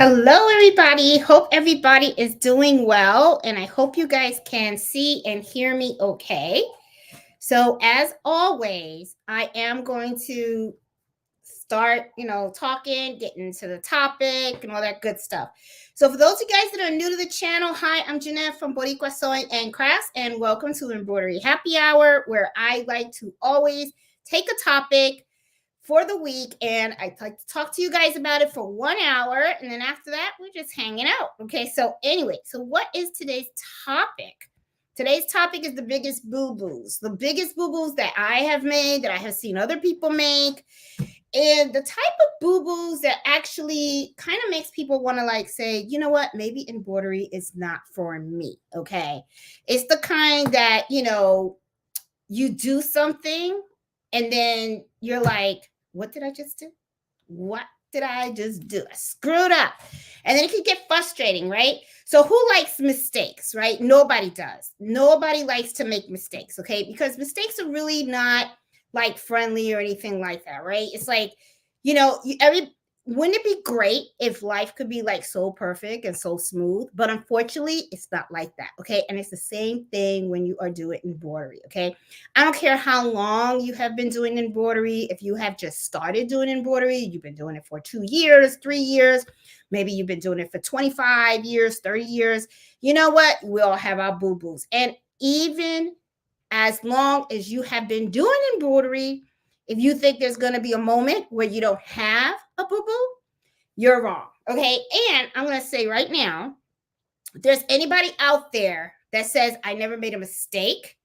Hello, everybody. Hope everybody is doing well, and I hope you guys can see and hear me okay. So, as always, I am going to start, talking, getting into the topic, and all that good stuff. So, for those of you guys that are new to the channel, hi, I'm Jeanette from Boricua Sewing and Crafts, and welcome to Embroidery Happy Hour, where I like to always take a topic for the week and I'd like to talk to you guys about it for 1 hour, and then after that we're just hanging out. Okay, so anyway, so what is today's topic? Today's topic is the biggest boo-boos, that I have made, that I have seen other people make, and the type of boo-boos that actually kind of makes people want to like say, you know what, maybe embroidery is not for me. Okay, it's the kind that you do something and then you're like, what did I just do? What did I just do? I screwed up. And then it can get frustrating, right? So who likes mistakes, right? Nobody does. Nobody likes to make mistakes, okay? Because mistakes are really not like friendly or anything like that, right? It's like, every wouldn't it be great if life could be like so perfect and so smooth? But unfortunately, it's not like that. Okay. And it's the same thing when you are doing embroidery. Okay. I don't care how long you have been doing embroidery. If you have just started doing embroidery, you've been doing it for 2 years, 3 years, maybe you've been doing it for 25 years, 30 years. You know what? We all have our boo boos. And even as long as you have been doing embroidery, if you think there's going to be a moment where you don't have a boo boo, you're wrong. Okay. And I'm going to say right now, if there's anybody out there that says, I never made a mistake,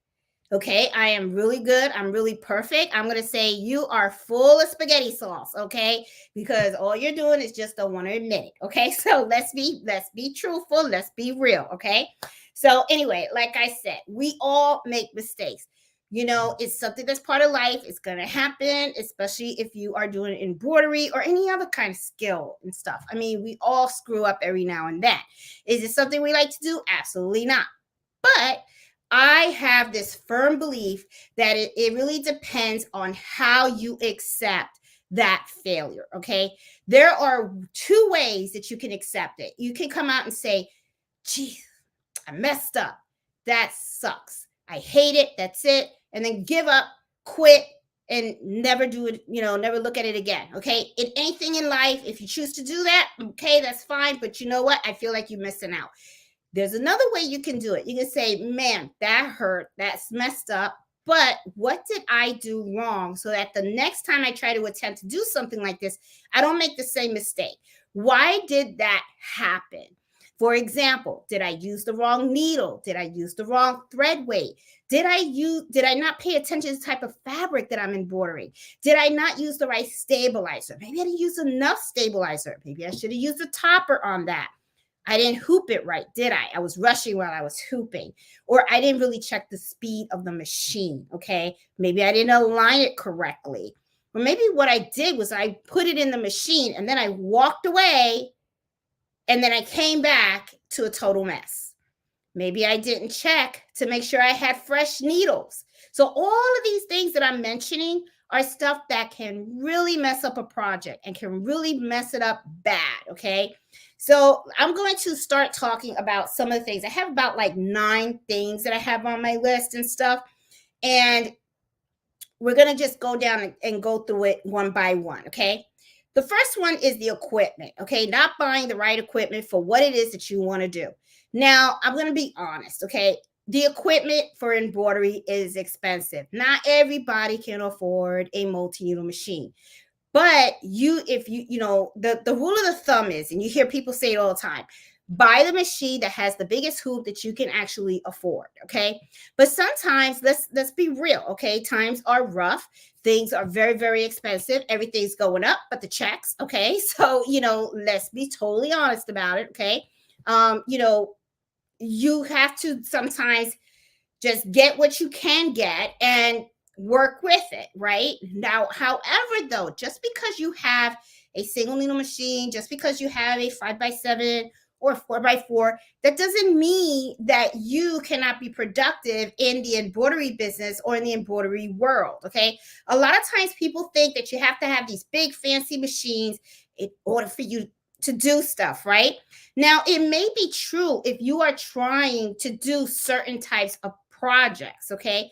okay, I am really good, I'm really perfect, I'm going to say you are full of spaghetti sauce. Okay. Because all you're doing is just don't want to admit it. Okay. So let's be truthful. Let's be real. Okay. So anyway, like I said, we all make mistakes. It's something that's part of life. It's going to happen, especially if you are doing embroidery or any other kind of skill and stuff. I mean, we all screw up every now and then. Is it something we like to do? Absolutely not. But I have this firm belief that it really depends on how you accept that failure. Okay. There are two ways that you can accept it. You can come out and say, geez, I messed up. That sucks. I hate it. That's it. And then give up, quit, and never do it, never look at it again. Okay. In anything in life, if you choose to do that, okay, that's fine. But you know what? I feel like you're missing out. There's another way you can do it. You can say, man, that hurt. That's messed up. But what did I do wrong so that the next time I try to attempt to do something like this, I don't make the same mistake? Why did that happen? For example, did I use the wrong needle? Did I use the wrong thread weight? Did I not pay attention to the type of fabric that I'm embroidering? Did I not use the right stabilizer? Maybe I didn't use enough stabilizer. Maybe I should have used a topper on that. I didn't hoop it right, did I? I was rushing while I was hooping. Or I didn't really check the speed of the machine, okay? Maybe I didn't align it correctly. Or maybe what I did was I put it in the machine and then I walked away and then I came back to a total mess. Maybe I didn't check to make sure I had fresh needles. So all of these things that I'm mentioning are stuff that can really mess up a project and can really mess it up bad, okay? So I'm going to start talking about some of the things. I have about like 9 things that I have on my list and stuff. And we're going to just go down and go through it one by one, okay? The first one is the equipment, okay? Not buying the right equipment for what it is that you want to do. Now, I'm going to be honest, okay? The equipment for embroidery is expensive. Not everybody can afford a multi-needle machine. But if the rule of the thumb is, and you hear people say it all the time, buy the machine that has the biggest hoop that you can actually afford. Okay. But sometimes let's be real. Okay. Times are rough. Things are very, very expensive. Everything's going up, but the checks. Okay. So, let's be totally honest about it. Okay. You have to sometimes just get what you can get and work with it, right? Now, however, though, just because you have a single needle machine, just because you have a 5x7 or 4x4, that doesn't mean that you cannot be productive in the embroidery business or in the embroidery world, okay? A lot of times people think that you have to have these big fancy machines in order for you to do stuff, right? Now, it may be true if you are trying to do certain types of projects, okay?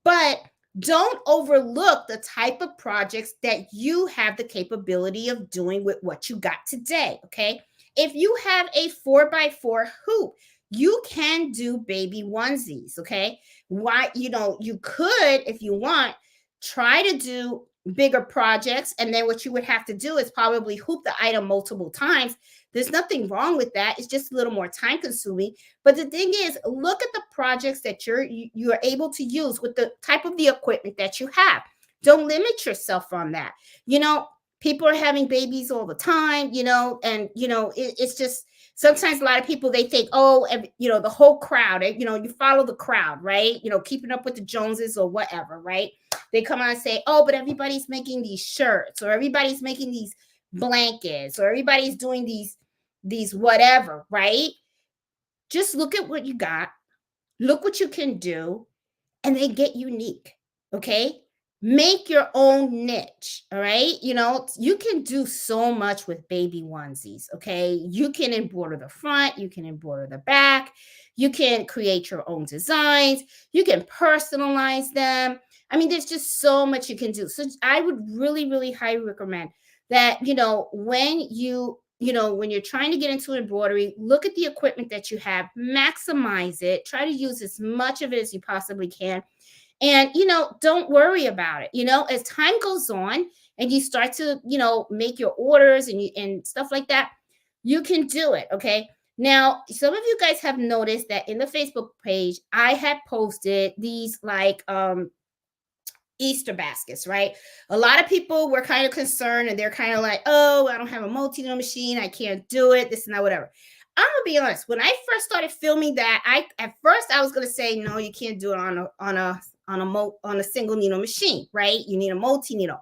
But don't overlook the type of projects that you have the capability of doing with what you got today, okay? If you have a 4x4 hoop, you can do baby onesies, okay? Why, you could, if you want, try to do bigger projects, and then what you would have to do is probably hoop the item multiple times. There's nothing wrong with that. It's just a little more time consuming. But the thing is, look at the projects that you're able to use with the type of the equipment that you have. Don't limit yourself on that. You know, people are having babies all the time, and it's just sometimes a lot of people, they think, oh, the whole crowd, you follow the crowd, right? Keeping up with the Joneses or whatever, right? They come out and say, oh, but everybody's making these shirts, or everybody's making these blankets, or everybody's doing these whatever, right? Just look at what you got, look what you can do, and then get unique. Okay. Make your own niche. All right. You can do so much with baby onesies. Okay. You can embroider the front, you can embroider the back, you can create your own designs, you can personalize them. I mean, there's just so much you can do. So I would really, really highly recommend that, when you're trying to get into embroidery, look at the equipment that you have, maximize it, try to use as much of it as you possibly can. And, don't worry about it. As time goes on and you start to, make your orders and stuff like that, you can do it. Okay. Now, some of you guys have noticed that in the Facebook page, I had posted these like Easter baskets, right? A lot of people were kind of concerned, and they're kind of like, oh, I don't have a multi-needle machine, I can't do it, this and that, whatever. I'm gonna be honest. When I first started filming that, at first I was gonna say, no, you can't do it on a single needle machine, right? You need a multi-needle.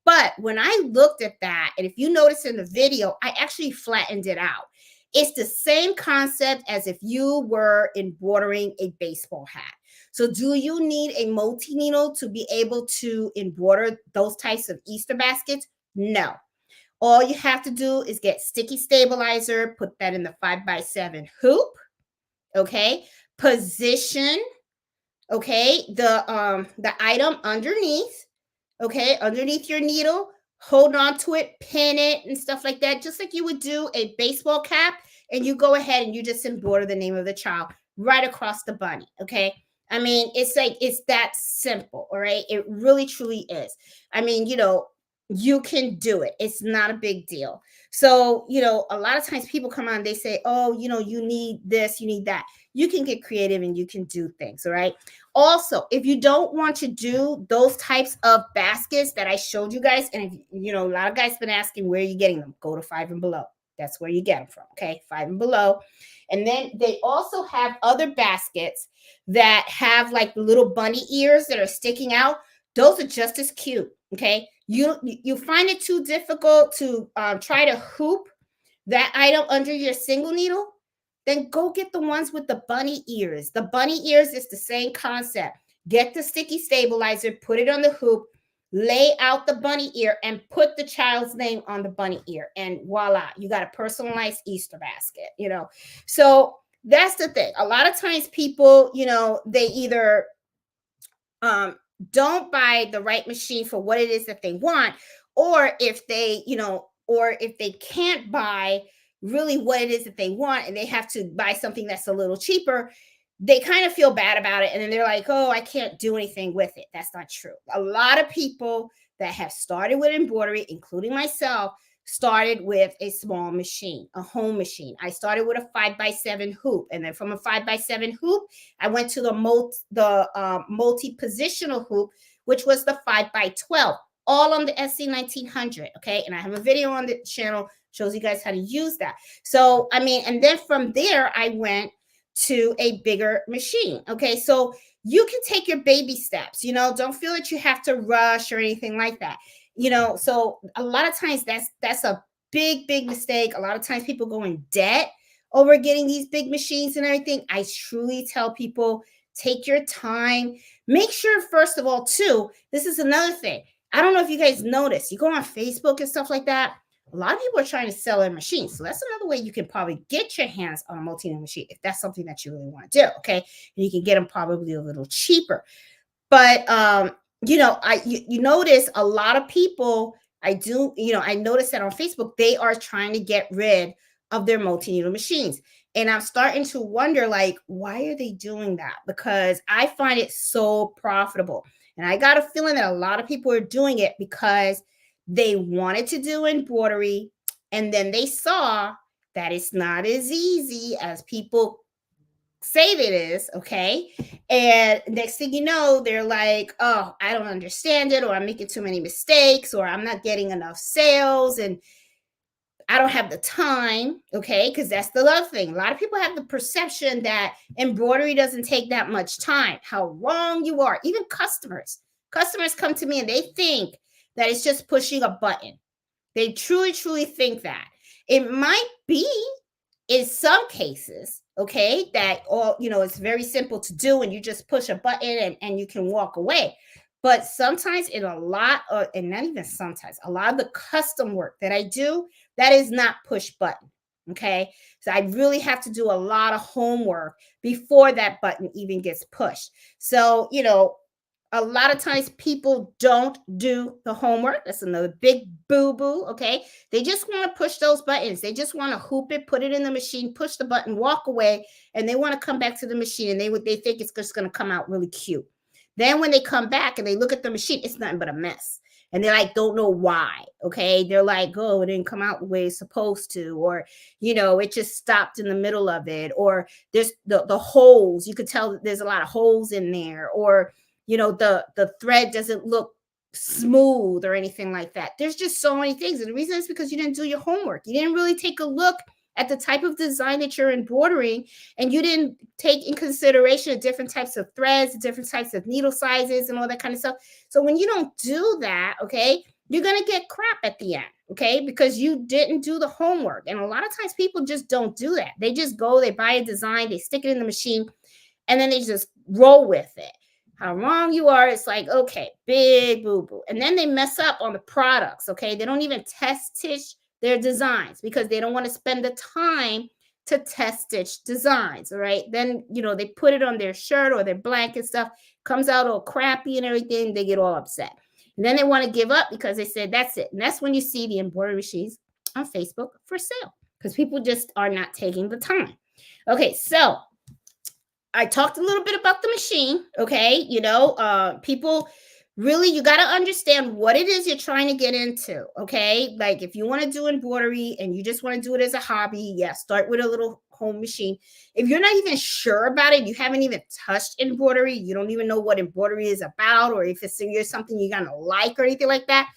But when I looked at that, and if you notice in the video, I actually flattened it out. It's the same concept as if you were embroidering a baseball hat. So do you need a multi-needle to be able to embroider those types of Easter baskets? No. All you have to do is get sticky stabilizer, put that in the 5x7 hoop, okay? Position, okay, the item underneath, okay, underneath your needle, hold on to it, pin it, and stuff like that, just like you would do a baseball cap. And you go ahead and you just embroider the name of the child right across the bunny. Okay. I mean, it's that simple. All right. It really, truly is. I mean, you can do it. It's not a big deal. So, a lot of times people come on, they say, oh, you need this, you need that. You can get creative and you can do things. All right. Also, if you don't want to do those types of baskets that I showed you guys, and if, a lot of guys been asking where are you getting them, go to 5 and Below. That's where you get them from. Okay. 5 and Below. And then they also have other baskets that have like little bunny ears that are sticking out. Those are just as cute. Okay. You find it too difficult to try to hoop that item under your single needle, then go get the ones with the bunny ears. The bunny ears is the same concept. Get the sticky stabilizer, put it on the hoop, lay out the bunny ear, and put the child's name on the bunny ear. And voila, you got a personalized Easter basket, So that's the thing. A lot of times people, they either don't buy the right machine for what it is that they want, or if they can't buy really what it is that they want and they have to buy something that's a little cheaper, they kind of feel bad about it, and then they're like, oh, I can't do anything with it. That's not true. A lot of people that have started with embroidery, including myself, started with a small machine, a home machine. I started with a 5x7 hoop, and then from a 5x7 hoop, I went to the multi-positional hoop, which was the 5x12, all on the SC1900. Okay, and I have a video on the channel shows you guys how to use that. So I mean, and then from there, I went to a bigger machine. Okay, so you can take your baby steps. Don't feel that you have to rush or anything like that. So a lot of times that's a big mistake. A lot of times people go in debt over getting these big machines and everything. I truly tell people, take your time. Make sure, first of all, too, this is another thing. I don't know if you guys notice, you go on Facebook and stuff like that. A lot of people are trying to sell their machines. So that's another way you can probably get your hands on a multi-needle machine if that's something that you really want to do. Okay. And you can get them probably a little cheaper. But you notice a lot of people, I noticed that on Facebook, they are trying to get rid of their multi-needle machines. And I'm starting to wonder, like, why are they doing that? Because I find it so profitable. And I got a feeling that a lot of people are doing it because they wanted to do embroidery, and then they saw that it's not as easy as people say that it is, okay? And next thing you know, they're like, oh, I don't understand it, or I'm making too many mistakes, or I'm not getting enough sales, and I don't have the time, okay? Because that's the other thing. A lot of people have the perception that embroidery doesn't take that much time. How wrong you are. Even customers. Customers come to me and they think that it's just pushing a button. They truly, truly think that. It might be in some cases, okay, that all, it's very simple to do and you just push a button and you can walk away. But sometimes in a lot of, and not even sometimes, a lot of the custom work that I do, that is not push button. Okay. So I really have to do a lot of homework before that button even gets pushed. So, a lot of times people don't do the homework. That's another big boo boo. Okay. They just want to push those buttons. They just want to hoop it, put it in the machine, push the button, walk away, and they want to come back to the machine and they think it's just going to come out really cute. Then when they come back and they look at the machine, it's nothing but a mess. And they like don't know why. Okay. They're like, oh, it didn't come out the way it's supposed to, or it just stopped in the middle of it, or there's the holes. You could tell that there's a lot of holes in there, or the thread doesn't look smooth or anything like that. There's just so many things. And the reason is because you didn't do your homework. You didn't really take a look at the type of design that you're embroidering, and you didn't take in consideration the different types of threads, the different types of needle sizes and all that kind of stuff. So when you don't do that, okay, you're going to get crap at the end, okay, because you didn't do the homework. And a lot of times people just don't do that. They just go, they buy a design, they stick it in the machine, and then they just roll with it. How wrong you are, it's like, okay, big boo boo. And then they mess up on the products, okay? They don't even test stitch their designs because they don't want to spend the time to test stitch designs, all right? Then, they put it on their shirt or their blanket stuff, comes out all crappy and everything, they get all upset. And then they want to give up because they said, that's it. And that's when you see the embroidery machines on Facebook for sale because people just are not taking the time. Okay, so I talked a little bit about the machine. Okay. People really, you got to understand what it is you're trying to get into. Okay. Like if you want to do embroidery and you just want to do it as a hobby, yeah, start with a little home machine. If you're not even sure about it, you haven't even touched embroidery, you don't even know what embroidery is about, or if it's something you're going to like or anything like that.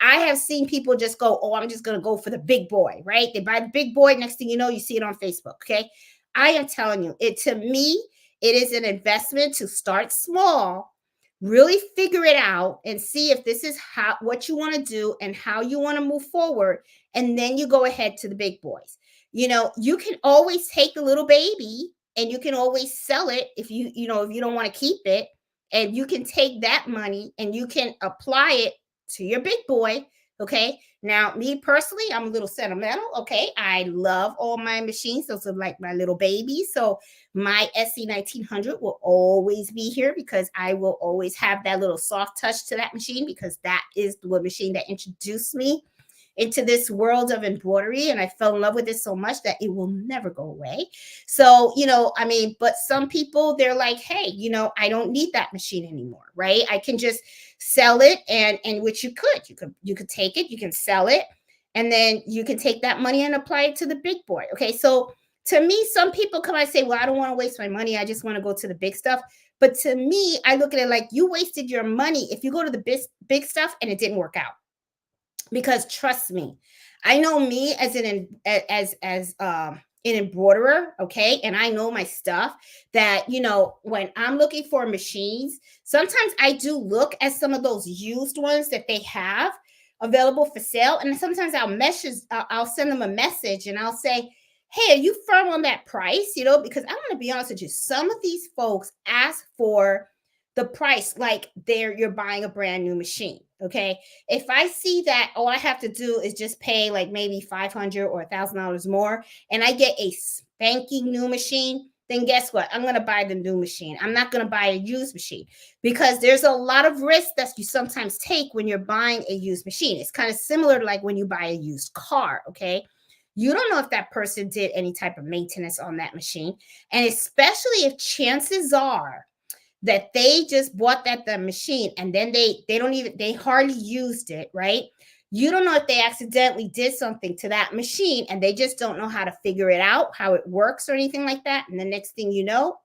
I have seen people just go, oh, I'm just going to go for the big boy, right? They buy the big boy. Next thing you know, you see it on Facebook. Okay. I am telling you, to me, it is an investment to start small, really figure it out and see if this is what you want to do and how you want to move forward. And then you go ahead to the big boys. You can always take a little baby and you can always sell it if if you don't want to keep it. And you can take that money and you can apply it to your big boy. Okay. Now, me personally, I'm a little sentimental. Okay. I love all my machines. Those are like my little babies. So my SC 1900 will always be here because I will always have that little soft touch to that machine because that is the machine that introduced me into this world of embroidery, and I fell in love with it so much that it will never go away. So, but some people, they're like, hey, I don't need that machine anymore, right? I can just sell it, and which you could take it, you can sell it, and then you can take that money and apply it to the big boy. Okay, so to me, some people come and say, well, I don't want to waste my money, I just want to go to the big stuff. But to me, I look at it like you wasted your money if you go to the big stuff and it didn't work out. Because trust me, I know me as an embroiderer, okay, and I know my stuff. That when I'm looking for machines, sometimes I do look at some of those used ones that they have available for sale, and sometimes I'll send them a message and I'll say, hey, are you firm on that price? Because I'm going to be honest with you, some of these folks ask for the price like you're buying a brand new machine. Okay. If I see that all I have to do is just pay like maybe 500 or $1,000 more and I get a spanking new machine, then guess what? I'm going to buy the new machine. I'm not going to buy a used machine because there's a lot of risk that you sometimes take when you're buying a used machine. It's kind of similar to like when you buy a used car. Okay. You don't know if that person did any type of maintenance on that machine. And especially if chances are that they just bought that the machine and then they don't even they hardly used it, right? You don't know if they accidentally did something to that machine and they just don't know how to figure it out, how it works or anything like that. And the next thing you know,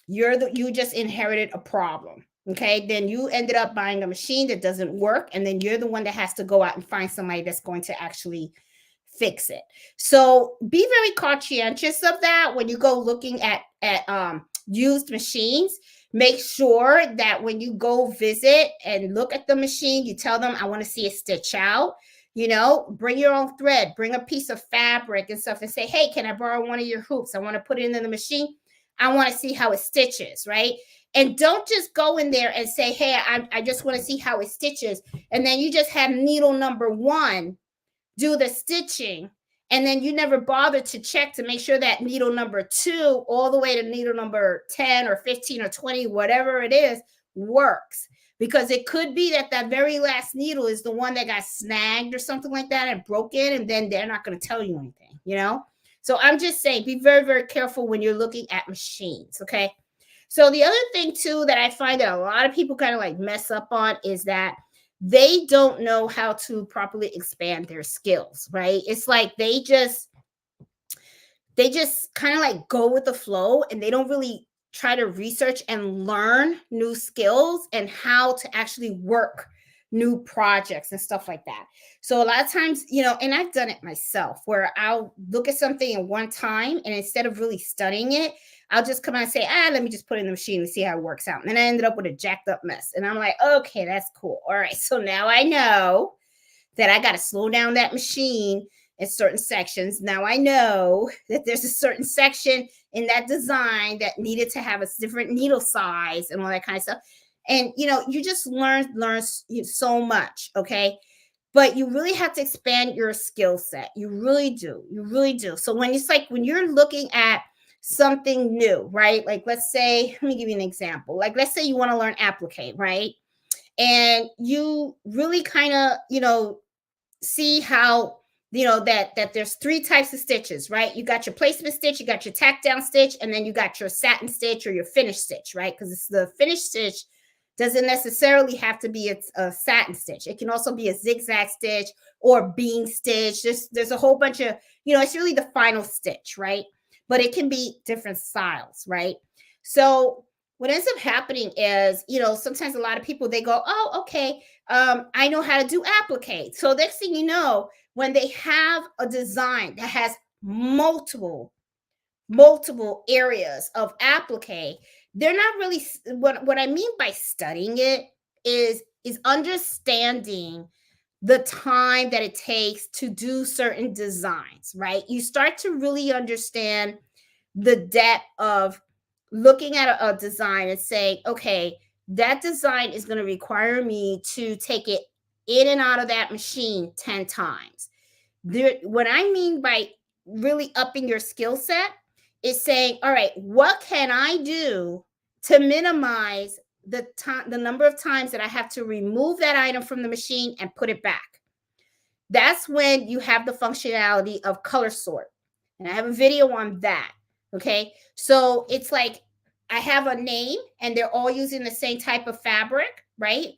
you just inherited a problem. Okay, then you ended up buying a machine that doesn't work, and then you're the one that has to go out and find somebody that's going to actually fix it. So be very conscientious of that when you go looking at used machines. Make sure that when you go visit and look at the machine, you tell them, I want to see it stitch out. You know, bring your own thread, bring a piece of fabric and stuff and say, hey, can I borrow one of your hoops? I want to put it in the machine. I want to see how it stitches, right? And don't just go in there and say, hey, I just want to see how it stitches. And then you just have needle number 1 do the stitching, and then you never bother to check to make sure that needle number 2 all the way to needle number 10 or 15 or 20, whatever it is, works. Because it could be that that very last needle is the one that got snagged or something like that and broken, and then they're not going to tell you anything, you know? So I'm just saying, be very, very careful when you're looking at machines, okay? So the other thing too that I find that a lot of people kind of like mess up on is that they don't know how to properly expand their skills, right? It's like they just kind of like go with the flow and they don't really try to research and learn new skills and how to actually work new projects and stuff like that. So a lot of times, you know, and I've done it myself where I'll look at something at one time and instead of really studying it, I'll just come out and say, let me just put it in the machine and see how it works out. And then I ended up with a jacked up mess. And I'm like, okay, that's cool. All right. So now I know that I got to slow down that machine in certain sections. Now I know that there's a certain section in that design that needed to have a different needle size and all that kind of stuff. And you know, you just learn so much, okay? But you really have to expand your skill set. You really do. You really do. So when it's like when you're looking at something new, right? Like let's say, let me give you an example. Like let's say you want to learn applique, right? And you really kind of, you know, see how you know that there's 3 types of stitches, right? You got your placement stitch, you got your tack down stitch, and then you got your satin stitch or your finish stitch, right? Because it's the finish stitch doesn't necessarily have to be a satin stitch. It can also be a zigzag stitch or bean stitch. There's a whole bunch of, you know, it's really the final stitch, right? But it can be different styles, right? So what ends up happening is, you know, sometimes a lot of people they go, oh, okay, I know how to do applique. So next thing you know, when they have a design that has multiple areas of applique, they're not really what I mean by studying it is understanding the time that it takes to do certain designs, right? You start to really understand the depth of looking at a design and saying, okay, that design is going to require me to take it in and out of that machine 10 times. What I mean by really upping your skill set is saying, all right, what can I do to minimize the time, the number of times that I have to remove that item from the machine and put it back? That's when you have the functionality of color sort. And I have a video on that. Okay. So it's like I have a name and they're all using the same type of fabric, right?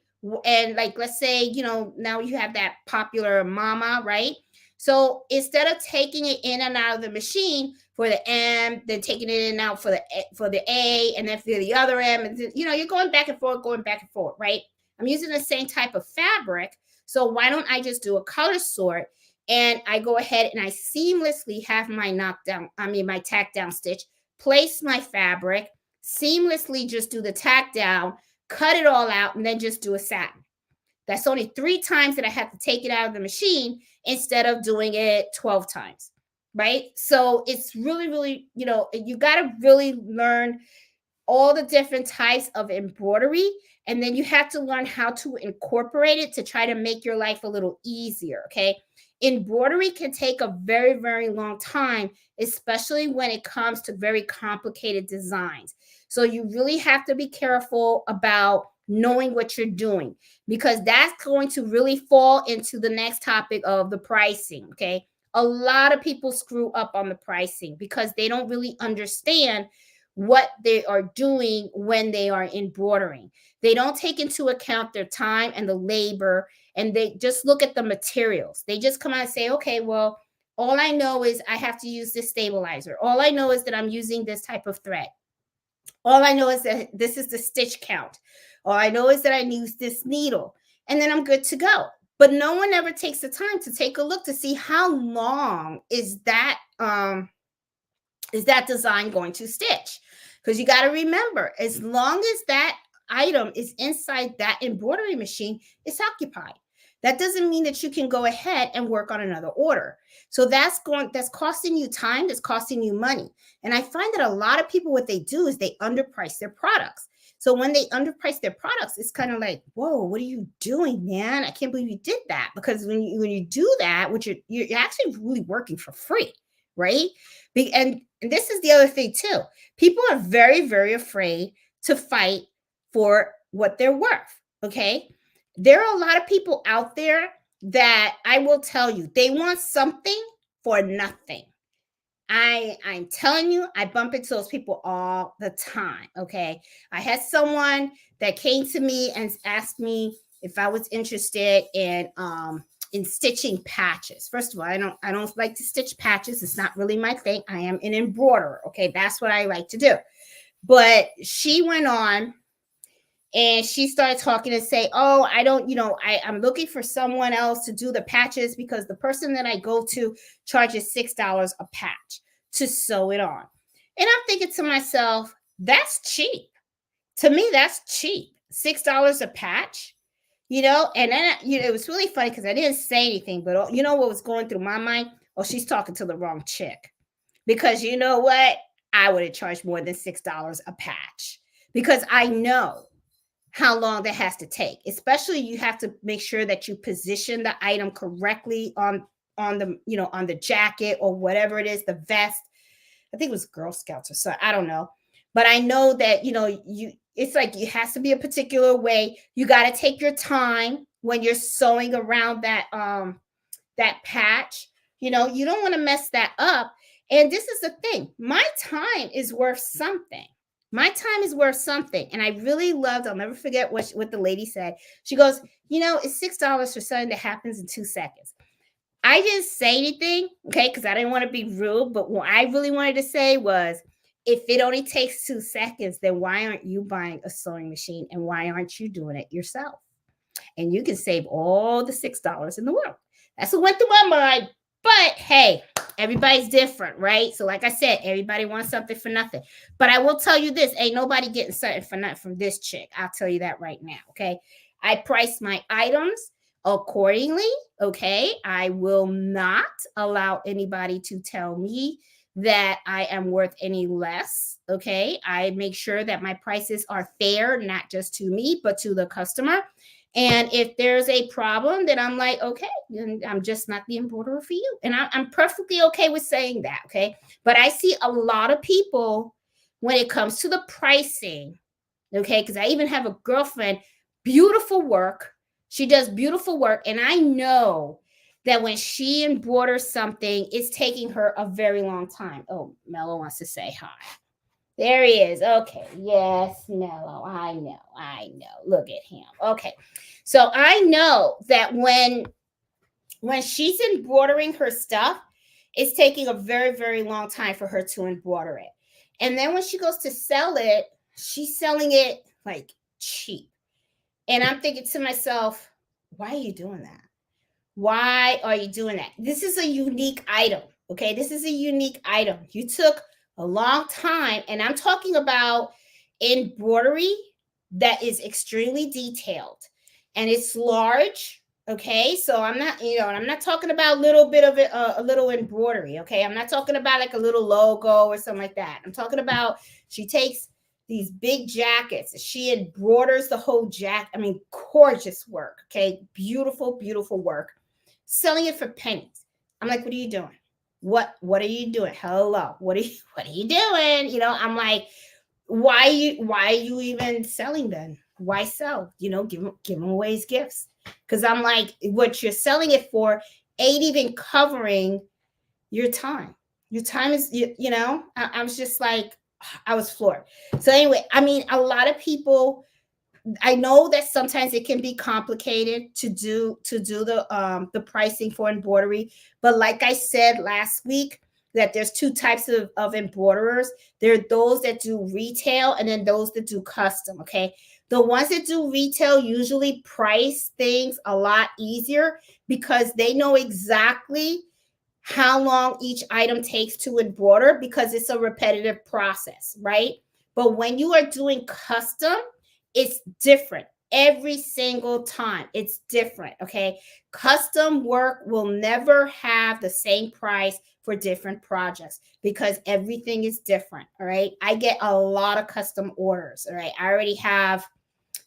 And like, let's say, you know, now you have that popular mama, right? So instead of taking it in and out of the machine for the M, then taking it in and out for the A, and then for the other M, and then, you know, you're going back and forth, right? I'm using the same type of fabric, so why don't I just do a color sort and I go ahead and I seamlessly have my my tack down stitch, place my fabric, seamlessly just do the tack down, cut it all out, and then just do a satin. That's only 3 times that I have to take it out of the machine instead of doing it 12 times, right? So it's really, really, you know, you got to really learn all the different types of embroidery And then you have to learn how to incorporate it to try to make your life a little easier. Okay. Embroidery can take a very, very long time, especially when it comes to very complicated designs. So you really have to be careful about knowing what you're doing, because that's going to really fall into the next topic of the pricing. Okay. A lot of people screw up on the pricing because they don't really understand what they are doing when they are embroidering. They don't take into account their time and the labor, and they just look at the materials. They just come out and say, okay, well, all I know is I have to use this stabilizer. All I know is that I'm using this type of thread. All I know is that this is the stitch count. All I know is that I use this needle, and then I'm good to go. But no one ever takes the time to take a look to see how long is that design going to stitch. Because you got to remember, as long as that item is inside that embroidery machine, it's occupied. That doesn't mean that you can go ahead and work on another order. So that's costing you time, that's costing you money. And I find that a lot of people, what they do is they underprice their products. So when they underprice their products, it's kind of like, whoa, what are you doing, man? I can't believe you did that. Because when you do that, which you're actually really working for free, right? And this is the other thing too. People are very, very afraid to fight for what they're worth. Okay. There are a lot of people out there that I will tell you, they want something for nothing. I'm telling you, I bump into those people all the time. Okay. I had someone that came to me and asked me if I was interested in stitching patches. First of all, I don't like to stitch patches. It's not really my thing. I am an embroiderer. Okay. That's what I like to do. But she went on and she started talking and say, oh, I don't, I'm looking for someone else to do the patches because the person that I go to charges $6 a patch to sew it on. And I'm thinking to myself, that's cheap. To me, that's cheap. $6 a patch, and then, it was really funny because I didn't say anything, but you know what was going through my mind? Oh, she's talking to the wrong chick. Because you know what? I would have charged more than $6 a patch because I know how long that has to take. Especially you have to make sure that you position the item correctly on the jacket or whatever it is, the vest. I think it was Girl Scouts or so. I don't know. But I know that, it's like it has to be a particular way. You got to take your time when you're sewing around that patch. You don't want to mess that up. And this is the thing. My time is worth something. My time is worth something. And I really loved, I'll never forget what the lady said. She goes, it's $6 for something that happens in 2 seconds. I didn't say anything, okay, because I didn't want to be rude. But what I really wanted to say was, if it only takes 2 seconds, then why aren't you buying a sewing machine? And why aren't you doing it yourself? And you can save all the $6 in the world. That's what went through my mind. But hey, everybody's different, right? So like I said, everybody wants something for nothing. But I will tell you this, ain't nobody getting something for nothing from this chick. I'll tell you that right now, okay? I price my items accordingly, okay? I will not allow anybody to tell me that I am worth any less, okay? I make sure that my prices are fair, not just to me, but to the customer. And if there's a problem, then I'm like, okay, then I'm just not the embroiderer for you. And I'm perfectly okay with saying that, okay? But I see a lot of people when it comes to the pricing, okay? Because I even have a girlfriend, beautiful work. She does beautiful work. And I know that when she embroiders something, it's taking her a very long time. Oh, Mello wants to say hi. There he is. Okay. Yes, Mello. I know. Look at him. Okay. So I know that when she's embroidering her stuff, it's taking a very, very long time for her to embroider it. And then when she goes to sell it, she's selling it like cheap. And I'm thinking to myself, why are you doing that? Why are you doing that? This is a unique item. Okay. This is a unique item. You took a long time. And I'm talking about embroidery that is extremely detailed and it's large. Okay. So I'm not talking about a little bit of it, a little embroidery. Okay. I'm not talking about like a little logo or something like that. I'm talking about she takes these big jackets. She embroiders the whole jacket. I mean, gorgeous work. Okay, beautiful, beautiful work. Selling it for pennies. I'm like, what are you doing? What are you doing? Hello, what are you doing? I'm like, why are you even selling then? Why sell? Give them away as gifts. Because I'm like, what you're selling it for ain't even covering your time. Your time is, I was just like, I was floored. So anyway, I mean, a lot of people, I know that sometimes it can be complicated to do the pricing for embroidery, but like I said last week, that there's two types of embroiderers. There are those that do retail and then those that do custom. Okay, the ones that do retail usually price things a lot easier because they know exactly how long each item takes to embroider because it's a repetitive process, right? But when you are doing custom, it's different every single time. It's different, okay? Custom work will never have the same price for different projects because everything is different, all right? I get a lot of custom orders, all right?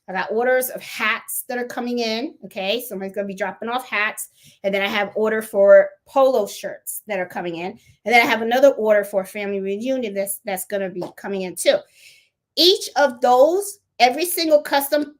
I got orders of hats that are coming in. Okay. Somebody's going to be dropping off hats. And then I have order for polo shirts that are coming in. And then I have another order for a family reunion that's going to be coming in too. Each of those, every single custom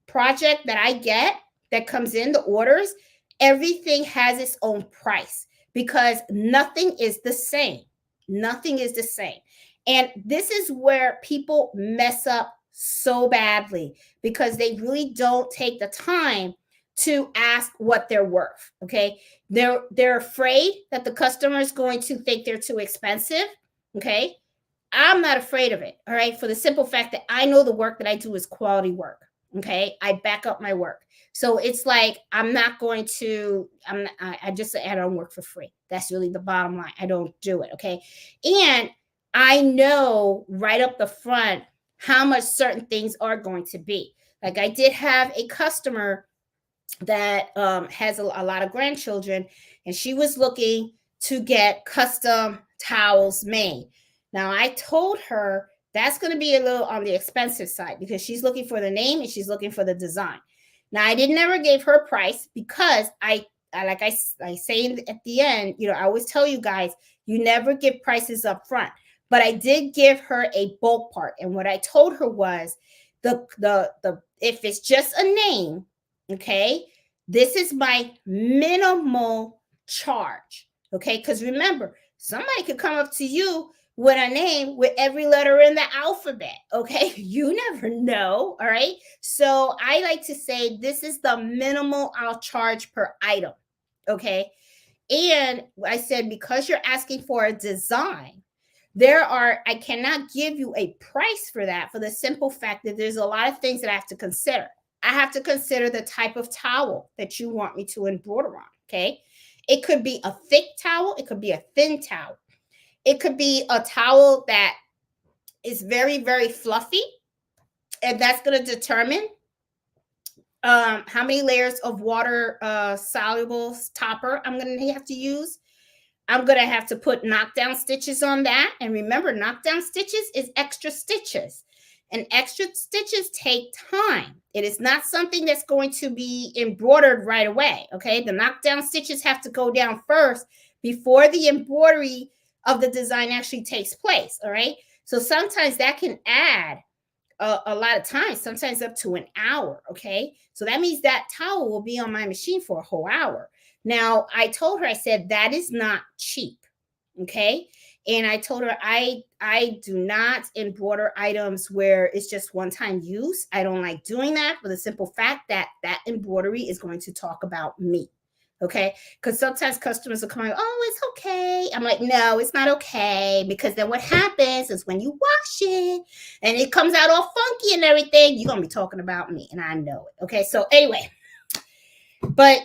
project that I get that comes in, the orders, everything has its own price because nothing is the same. Nothing is the same. And this is where people mess up so badly because they really don't take the time to ask what they're worth. Okay. They're afraid that the customer is going to think they're too expensive. Okay. I'm not afraid of it. All right. For the simple fact that I know the work that I do is quality work. Okay. I back up my work. So it's like, I'm not going to, I don't work for free. That's really the bottom line. I don't do it. Okay. And I know right up the front how much certain things are going to be. Like I did have a customer that has a lot of grandchildren, and she was looking to get custom towels made. Now I told her that's going to be a little on the expensive side because she's looking for the name and she's looking for the design. Now I didn't ever give her price because I like I say at the end, I always tell you guys, you never give prices up front. But I did give her a bulk part, and what I told her was the if it's just a name, okay, this is my minimal charge, okay? Because remember, somebody could come up to you with a name with every letter in the alphabet, okay? You never know, all right? So I like to say this is the minimal I'll charge per item, okay? And I said, because you're asking for a design, I cannot give you a price for that for the simple fact that there's a lot of things that I have to consider. I have to consider the type of towel that you want me to embroider on. Okay. It could be a thick towel. It could be a thin towel. It could be a towel that is very, very fluffy. And that's going to determine how many layers of water soluble topper I'm going to have to use. I'm going to have to put knockdown stitches on that. And remember, knockdown stitches is extra stitches. And extra stitches take time. It is not something that's going to be embroidered right away. Okay. The knockdown stitches have to go down first before the embroidery of the design actually takes place. All right. So sometimes that can add a lot of time, sometimes up to an hour. Okay. So that means that towel will be on my machine for a whole hour. Now, I told her, I said, that is not cheap. Okay. And I told her, I do not embroider items where it's just one-time use. I don't like doing that for the simple fact that that embroidery is going to talk about me. Okay. Because sometimes customers will come like, oh, it's okay. I'm like, no, it's not okay. Because then what happens is when you wash it and it comes out all funky and everything, you're going to be talking about me. And I know it. Okay. So anyway, but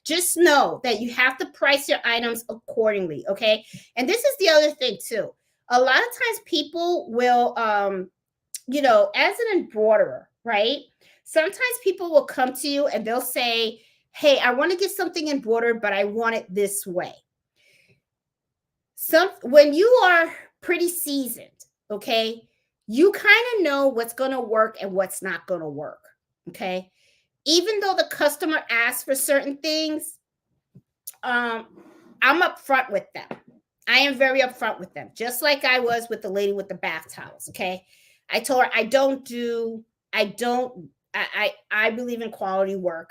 just know that you have to price your items accordingly. Okay. And this is the other thing too. A lot of times people will, as an embroiderer, right? Sometimes people will come to you and they'll say, hey, I want to get something embroidered, but I want it this way. When you are pretty seasoned, okay, you kind of know what's going to work and what's not going to work. Okay. Even though the customer asks for certain things, um, I'm upfront with them. I am very upfront with them, just like I was with the lady with the bath towels. Okay. I told her I don't, I believe in quality work.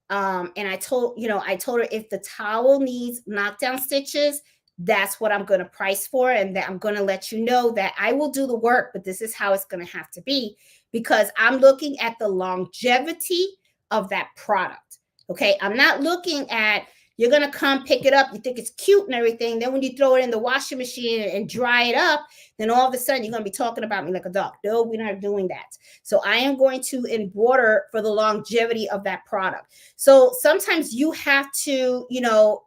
And I told her if the towel needs knockdown stitches, that's what I'm going to price for. And that I'm going to let you know that I will do the work, but this is how it's going to have to be because I'm looking at the longevity of that product. Okay. I'm not looking at, you're going to come pick it up. You think it's cute and everything. Then when you throw it in the washing machine and dry it up, then all of a sudden you're going to be talking about me like a dog. No, we're not doing that. So I am going to embroider for the longevity of that product. So sometimes you have to,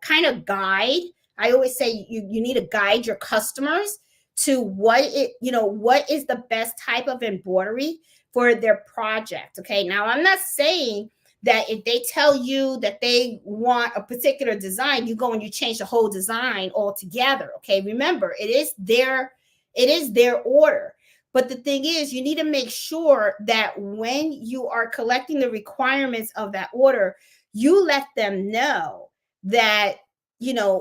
kind of guide. I always say you need to guide your customers to what is the best type of embroidery for their project. Okay. Now I'm not saying that if they tell you that they want a particular design, you go and you change the whole design altogether. Okay. Remember, it is their order. But the thing is, you need to make sure that when you are collecting the requirements of that order, you let them know that,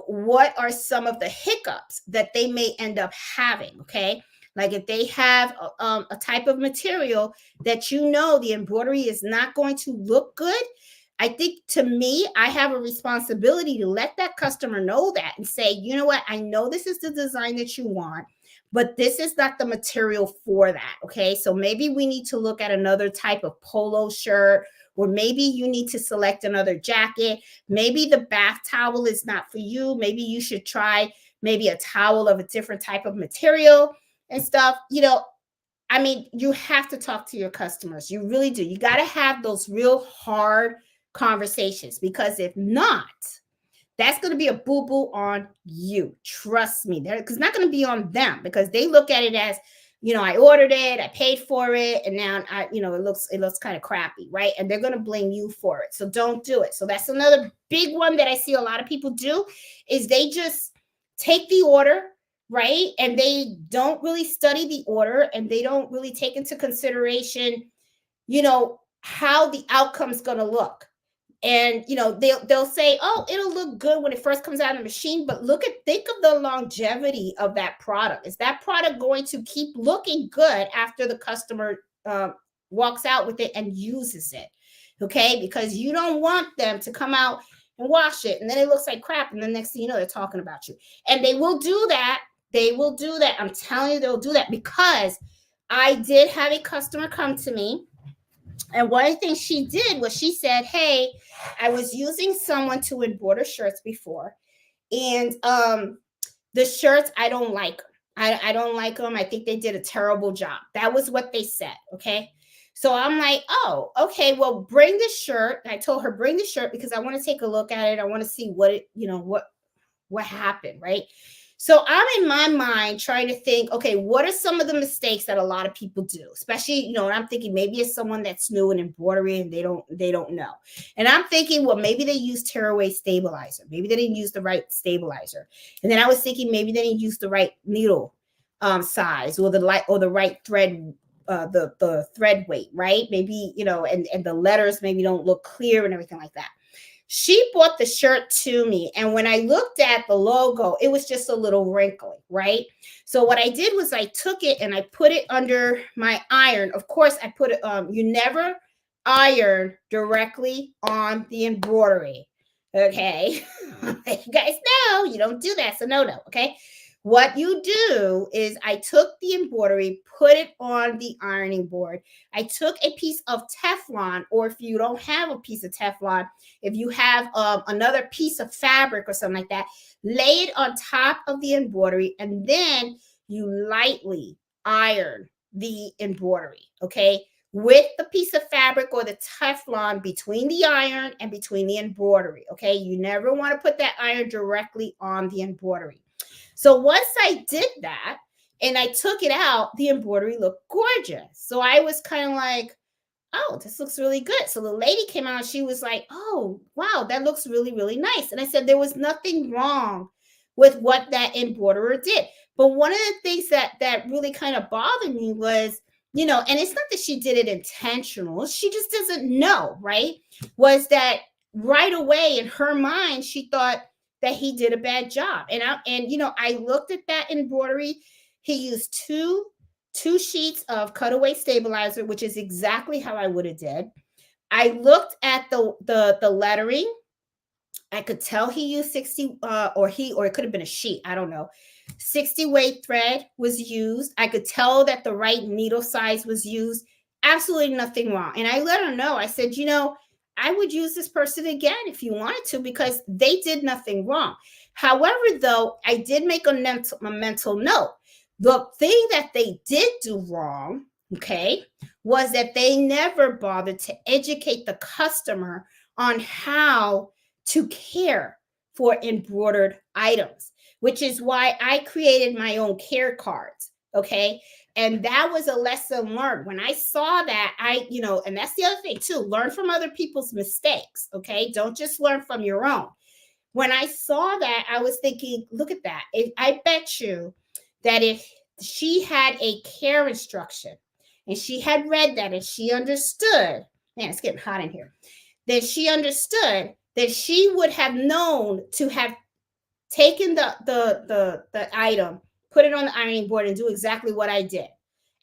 what are some of the hiccups that they may end up having. Okay. Like if they have a type of material that the embroidery is not going to look good, I think to me, I have a responsibility to let that customer know that and say, you know what, I know this is the design that you want, but this is not the material for that. Okay. So maybe we need to look at another type of polo shirt, or maybe you need to select another jacket. Maybe the bath towel is not for you. Maybe you should try maybe a towel of a different type of material and stuff. You have to talk to your customers. You really do. You got to have those real hard conversations, because if not, that's going to be a boo-boo on you. Trust me. Because it's not going to be on them, because they look at it as, I ordered it, I paid for it, and now it looks kind of crappy, right? And they're going to blame you for it. So don't do it. So that's another big one that I see a lot of people do, is they just take the order, right? And they don't really study the order, and they don't really take into consideration, how the outcome's going to look. And they'll say, oh, it'll look good when it first comes out of the machine, but think of the longevity of that product. Is that product going to keep looking good after the customer walks out with it and uses it? Okay, because you don't want them to come out and wash it and then it looks like crap, and the next thing you know, they're talking about you. And they will do that. I'm telling you, they'll do that, because I did have a customer come to me. And one of the things she did was she said, hey, I was using someone to embroider shirts before. And the shirts, I don't like them. I don't like them. I think they did a terrible job. That was what they said. Okay. So I'm like, oh, okay, well, bring the shirt. And I told her, bring the shirt, because I want to take a look at it. I want to see what happened. Right. So I'm in my mind trying to think, okay, what are some of the mistakes that a lot of people do? Especially, and I'm thinking maybe it's someone that's new in embroidery and they don't know. And I'm thinking, well, maybe they used tearaway stabilizer. Maybe they didn't use the right stabilizer. And then I was thinking maybe they didn't use the right needle size, or the right thread, the thread weight, right? Maybe, and the letters maybe don't look clear and everything like that. She bought the shirt to me, and when I looked at the logo, it was just a little wrinkly, right? So what I did was I took it and I put it under my iron. Of course, I put it, you never iron directly on the embroidery, okay? You guys know you don't do that, so no, okay? What you do is I took the embroidery, put it on the ironing board. I took a piece of Teflon, or if you don't have a piece of Teflon, if you have another piece of fabric or something like that, lay it on top of the embroidery, and then you lightly iron the embroidery, okay? With the piece of fabric or the Teflon between the iron and between the embroidery, okay? You never want to put that iron directly on the embroidery. So once I did that and I took it out, the embroidery looked gorgeous. So I was kind of like, oh, this looks really good. So the lady came out and she was like, oh, wow, that looks really, really nice. And I said, there was nothing wrong with what that embroiderer did. But one of the things that really kind of bothered me was, and it's not that she did it intentional, she just doesn't know, right? Was that right away in her mind, she thought that he did a bad job. I looked at that embroidery. He used two sheets of cutaway stabilizer, which is exactly how I would have did. I looked at the lettering. I could tell he used 60 or it could have been a sheet, I don't know. 60 weight thread was used. I could tell that the right needle size was used. Absolutely nothing wrong. And I let her know. I said, I would use this person again if you wanted to, because they did nothing wrong. However, though, I did make a mental note. The thing that they did do wrong, okay, was that they never bothered to educate the customer on how to care for embroidered items, which is why I created my own care cards. Okay. And that was a lesson learned. When I saw that, and that's the other thing too, learn from other people's mistakes. Okay. Don't just learn from your own. When I saw that, I was thinking, look at that. I bet you that if she had a care instruction and she had read that and she understood, man, it's getting hot in here, that she understood that she would have known to have taken the item, put it on the ironing board, and do exactly what I did.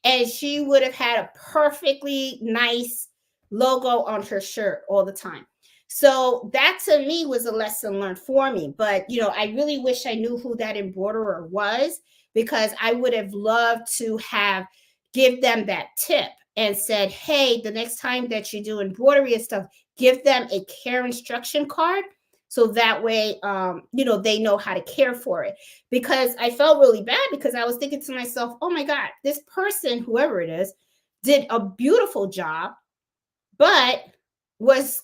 And she would have had a perfectly nice logo on her shirt all the time. So that to me was a lesson learned for me. But, I really wish I knew who that embroiderer was, because I would have loved to have give them that tip and said, hey, the next time that you do embroidery and stuff, give them a care instruction card. So that way, they know how to care for it. Because I felt really bad, because I was thinking to myself, oh my God, this person, whoever it is, did a beautiful job, but was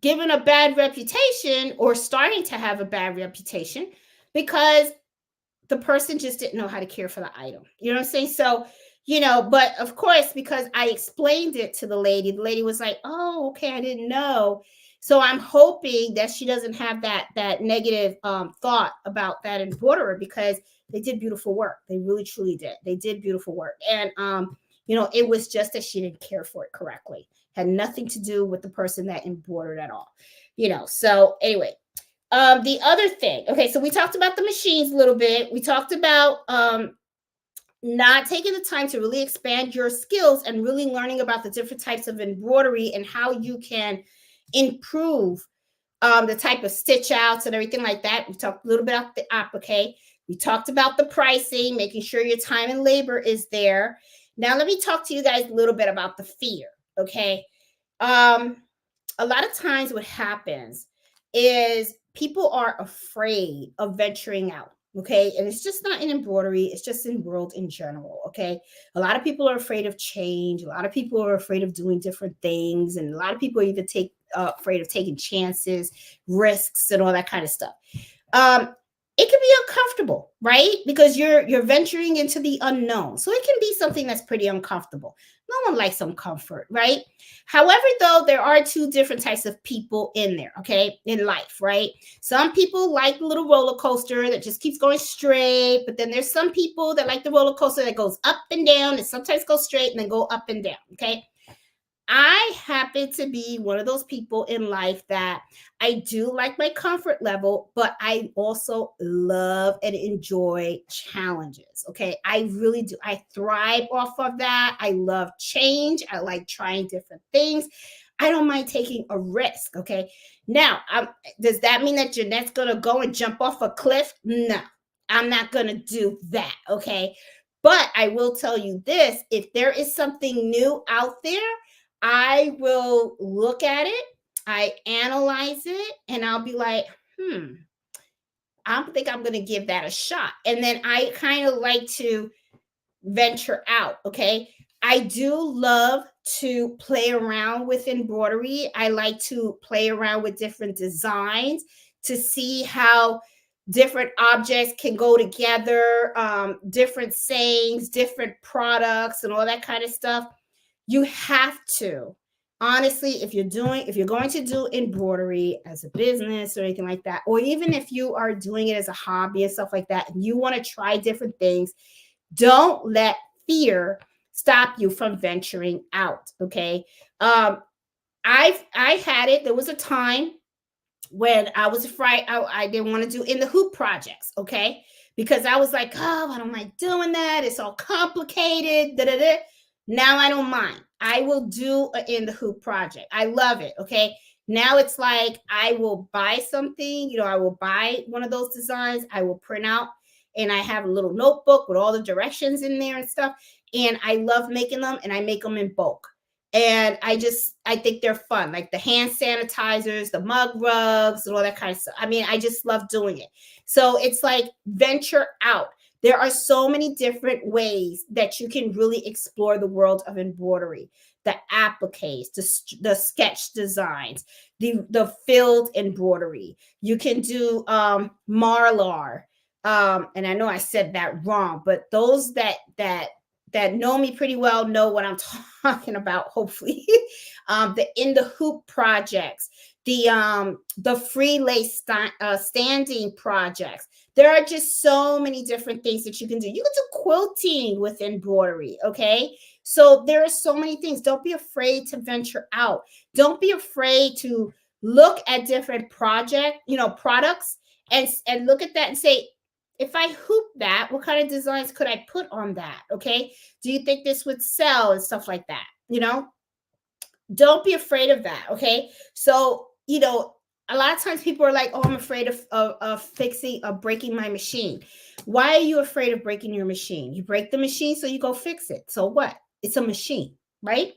given a bad reputation, or starting to have a bad reputation, because the person just didn't know how to care for the item. You know what I'm saying? So, but of course, because I explained it to the lady was like, oh, okay, I didn't know. So I'm hoping that she doesn't have that negative thought about that embroiderer, because they did beautiful work. They really, truly did. They did beautiful work. And, it was just that she didn't care for it correctly. Had nothing to do with the person that embroidered at all. So anyway, the other thing, okay, so we talked about the machines a little bit. We talked about not taking the time to really expand your skills and really learning about the different types of embroidery and how you can improve the type of stitch outs and everything like that. We talked a little bit about the applique. We talked about the pricing, making sure your time and labor is there. Now let me talk to you guys a little bit about the fear, okay? A lot of times what happens is people are afraid of venturing out. Okay. And it's just not in embroidery, it's just in world in general. Okay. A lot of people are afraid of change. A lot of people are afraid of doing different things. And a lot of people are even afraid of taking chances, risks, and all that kind of stuff. It can be uncomfortable, right? Because you're venturing into the unknown. So it can be something that's pretty uncomfortable. No one likes uncomfort, right? However, though, there are two different types of people in there, okay, in life, right? Some people like the little roller coaster that just keeps going straight, but then there's some people that like the roller coaster that goes up and down, and sometimes goes straight and then go up and down, okay? I happen to be one of those people in life that I do like my comfort level, but I also love and enjoy challenges. Okay. I really do. I thrive off of that. I love change. I like trying different things. I don't mind taking a risk. Okay. Now, does that mean that Jeanette's going to go and jump off a cliff? No, I'm not going to do that. Okay. But I will tell you this, if there is something new out there, I will look at it, I analyze it, and I'll be like, I think I'm going to give that a shot. And then I kind of like to venture out. Okay. I do love to play around with embroidery. I like to play around with different designs to see how different objects can go together, different sayings, different products, and all that kind of stuff. You have to honestly, if you're going to do embroidery as a business or anything like that, or even if you are doing it as a hobby and stuff like that, and you want to try different things, don't let fear stop you from venturing out. Okay. I had it. There was a time when I was afraid. I didn't want to do in the hoop projects, okay? Because I was like, oh, I don't like doing that. It's all complicated. Da, da, da. Now I don't mind. I will do in the hoop project. I love it, okay? Now it's like I will buy something, I will buy one of those designs, I will print out, and I have a little notebook with all the directions in there and stuff. And I love making them, and I make them in bulk. And I think they're fun, like the hand sanitizers, the mug rugs, and all that kind of stuff. I mean, I just love doing it. So it's like venture out. There are so many different ways that you can really explore the world of embroidery. The appliques, the sketch designs, the filled embroidery. You can do marlar. And I know I said that wrong, but those that know me pretty well know what I'm talking about, hopefully. The in the hoop projects, the free lace standing projects. There are just so many different things that you can do. You can do quilting with embroidery, okay? So there are so many things. Don't be afraid to venture out. Don't be afraid to look at different products, and look at that and say, if I hoop that, what kind of designs could I put on that? Okay. Do you think this would sell and stuff like that? Don't be afraid of that. Okay. So, a lot of times people are like, oh, I'm afraid of breaking my machine. Why are you afraid of breaking your machine? You break the machine, so you go fix it. So what? It's a machine, right?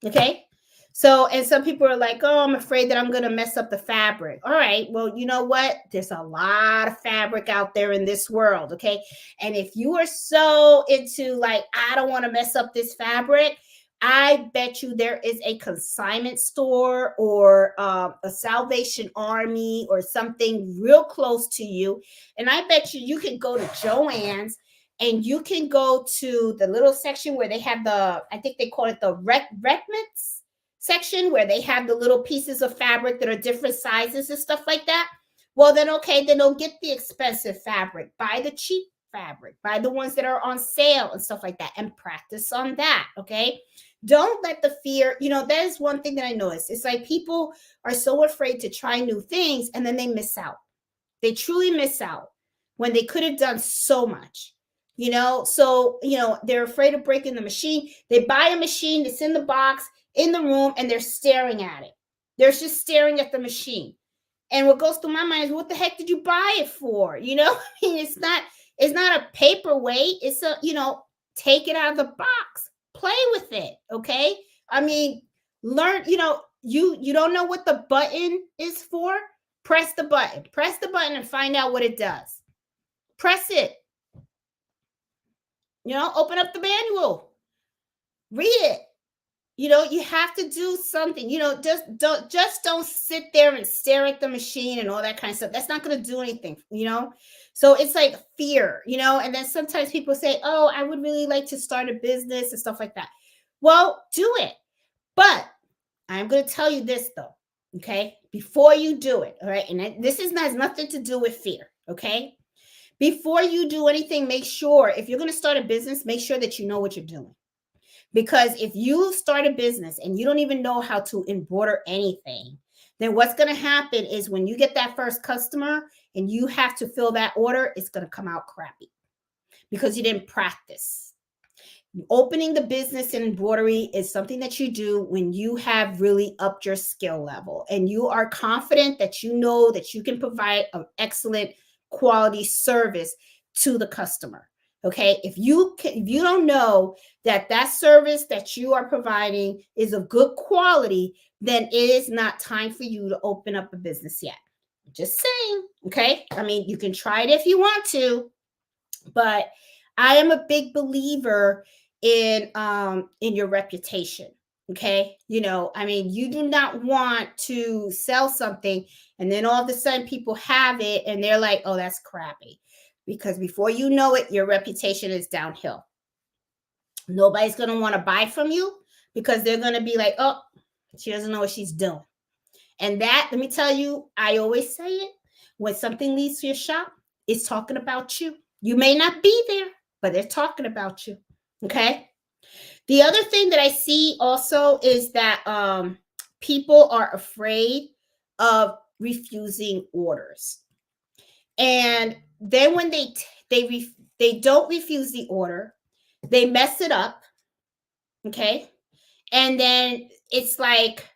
Okay. So, and some people are like, oh, I'm afraid that I'm going to mess up the fabric. All right. Well, you know what? There's a lot of fabric out there in this world. Okay. And if you are so into like, I don't want to mess up this fabric, I bet you there is a consignment store or a Salvation Army or something real close to you. And I bet you can go to Joann's, and you can go to the little section where they have I think they call it the Reckments section, where they have the little pieces of fabric that are different sizes and stuff like that. Well, then, okay, then don't get the expensive fabric. Buy the cheap fabric. Buy the ones that are on sale and stuff like that, and practice on that, okay? Don't let the fear, that is one thing that I noticed. It's like people are so afraid to try new things, and then they miss out. They truly miss out when they could have done so much. So they're afraid of breaking the machine. They buy a machine that's in the box in the room, and they're staring at it. They're just staring at the machine. And what goes through my mind is, what the heck did you buy it for? I mean, it's not a paperweight. It's take it out of the box, play with it. Okay. I mean, learn, you don't know what the button is for. Press the button and find out what it does. Press it. Open up the manual, read it. You have to do something. Just don't sit there and stare at the machine and all that kind of stuff. That's not going to do anything. So it's like fear. And then sometimes people say, oh, I would really like to start a business and stuff like that. Well, do it. But I'm going to tell you this though. Okay, before you do it, all right, and this has nothing to do with fear. Okay, before you do anything, make sure, if you're going to start a business, make sure that you know what you're doing. Because if you start a business and you don't even know how to embroider anything, then what's going to happen is when you get that first customer and you have to fill that order, it's going to come out crappy because you didn't practice. Opening the business in embroidery is something that you do when you have really upped your skill level and you are confident that you know that you can provide an excellent quality service to the customer. Okay, if you don't know that service that you are providing is of good quality, then it is not time for you to open up a business yet. Just saying. Okay, I mean, you can try it if you want to, but I am a big believer in your reputation. Okay, I mean, you do not want to sell something and then all of a sudden people have it and they're like, oh, that's crappy. Because before you know it, your reputation is downhill. Nobody's going to want to buy from you because they're going to be like, oh, She doesn't know what she's doing. And that, let me tell you, I always say it, when something leaves your shop, it's talking about you. You may not be there, but they're talking about you. Okay. The other thing that I see also is that people are afraid of refusing orders. And then when they don't refuse the order, they mess it up. Okay. And then it's like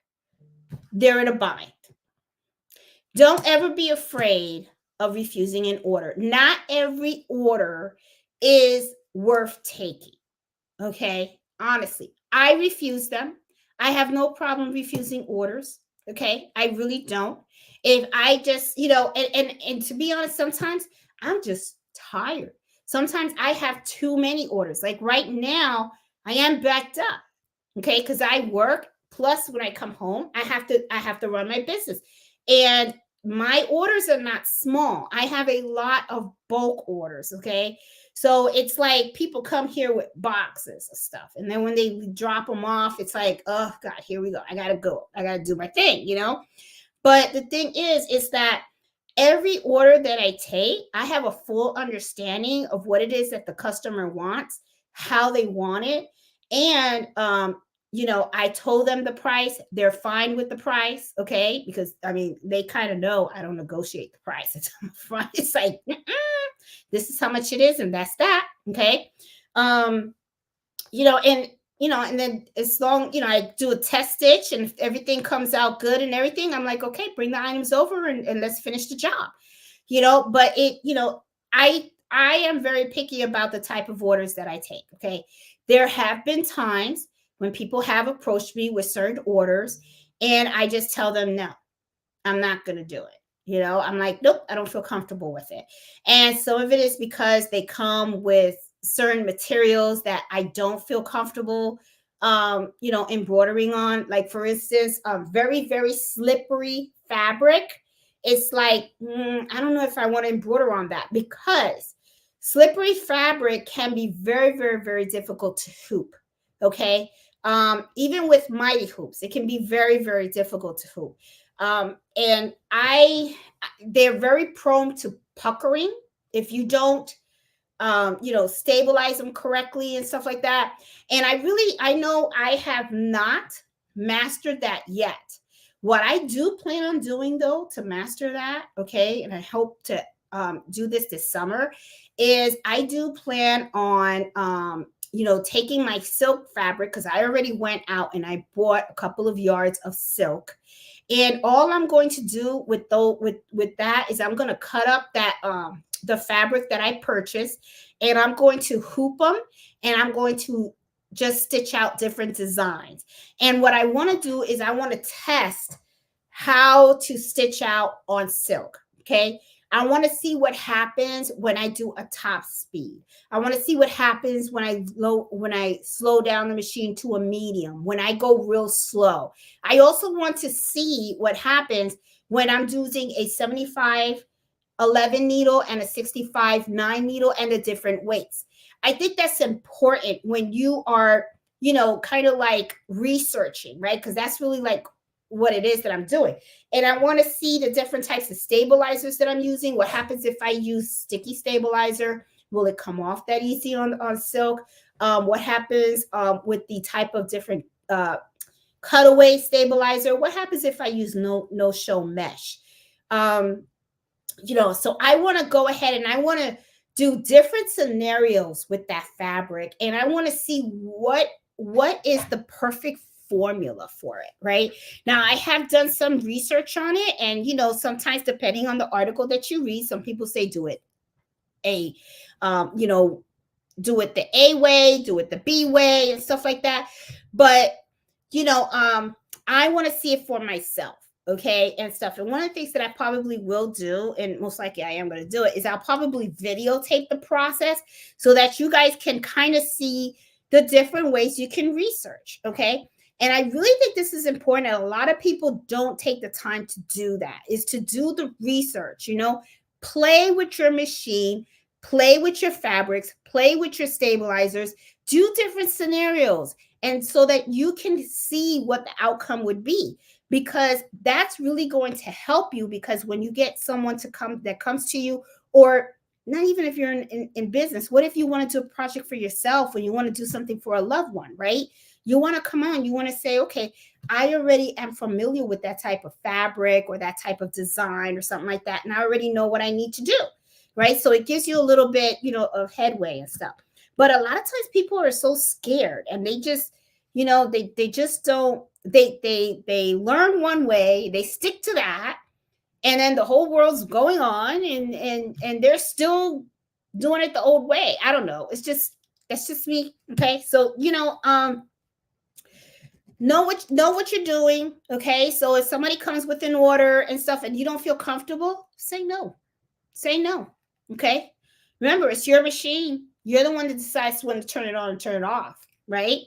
they're in a bind. Don't ever be afraid of refusing an order. Not every order is worth taking. Okay. Honestly, I refuse them. I have no problem refusing orders. Okay. I really don't. If I just, and to be honest, sometimes I'm just tired. Sometimes I have too many orders. Like right now, I am backed up. Okay. Because I work. Plus, when I come home, I have to run my business. And my orders are not small. I have a lot of bulk orders. Okay. So it's like people come here with boxes of stuff. And then when they drop them off, it's like, oh God, here we go. I gotta go. I gotta do my thing. But the thing is that every order that I take, I have a full understanding of what it is that the customer wants, how they want it. And I told them the price. They're fine with the price, okay? Because I mean, they kind of know I don't negotiate the price. It's front. It's like, this is how much it is, and that's that, okay? Um, and then as long, I do a test stitch, and if everything comes out good and everything, I'm like, okay, bring the items over and let's finish the job. But I am very picky about the type of orders that I take. Okay. There have been times when people have approached me with certain orders, and I just tell them, no, I'm not going to do it. I'm like, nope, I don't feel comfortable with it. And some of it is because they come with certain materials that I don't feel comfortable, embroidering on. Like, for instance, very, very slippery fabric. It's like, I don't know if I want to embroider on that, because slippery fabric can be very, very, very difficult to hoop. Okay. Even with mighty hoops, it can be very, very difficult to hoop. And they're very prone to puckering if you don't, stabilize them correctly and stuff like that. And I know I have not mastered that yet. What I do plan on doing, though, to master that, okay, and I hope to do this summer, is I do plan on, taking my silk fabric, because I already went out and I bought a couple of yards of silk. And all I'm going to do with that is I'm going to cut up that the fabric that I purchased, and I'm going to hoop them, and I'm going to just stitch out different designs. And what I want to do is I want to test how to stitch out on silk. Okay. I want to see what happens when I do a top speed. I want to see what happens when I slow down the machine to a medium, when I go real slow. I also want to see what happens when I'm using a 75-11 needle and a 65-9 needle and the different weights. I think that's important when you are, kind of like researching, right? Because that's really like what it is that I'm doing. And I want to see the different types of stabilizers that I'm using. What happens if I use sticky stabilizer? Will it come off that easy on silk? What happens with the type of different cutaway stabilizer? What happens if I use no show mesh? So I want to go ahead and I want to do different scenarios with that fabric, and I want to see what is the perfect formula for it. Right now, I have done some research on it, and sometimes depending on the article that you read, some people say do it do it the A way, do it the B way, and stuff like that. But I want to see it for myself. Okay, and stuff. And one of the things that I probably will do, and most likely I am going to do it, is I'll probably videotape the process so that you guys can kind of see the different ways you can research. Okay. And I really think this is important. And a lot of people don't take the time to do that, is to do the research, play with your machine, play with your fabrics, play with your stabilizers, do different scenarios, and so that you can see what the outcome would be, because that's really going to help you. Because when you get someone to come that comes to you, or not even if you're in business, what if you want to do a project for yourself, or you want to do something for a loved one, right? You want to come on, you want to say, okay, I already am familiar with that type of fabric or that type of design or something like that, and I already know what I need to do, right? So it gives you a little bit, of headway and stuff. But a lot of times people are so scared, and they just, they just don't, they learn one way, they stick to that, and then the whole world's going on, and they're still doing it the old way. I don't know. That's just me. Okay. So, know what you're doing. Okay. So if somebody comes with an order and stuff and you don't feel comfortable, say no. Say no. Okay. Remember, it's your machine. You're the one that decides when to turn it on and turn it off, right?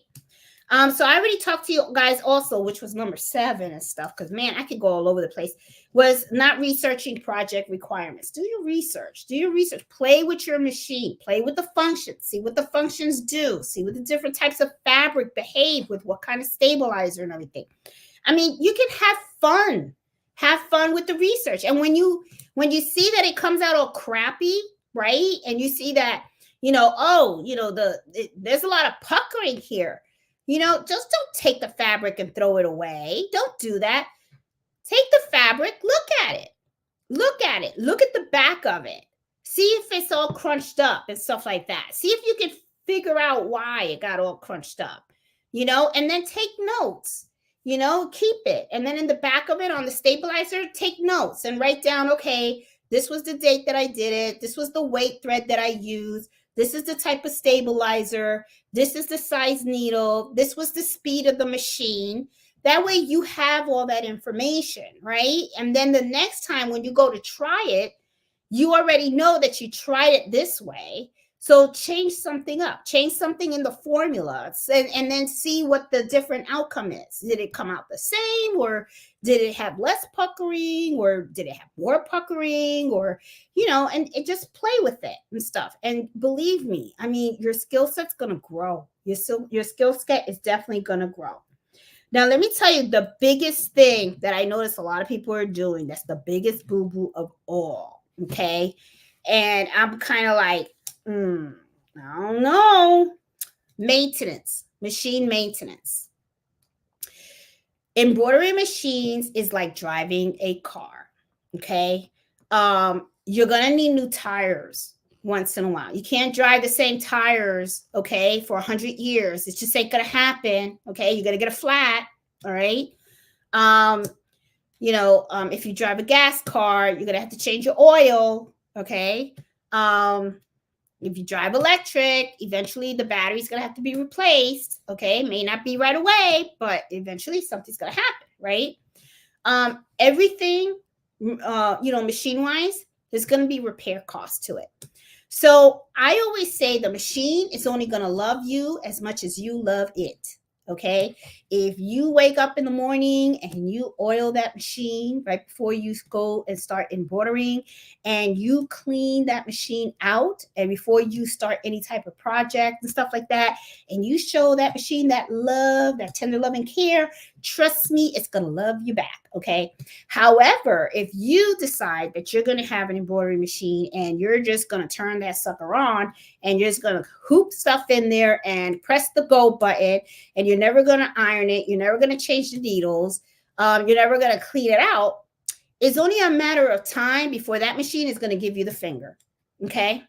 So I already talked to you guys also, which was number 7 and stuff, because man, I could go all over the place, was not researching project requirements. Do your research. Do your research. Play with your machine. Play with the functions. See what the functions do. See what the different types of fabric behave with, what kind of stabilizer and everything. I mean, you can have fun. Have fun with the research. And when you see that it comes out all crappy, right? And you see that, there's a lot of puckering here. Just don't take the fabric and throw it away. Don't do that. Take the fabric, look at it. Look at it. Look at the back of it. See if it's all crunched up and stuff like that. See if you can figure out why it got all crunched up, and then take notes, keep it. And then in the back of it on the stabilizer, take notes and write down, okay, this was the date that I did it. This was the weight thread that I used. This is the type of stabilizer. This is the size needle. This was the speed of the machine. That way you have all that information, right? And then the next time when you go to try it, you already know that you tried it this way. So change something up, change something in the formula, and then see what the different outcome is. Did it come out the same, or did it have less puckering, or did it have more puckering, or, and it just play with it and stuff. And believe me, I mean, your skill set's going to grow. Your skill set is definitely going to grow. Now, let me tell you the biggest thing that I notice a lot of people are doing. That's the biggest boo-boo of all. Okay. And I'm kind of like, I don't know. Maintenance, machine maintenance. Embroidery machines is like driving a car. Okay. You're going to need new tires once in a while. You can't drive the same tires, okay, for 100 years. It just ain't going to happen. Okay. You're going to get a flat. All right. If you drive a gas car, you're going to have to change your oil. Okay. If you drive electric, eventually the battery's going to have to be replaced. Okay. May not be right away, but eventually something's going to happen. Right. Everything, machine wise, there's going to be repair costs to it. So I always say the machine is only going to love you as much as you love it. Okay. If you wake up in the morning and you oil that machine right before you go and start embroidering, and you clean that machine out, and before you start any type of project and stuff like that, and you show that machine that love, that tender love and care, trust me, it's going to love you back. Okay. However, if you decide that you're going to have an embroidery machine and you're just going to turn that sucker on and you're just going to hoop stuff in there and press the go button, and you're never going to iron it, you're never going to change the needles, you're never going to clean it out, it's only a matter of time before that machine is going to give you the finger. Okay.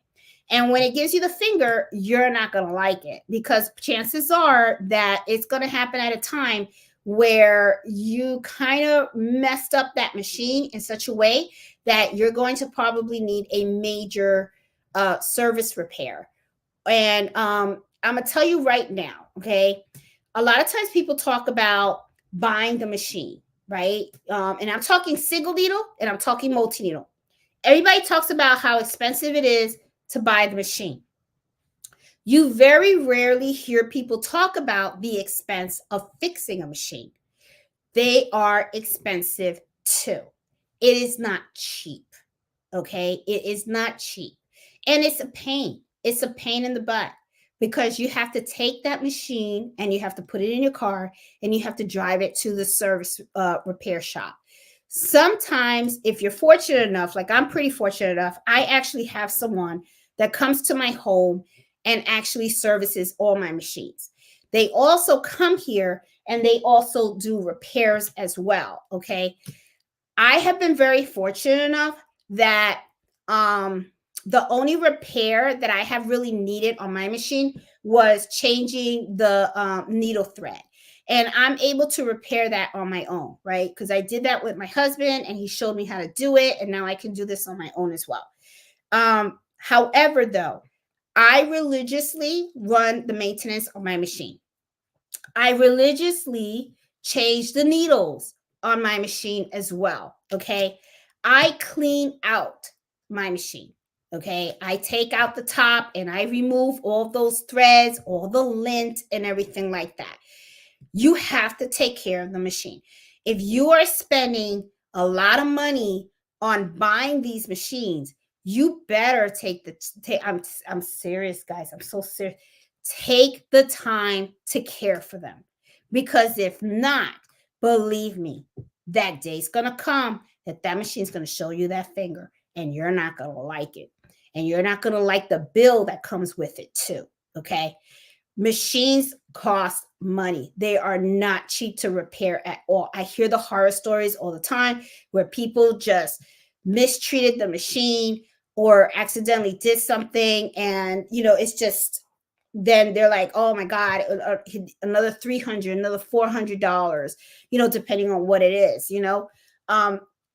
And when it gives you the finger, you're not going to like it, because chances are that it's going to happen at a time where you kind of messed up that machine in such a way that you're going to probably need a major service repair. And I'm going to tell you right now, okay, a lot of times people talk about buying the machine, right? And I'm talking single needle and I'm talking multi-needle. Everybody talks about how expensive it is to buy the machine. You very rarely hear people talk about the expense of fixing a machine. They are expensive too. It is not cheap. Okay. It is not cheap. And it's a pain. It's a pain in the butt. because you have to take that machine and you have to put it in your car and you have to drive it to the service repair shop. Sometimes, if you're fortunate enough, like I'm pretty fortunate enough, I actually have someone that comes to my home and actually services all my machines. They also come here and they also do repairs as well. Okay. I have been very fortunate enough that the only repair that I have really needed on my machine was changing the needle thread. And I'm able to repair that on my own, right? Because I did that with my husband and he showed me how to do it. And now I can do this on my own as well. However, though, I religiously run the maintenance on my machine. I religiously change the needles on my machine as well. Okay. I clean out my machine. Okay. I take out the top and I remove all those threads, all the lint, and everything like that. You have to take care of the machine. If you are spending a lot of money on buying these machines, you better I'm serious, guys. I'm so serious. Take the time to care for them, because if not, believe me, that day's gonna come that machine's gonna show you that finger, and you're not gonna like it, and you're not gonna like the bill that comes with it too. Okay. Machines cost money. They are not cheap to repair at all. I hear the horror stories all the time where people just mistreated the machine or accidentally did something, and it's just, then they're like, oh my God, another $300, another $400, depending on what it is.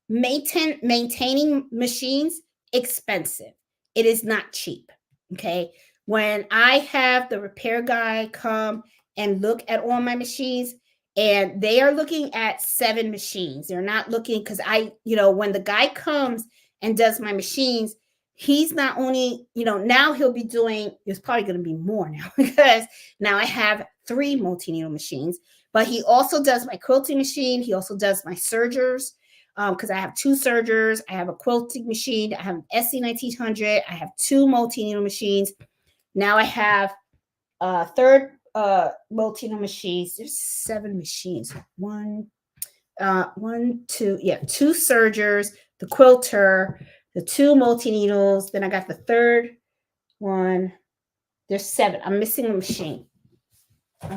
Maintaining machines, expensive. It is not cheap. Okay. When I have the repair guy come and look at all my machines, and they are looking at 7 machines, they're not looking, because when the guy comes and does my machines, he's not only, now he'll be doing, it's probably going to be more now because now I have 3 multi-needle machines, but he also does my quilting machine. He also does my sergers, because I have 2 sergers. I have a quilting machine. I have an SC1900. I have 2 multi-needle machines. Now I have a third multi-needle machines. There's 7 machines. 2 sergers, the quilter, the 2 multi-needles. Then I got the third one. There's 7. I'm missing a machine. I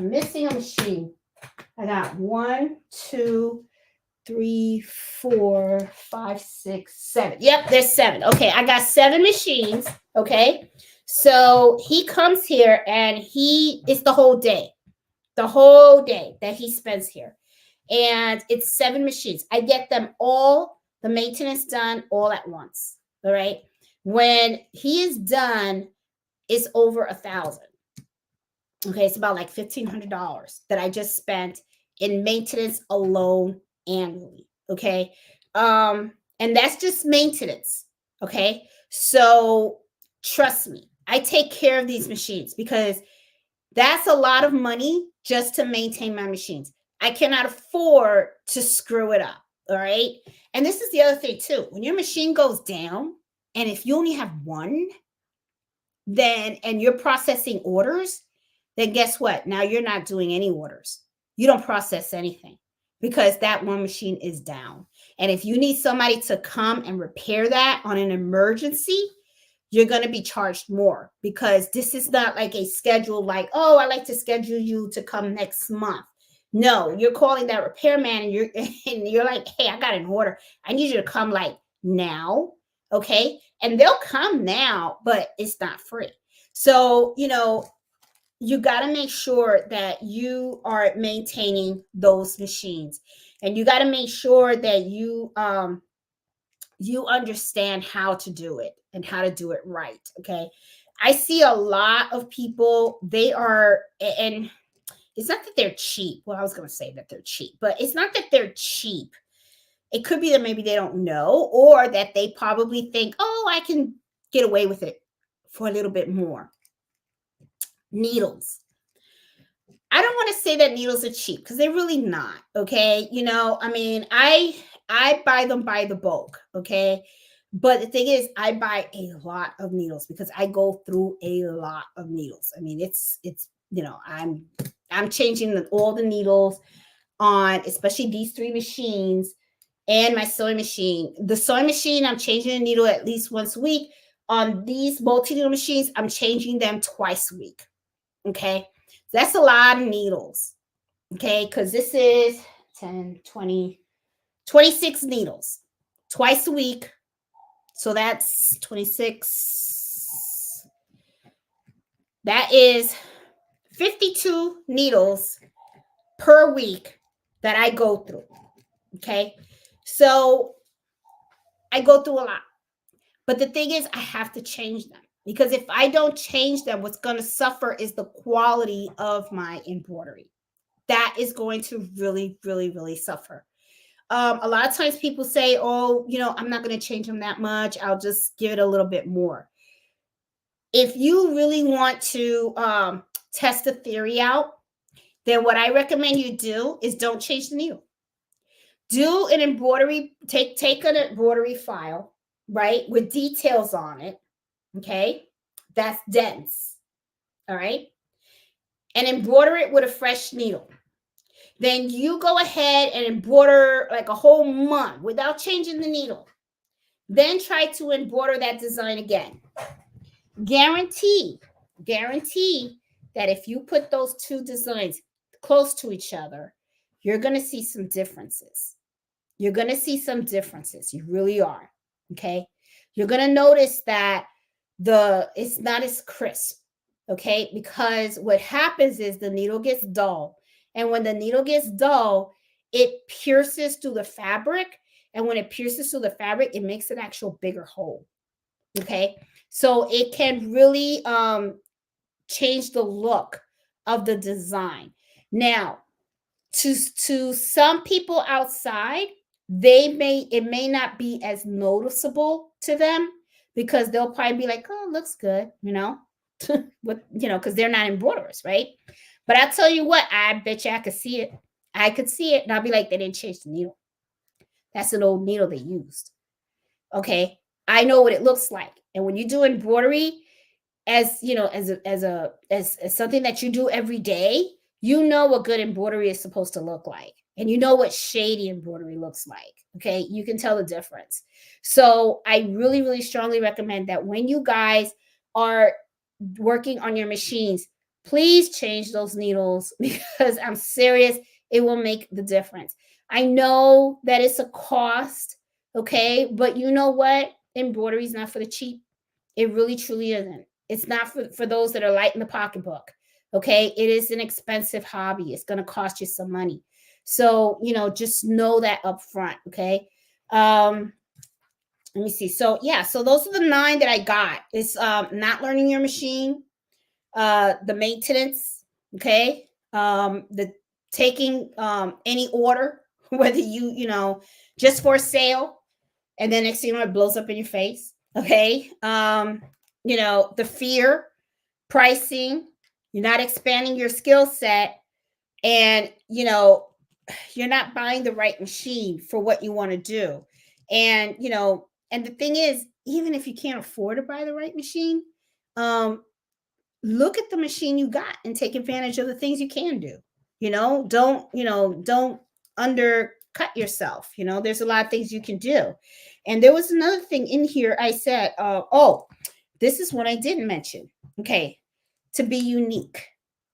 got 1, 2, 3, 4, 5, 6, 7. Yep, there's 7. Okay, I got 7 machines. Okay. So he comes here and it's the whole day that he spends here. And it's 7 machines. I get them all, the maintenance done all at once. All right. When he is done, it's over $1,000. Okay. It's about like $1,500 that I just spent in maintenance alone annually. Okay. And that's just maintenance. Okay. So trust me, I take care of these machines because that's a lot of money just to maintain my machines. I cannot afford to screw it up. All right. And this is the other thing too. When your machine goes down, and if you only have one, and you're processing orders, then guess what? Now you're not doing any orders. You don't process anything because that one machine is down. And if you need somebody to come and repair that on an emergency, you're going to be charged more, because this is not like a schedule like, oh, I like to schedule you to come next month. No, you're calling that repairman and you're like, hey, I got an order. I need you to come like now. Okay. And they'll come now, but it's not free. So, you got to make sure that you are maintaining those machines, and you got to make sure that you understand how to do it and how to do it right. Okay. I see a lot of people, and it's not that they're cheap. Well, I was going to say that they're cheap, but it's not that they're cheap. It could be that maybe they don't know, or that they probably think, oh, I can get away with it for a little bit more. Needles. I don't want to say that needles are cheap, because they're really not. Okay. I buy them by the bulk. Okay. But the thing is, I buy a lot of needles because I go through a lot of needles. I mean, it's I'm changing all the needles on, especially these three machines and my sewing machine. The sewing machine, I'm changing the needle at least once a week. On these multi-needle machines, I'm changing them twice a week. Okay. That's a lot of needles. Okay. Because this is 10, 20, 26 needles twice a week. So that's 26. That is 52 needles per week that I go through. Okay. So I go through a lot. But the thing is, I have to change them because if I don't change them, what's going to suffer is the quality of my embroidery. That is going to really, really, really suffer. A lot of times people say, oh, I'm not going to change them that much. I'll just give it a little bit more. If you really want to test the theory out, then what I recommend you do is don't change the needle. Do an embroidery, take an embroidery file, right, with details on it. Okay, that's dense. All right, and embroider it with a fresh needle. Then you go ahead and embroider like a whole month without changing the needle. Then try to embroider that design again. Guarantee that if you put those two designs close to each other, you're going to see some differences. You're going to see some differences. You really are. Okay. You're going to notice that it's not as crisp. Okay. Because what happens is the needle gets dull. And when the needle gets dull, it pierces through the fabric. And when it pierces through the fabric, it makes an actual bigger hole. Okay. So it can really change the look of the design. Now, to some people outside, it may not be as noticeable to them because they'll probably be like, oh, it looks good, because they're not embroiderers, right? But I tell you what, I bet you I could see it. I could see it, and I'll be like, they didn't change the needle. That's an old needle they used. Okay, I know what it looks like. And when you do embroidery, as something that you do every day, you know what good embroidery is supposed to look like, and you know what shady embroidery looks like. Okay, you can tell the difference. So I really, really strongly recommend that when you guys are working on your machines, please change those needles because I'm serious, it will make the difference. I know that it's a cost, okay, but you know what? Embroidery is not for the cheap. It really truly isn't. It's not for those that are light in the pocketbook. Okay. It is an expensive hobby. It's going to cost you some money. So, just know that up front. Okay. Let me see. So yeah, so those are the 9 that I got. It's not learning your machine, the maintenance, okay, the taking any order, whether just for sale, and then next thing you know, it blows up in your face. Okay. The fear, pricing, you're not expanding your skill set, and you're not buying the right machine for what you want to do. And and the thing is, even if you can't afford to buy the right machine, look at the machine you got and take advantage of the things you can do. Don't undercut yourself. There's a lot of things you can do. And there was another thing in here I said, this is what I didn't mention. Okay. To be unique,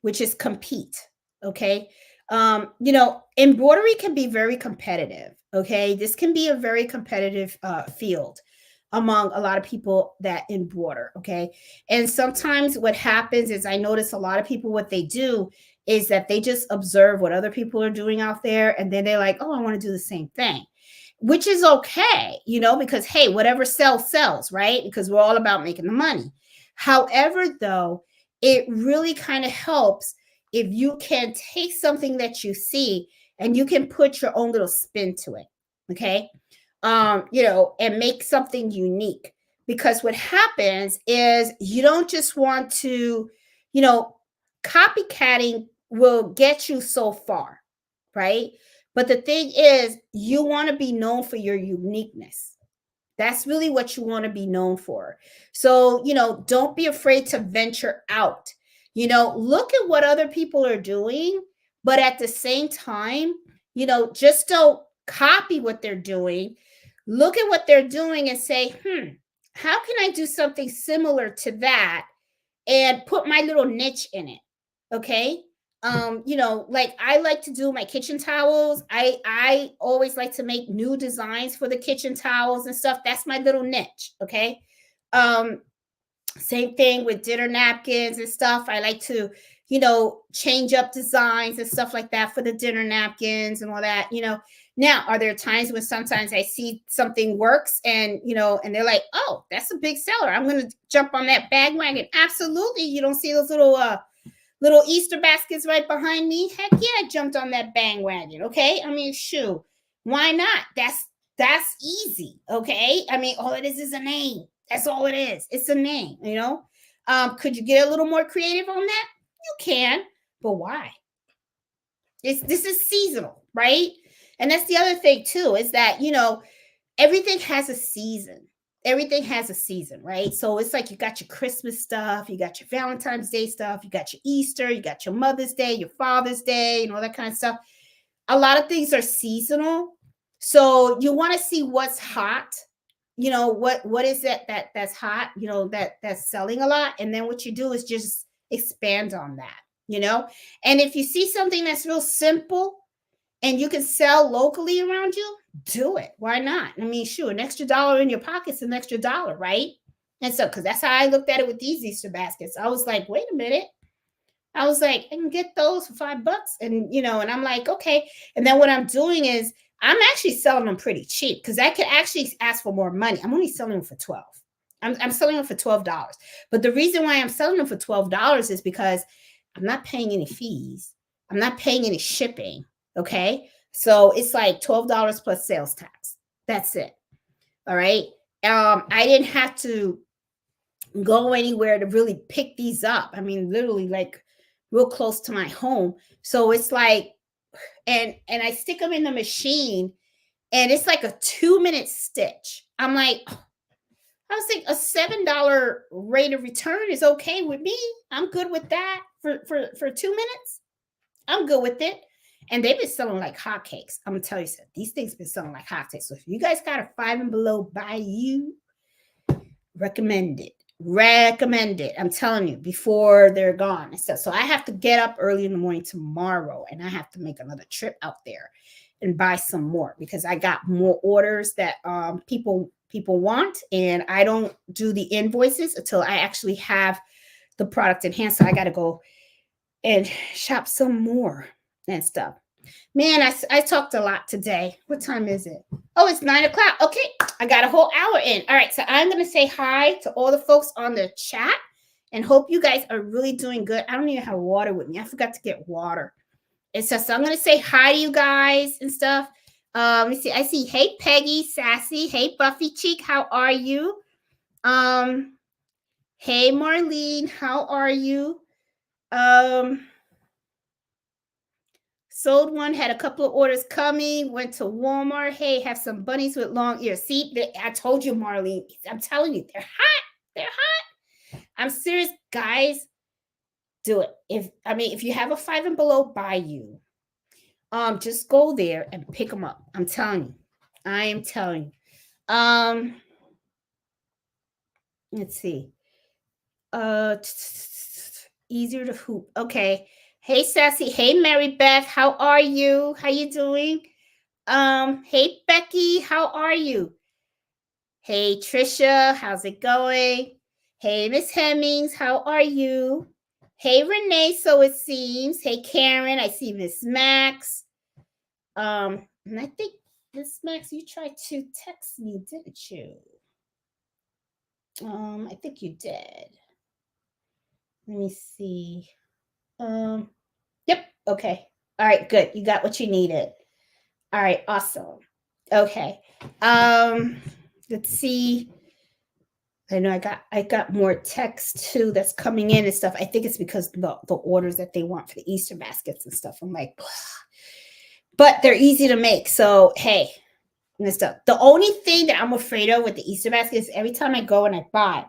which is compete. Okay. Embroidery can be very competitive. Okay. This can be a very competitive field among a lot of people that embroider. Okay. And sometimes what happens is, I notice a lot of people, what they do is that they just observe what other people are doing out there. And then they're like, oh, I want to do the same thing, which is okay, because hey, whatever sells, right? Because we're all about making the money. However, though, it really kind of helps if you can take something that you see and you can put your own little spin to it. Okay. And make something unique, because what happens is you don't just want to, copycatting will get you so far, right? But the thing is, you want to be known for your uniqueness. That's really what you want to be known for. So, don't be afraid to venture out. Look at what other people are doing, but at the same time, just don't copy what they're doing. Look at what they're doing and say, how can I do something similar to that and put my little niche in it? Okay. Like I like to do my kitchen towels. I always like to make new designs for the kitchen towels and stuff. That's my little niche. Okay. um Same thing with dinner napkins and stuff. I like to change up designs and stuff like that for the dinner napkins and all that. Now, are there times when sometimes I see something works and and they're like, oh, that's a big seller, I'm gonna jump on that bandwagon? Absolutely. You don't see those little Easter baskets right behind me? Heck yeah, I jumped on that bandwagon. Okay. I mean, shoot, why not? That's easy. Okay. I mean, all it is a name. That's all it is. It's a name. Could you get a little more creative on that? You can, but why? This is seasonal, right? And that's the other thing too, is that everything has a season. Everything has a season, right? So it's like you got your Christmas stuff, you got your Valentine's Day stuff, you got your Easter, you got your Mother's Day, your Father's Day, and all that kind of stuff. A lot of things are seasonal. So you want to see what's hot. What is it that's hot, that's selling a lot. And then what you do is just expand on that. And if you see something that's real simple and you can sell locally around you, do it. Why not? I mean, sure, an extra dollar in your pocket's an extra dollar, right? And so, because that's how I looked at it with these Easter baskets. I was like, wait a minute. I was like, I can get those for $5. And I'm like, okay. And then what I'm doing is I'm actually selling them pretty cheap because I could actually ask for more money. I'm only selling them for $12. I'm selling them for $12. But the reason why I'm selling them for $12 is because I'm not paying any fees. I'm not paying any shipping. Okay. So it's like $12 plus sales tax. That's it. All right. I didn't have to go anywhere to really pick these up. I mean, literally like real close to my home. So it's like, and I stick them in the machine and it's like a 2-minute stitch. I'm like, I was like, a $7 rate of return is okay with me. I'm good with that for 2 minutes. I'm good with it. And they've been selling like hotcakes. I'm gonna tell you something. These things been selling like hotcakes. So if you guys got a 5 and below by you, recommend it. I'm telling you, before they're gone and stuff. So I have to get up early in the morning tomorrow, and I have to make another trip out there and buy some more because I got more orders that people want, and I don't do the invoices until I actually have the product in hand. So I got to go and shop some more and stuff. Man, I talked a lot today. What time is it? Oh, it's 9 o'clock. Okay, I got a whole hour in. All right, so I'm going to say hi to all the folks on the chat and hope you guys are really doing good. I don't even have water with me. I forgot to get water. And so I'm going to say hi to you guys and stuff. Let me see. I see, hey, Peggy, Sassy. Hey, Buffy Cheek, how are you? Hey, Marlene, how are you? Sold one, had a couple of orders coming, went to Walmart. Hey, have some bunnies with long ears. See, I told you, Marlene. I'm telling you, they're hot. They're hot. I'm serious, guys. Do it. If you have a 5 and below by you, just go there and pick them up. I'm telling you. I am telling you. Let's see. Easier to hoop. Okay. Hey, Sassy. Hey, Mary Beth. How are you? How you doing? Hey, Becky. How are you? Hey, Trisha. How's it going? Hey, Miss Hemmings. How are you? Hey, Renee. So it seems. Hey, Karen. I see Miss Max. And I think Miss Max, you tried to text me, didn't you? I think you did. Let me see. Yep. Okay. All right, good. You got what you needed. All right, awesome. Okay. Let's see. I know I got more text too that's coming in and stuff. I think it's because the orders that they want for the Easter baskets and stuff. I'm like, ugh. But they're easy to make. So hey, and stuff. The only thing that I'm afraid of with the Easter basket is every time I go and I buy,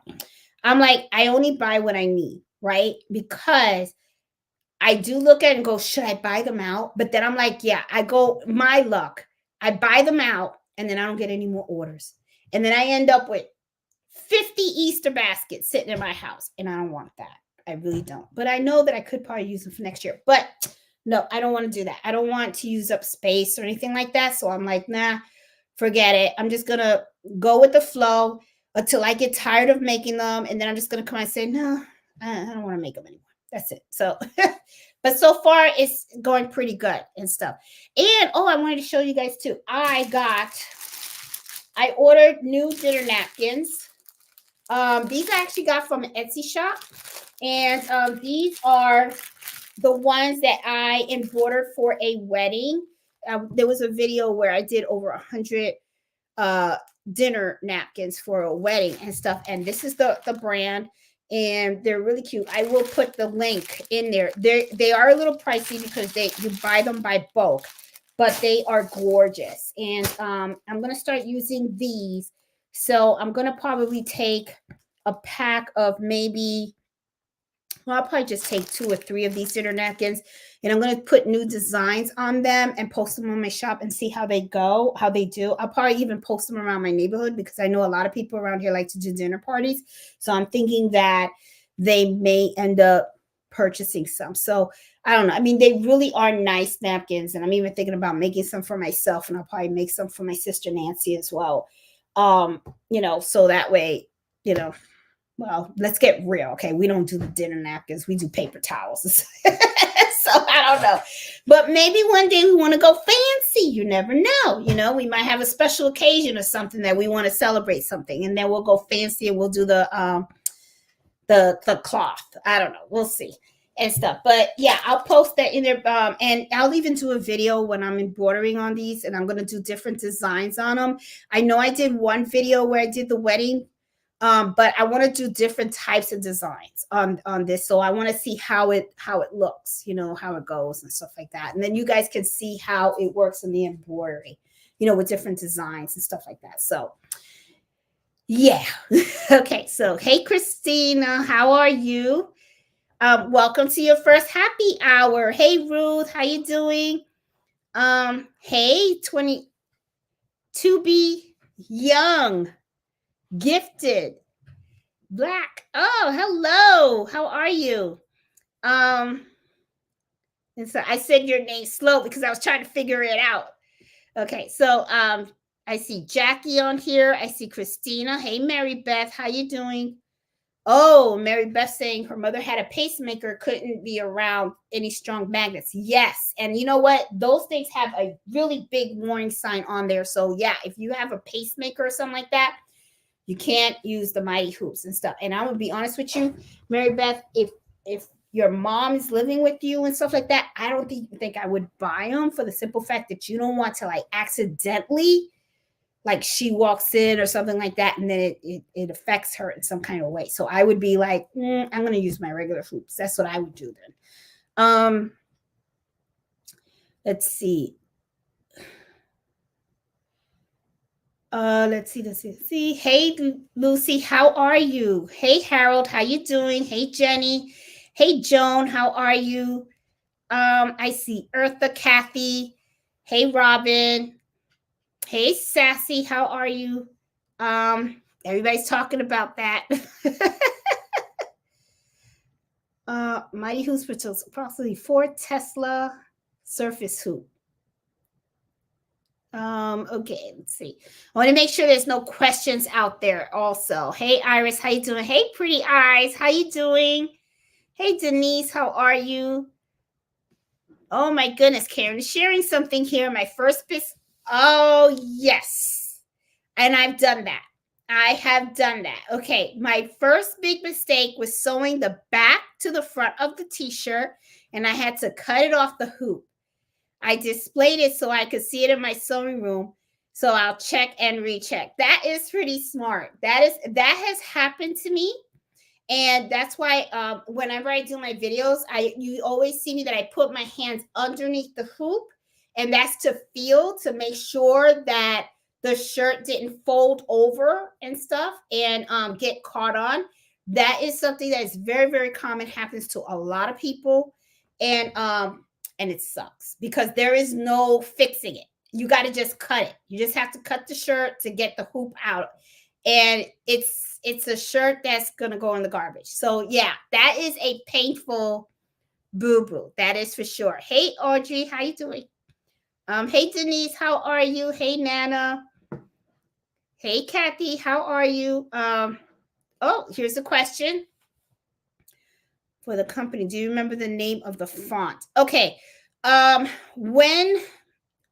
I'm like, I only buy what I need, right? Because I do look at it and go, should I buy them out? But then I'm like, yeah, I go, my luck. I buy them out and then I don't get any more orders. And then I end up with 50 Easter baskets sitting in my house. And I don't want that. I really don't. But I know that I could probably use them for next year. But no, I don't want to do that. I don't want to use up space or anything like that. So I'm like, nah, forget it. I'm just going to go with the flow until I get tired of making them. And then I'm just going to come and say, no, I don't want to make them anymore. That's it. So, but so far it's going pretty good and stuff. And I wanted to show you guys too. I ordered new dinner napkins. These I actually got from an Etsy shop. And these are the ones that I embroidered for a wedding. There was a video where I did over 100 dinner napkins for a wedding and stuff. And this is the brand. And they're really cute. I will put the link in there. They are a little pricey because you buy them by bulk, but they are gorgeous. And I'm going to start using these. So I'm going to probably take a pack of maybe, I'll probably just take 2 or 3 of these dinner napkins, and I'm going to put new designs on them and post them on my shop and see how they go, how they do. I'll probably even post them around my neighborhood because I know a lot of people around here like to do dinner parties. So I'm thinking that they may end up purchasing some. So I don't know. I mean, they really are nice napkins, and I'm even thinking about making some for myself, and I'll probably make some for my sister Nancy as well. So that way, well, let's get real. Okay. We don't do the dinner napkins. We do paper towels. So I don't know. But maybe one day we want to go fancy. You never know. We might have a special occasion or something that we want to celebrate something. And then we'll go fancy and we'll do the cloth. I don't know. We'll see and stuff. But yeah, I'll post that in there. And I'll even do a video when I'm embroidering on these, and I'm going to do different designs on them. I know I did one video where I did the wedding. But I want to do different types of designs on this. So I want to see how it looks, how it goes and stuff like that. And then you guys can see how it works in the embroidery, with different designs and stuff like that. So yeah. Okay. So, hey, Christina, how are you? Welcome to your first happy hour. Hey, Ruth, how you doing? Hey, 22 be young. Gifted Black. Oh, hello. How are you? And so I said your name slow because I was trying to figure it out. Okay, so I see Jackie on here. I see Christina. Hey, Mary Beth, how you doing? Oh, Mary Beth saying her mother had a pacemaker, couldn't be around any strong magnets. Yes, and you know what? Those things have a really big warning sign on there. So yeah, if you have a pacemaker or something like that, you can't use the mighty hoops and stuff. And I'm gonna be honest with you, Mary Beth, if your mom is living with you and stuff like that, I don't think I would buy them, for the simple fact that you don't want to like accidentally, like she walks in or something like that, and then it affects her in some kind of way. So I would be like, I'm gonna use my regular hoops. That's what I would do then. Let's see. Let's see. Hey, Lucy, how are you? Hey, Harold, how you doing? Hey, Jenny. Hey, Joan, how are you? I see Eartha, Kathy. Hey, Robin. Hey, Sassy, how are you? Everybody's talking about that. Mighty Hoops for approximately 4 Tesla surface hoop. Okay, let's see. I want to make sure there's no questions out there also. Hey, Iris, how you doing? Hey, pretty eyes, how you doing? Hey, Denise, how are you? Oh my goodness, Karen is sharing something here. My first piece. Oh, yes. And I've done that. I have done that. Okay, my first big mistake was sewing the back to the front of the t-shirt, and I had to cut it off the hoop. I displayed it so I could see it in my sewing room. So I'll check and recheck. That is pretty smart. That has happened to me. And that's why whenever I do my videos, you always see me that I put my hands underneath the hoop. And that's to make sure that the shirt didn't fold over and stuff and get caught on. That is something that is very, very common, happens to a lot of people. And it sucks because there is no fixing it. You got to just cut it. You just have to cut the shirt to get the hoop out. And it's a shirt that's going to go in the garbage. So yeah, that is a painful boo-boo. That is for sure. Hey, Audrey, how you doing? Hey, Denise, how are you? Hey, Nana. Hey, Kathy, how are you? Oh, here's a question for the company. Do you remember the name of the font? Okay. When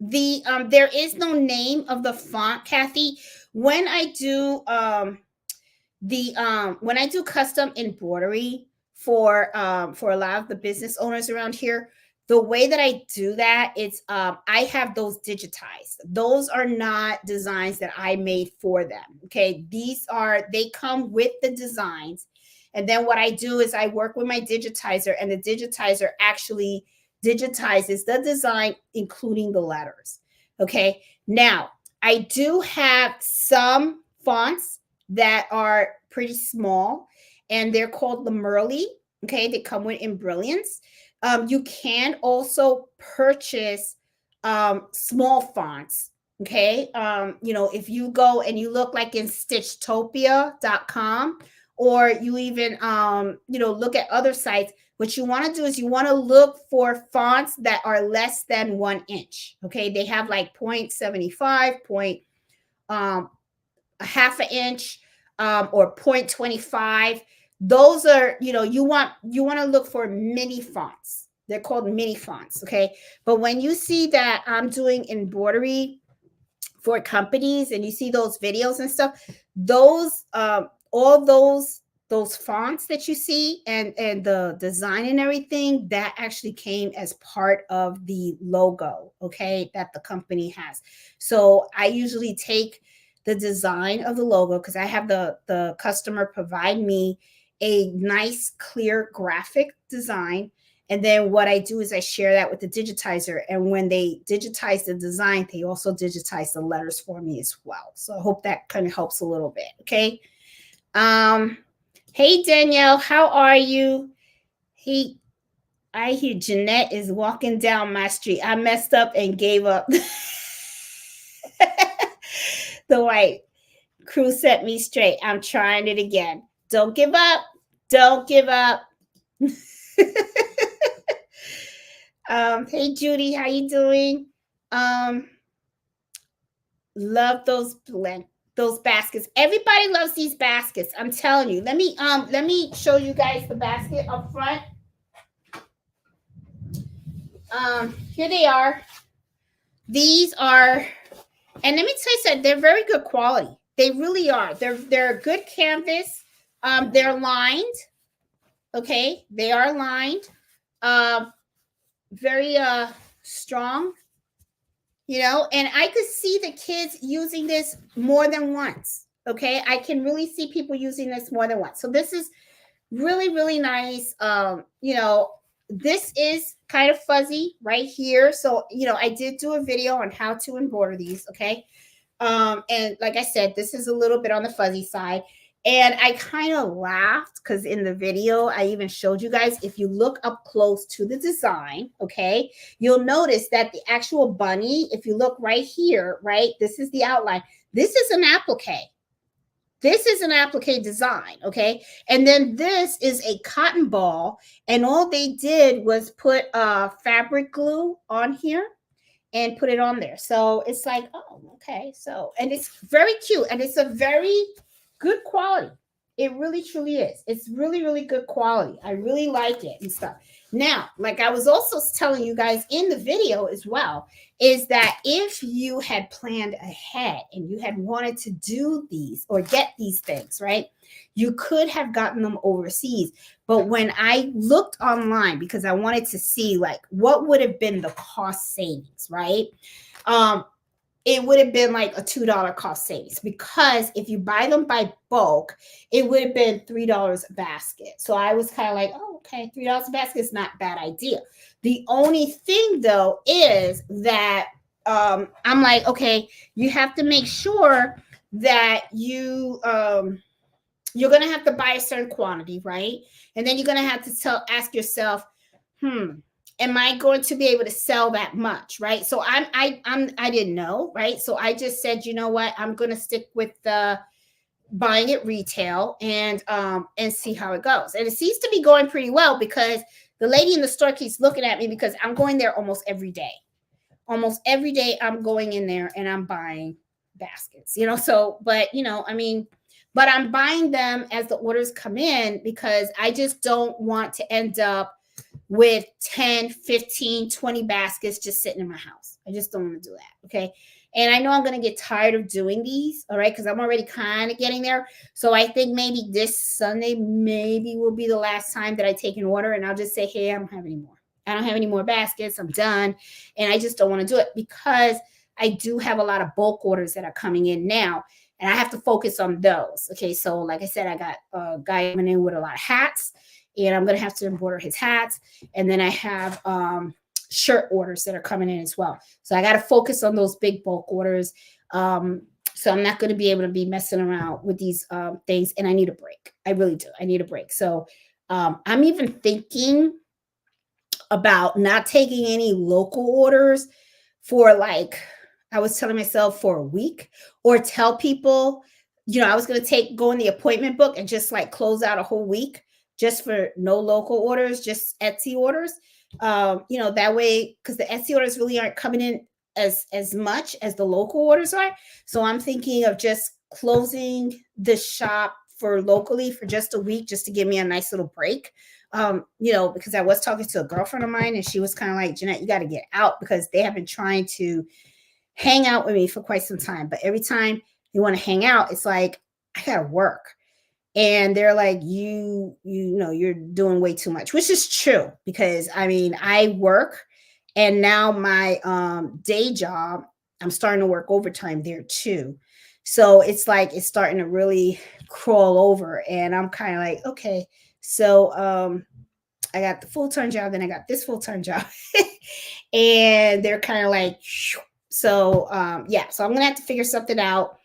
the there is no name of the font, Kathy. When I do when I do custom embroidery for a lot of the business owners around here, the way that I do that, it's I have those digitized. Those are not designs that I made for them. Okay, they come with the designs, and then what I do is I work with my digitizer, and the digitizer actually digitizes the design, including the letters. Okay, now I do have some fonts that are pretty small, and they're called the Merly. Okay, they come with in brilliance. You can also purchase small fonts. Okay, if you go and you look like in stitchtopia.com, or you even look at other sites, what you want to do is you want to look for fonts that are less than 1 inch. Okay, they have like 0.75, a half an inch, or 0.25. Those are, you want to look for mini fonts. They're called mini fonts. Okay, but when you see that I'm doing embroidery for companies and you see those videos and stuff, those all those fonts that you see and the design and everything, that actually came as part of the logo, okay, that the company has. So I usually take the design of the logo, because I have the customer provide me a nice clear graphic design, and then what I do is I share that with the digitizer, and when they digitize the design, they also digitize the letters for me as well. So I hope that kind of helps a little bit. Okay. Hey, Danielle, how are you? Hey, I hear Jeanette is walking down my street. I messed up and gave up. The white crew set me straight. I'm trying it again. Don't give up. Don't give up. Hey, Judy, how you doing? Love those baskets. Everybody loves these baskets. I'm telling you. Let me show you guys the basket up front. Here they are. These are, and let me tell you something, they're very good quality. They really are. They're good canvas. They're lined. Okay, they are lined. Very strong. And I could see the kids using this more than once. Okay, I can really see people using this more than once. So this is really, really nice. This is kind of fuzzy right here. So, I did do a video on how to embroider these. Okay. And like I said, this is a little bit on the fuzzy side. And I kind of laughed because in the video, I even showed you guys, if you look up close to the design, okay, you'll notice that the actual bunny, if you look right here, right, this is the outline. This is an applique. This is an applique design, okay? And then this is a cotton ball, and all they did was put fabric glue on here and put it on there. So it's like, oh, okay. So, and it's very cute, and it's a very good quality. It really, truly is. It's really, really good quality. I really like it and stuff. Now, like I was also telling you guys in the video as well, is that if you had planned ahead and you had wanted to do these or get these things, right, you could have gotten them overseas. But when I looked online, because I wanted to see like what would have been the cost savings, right? It would have been like a $2 cost savings, because if you buy them by bulk, it would have been $3 a basket. So I was kind of like, oh, okay, $3 a basket is not a bad idea. The only thing though is that I'm like, okay, you have to make sure that you're gonna have to buy a certain quantity, right? And then you're gonna have to ask yourself, am I going to be able to sell that much, right? So I didn't know, right? So I just said, you know what, I'm gonna stick with the buying it retail and see how it goes. And it seems to be going pretty well because the lady in the store keeps looking at me because I'm going there almost every day. Almost every day I'm going in there and I'm buying baskets, so but I mean, but I'm buying them as the orders come in because I just don't want to end up with 10, 15, 20 baskets just sitting in my house. I just don't want to do that. Okay. And I know I'm going to get tired of doing these. All right. Because I'm already kind of getting there. So I think maybe this Sunday maybe will be the last time that I take an order and I'll just say, hey, I don't have any more. I don't have any more baskets. I'm done. And I just don't want to do it because I do have a lot of bulk orders that are coming in now. And I have to focus on those. Okay. So like I said, I got a guy coming in with a lot of hats and I'm going to have to embroider his hats. And then I have shirt orders that are coming in as well. So I got to focus on those big bulk orders. So I'm not going to be able to be messing around with these things. And I need a break. I really do. I need a break. So I'm even thinking about not taking any local orders for like, I was telling myself for a week, or tell people, I was going to go in the appointment book and just like close out a whole week just for no local orders, just Etsy orders. That way, because the Etsy orders really aren't coming in as much as the local orders are. So I'm thinking of just closing the shop for locally for just a week, just to give me a nice little break. Because I was talking to a girlfriend of mine and she was kind of like, Jeanette, you got to get out because they have been trying to hang out with me for quite some time. But every time you want to hang out, it's like, I got to work. And they're like, you're doing way too much, which is true because I mean, I work and now my day job, I'm starting to work overtime there too. So it's like, it's starting to really crawl over and I'm kind of like, okay, so I got the full-time job, then I got this full-time job and they're kind of like, so so I'm going to have to figure something out.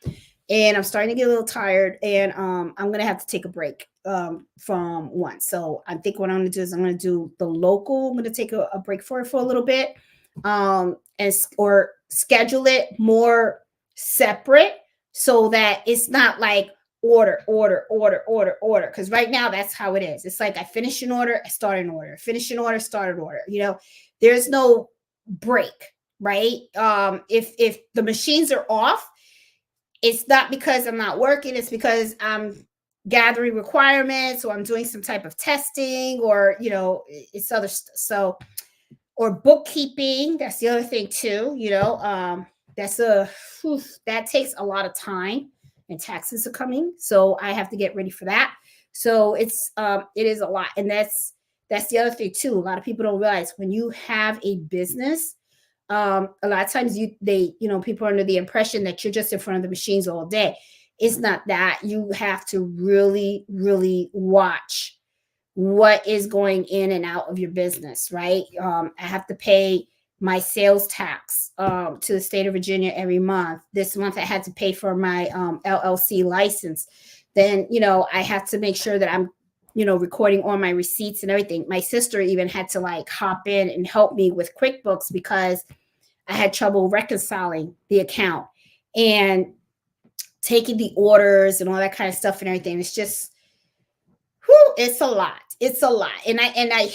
And I'm starting to get a little tired and I'm going to have to take a break from one. So I think what I'm going to do is I'm going to do the local. I'm going to take a break for a little bit or schedule it more separate so that it's not like order. Because right now that's how it is. It's like I finish an order, I start an order, finish an order, start an order. There's no break, right? If the machines are off, it's not because I'm not working. It's because I'm gathering requirements or I'm doing some type of testing or, it's other stuff. So, or bookkeeping. That's the other thing too, that takes a lot of time and taxes are coming. So I have to get ready for that. So it is a lot. And that's the other thing too. A lot of people don't realize when you have a business, a lot of times people are under the impression that you're just in front of the machines all day. It's not that. You have to really, really watch what is going in and out of your business, right? I have to pay my sales tax to the state of Virginia every month. This month I had to pay for my LLC license. Then, I have to make sure that I'm recording all my receipts and everything. My sister even had to like hop in and help me with QuickBooks because I had trouble reconciling the account and taking the orders and all that kind of stuff and everything. It's just, it's a lot. It's a lot. And I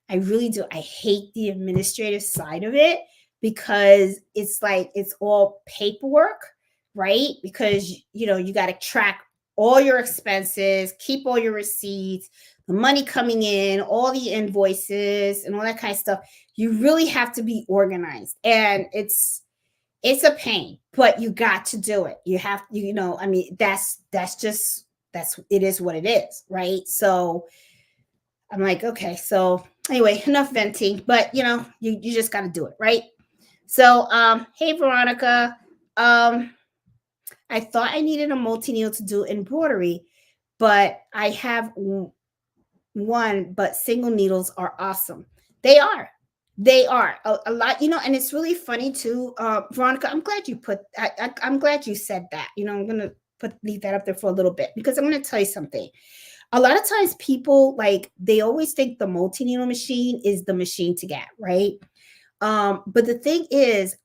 really do. I hate the administrative side of it because it's like, it's all paperwork, right? Because, you got to track all your expenses, keep all your receipts, the money coming in, all the invoices and all that kind of stuff. You really have to be organized and it's a pain, but you got to do it. You have, I mean, that's it is what it is. Right. So I'm like, okay, so anyway, enough venting, but you just got to do it. Right. So, hey, Veronica, I thought I needed a multi-needle to do embroidery, but I have one, but single needles are awesome. They are. They are a lot, and it's really funny too. Veronica, I'm glad you I'm glad you said that. I'm gonna leave that up there for a little bit because I'm gonna tell you something. A lot of times people like they always think the multi-needle machine is the machine to get, right? But the thing is,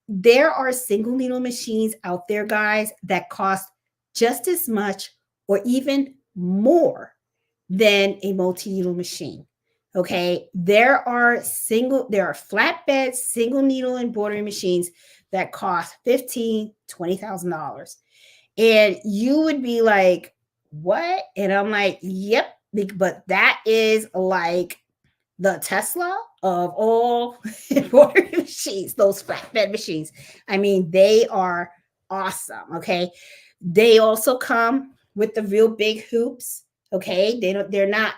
there are single needle machines out there, guys, that cost just as much or even more than a multi-needle machine. Okay. There are flatbed single needle embroidery machines that cost $15,000, $20,000. And you would be like, what? And I'm like, yep. But that is like the Tesla of all embroidery machines, those flatbed machines. I mean, they are awesome. Okay. They also come with the real big hoops. Okay.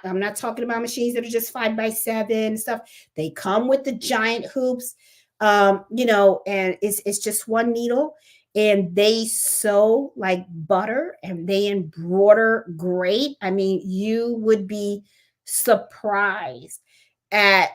I'm not talking about machines that are just 5x7 stuff. They come with the giant hoops. And it's just one needle and they sew like butter and they embroider great. I mean, you would be surprised at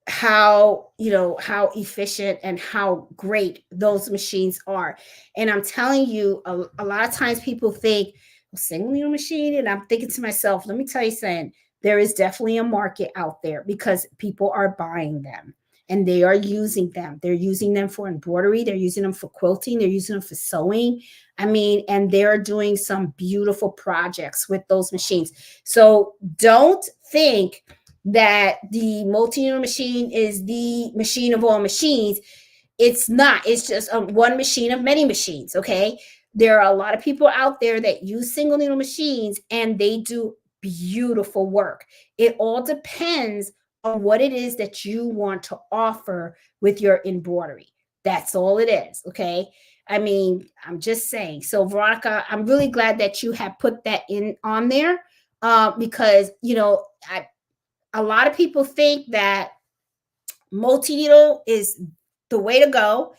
how efficient and how great those machines are. And I'm telling you, a lot of times people think single needle machine, and I'm thinking to myself, let me tell you something, there is definitely a market out there because people are buying them and they are using them. They're using them for embroidery, they're using them for quilting, they're using them for sewing. I mean, and they're doing some beautiful projects with those machines. So don't think that the multi-needle machine is the machine of all machines. It's not. It's just one machine of many machines. Okay. There are a lot of people out there that use single needle machines and they do beautiful work. It all depends on what it is that you want to offer with your embroidery. That's all it is. Okay. I mean, I'm just saying. So, Veronica, I'm really glad that you have put that in on there because, a lot of people think that multi-needle is the way to go.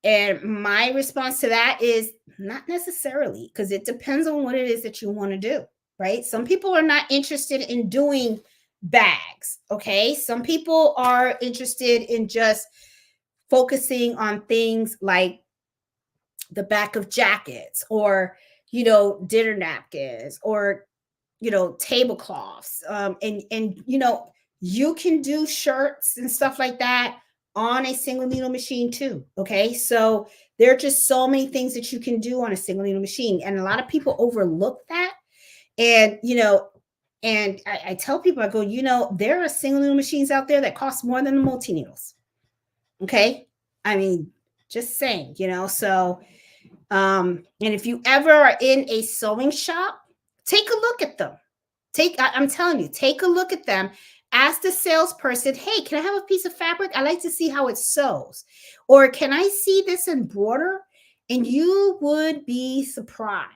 And my response to that is not necessarily, because it depends on what it is that you want to do, right? Some people are not interested in doing bags, okay? Some people are interested in just focusing on things like the back of jackets or, dinner napkins or tablecloths, and you can do shirts and stuff like that on a single needle machine too. Okay, so there are just so many things that you can do on a single needle machine, and a lot of people overlook that. And I tell people, I go, there are single needle machines out there that cost more than the multi needles. Okay, I mean, just saying, so and if you ever are in a sewing shop, take a look at them. I'm telling you, take a look at them. Ask the salesperson, hey, can I have a piece of fabric? I like to see how it sews. Or can I see this embroider? And you would be surprised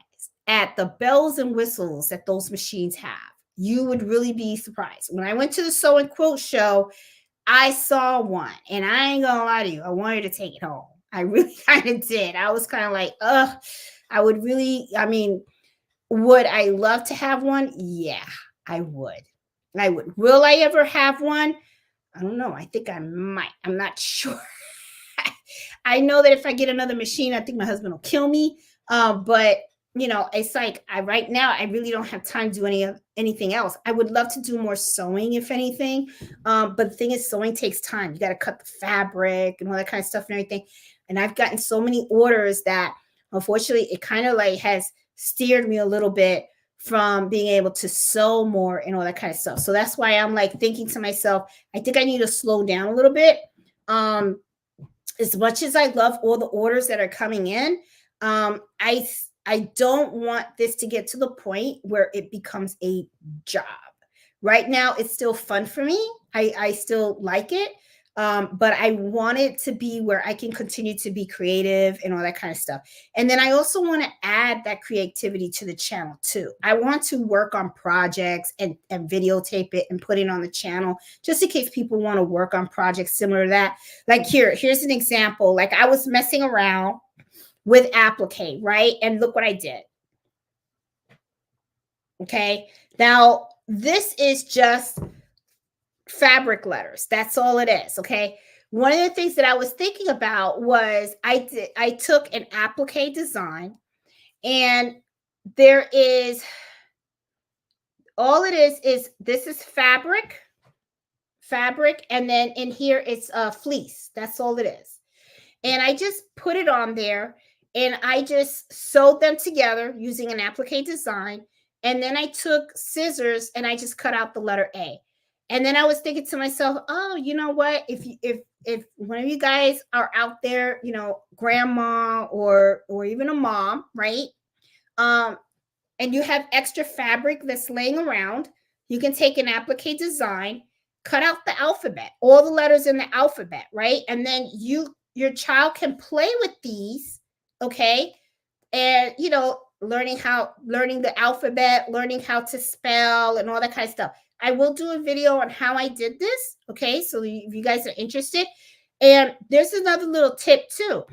at the bells and whistles that those machines have. You would really be surprised. When I went to the Sew and Quilt show, I saw one, and I ain't gonna lie to you, I wanted to take it home. I really kind of did. I was kind of like, I mean, would I love to have one? Yeah, I would. I would. Will I ever have one? I don't know. I think I might. I'm not sure. I know that if I get another machine, I think my husband will kill me. But it's like right now I really don't have time to do anything else. I would love to do more sewing, if anything. But the thing is, sewing takes time. You got to cut the fabric and all that kind of stuff and everything. And I've gotten so many orders that unfortunately it kind of like has steered me a little bit from being able to sew more and all that kind of stuff. So that's why I'm like thinking to myself, I think I need to slow down a little bit. As much as I love all the orders that are coming in, I don't want this to get to the point where it becomes a job. Right now, it's still fun for me. I still like it. But I want it to be where I can continue to be creative and all that kind of stuff. And then I also want to add that creativity to the channel too. I want to work on projects and videotape it and put it on the channel just in case people want to work on projects similar to that. Like here's an example. Like I was messing around with applique, right? And look what I did. Okay. Now, this is just fabric letters. That's all it is. Okay. One of the things that I was thinking about was I took an applique design, and there is all it is this is fabric, and then in here it's a fleece. That's all it is. And I just put it on there, and I just sewed them together using an applique design. And then I took scissors and I just cut out the letter A. And then I was thinking to myself, oh, you know what? If one of you guys are out there, grandma or even a mom, right? And you have extra fabric that's laying around, you can take an applique design, cut out the alphabet, all the letters in the alphabet, right? And then your child can play with these, okay? And learning the alphabet, learning how to spell and all that kind of stuff. I will do a video on how I did this, okay? So if you guys are interested. And there's another little tip too.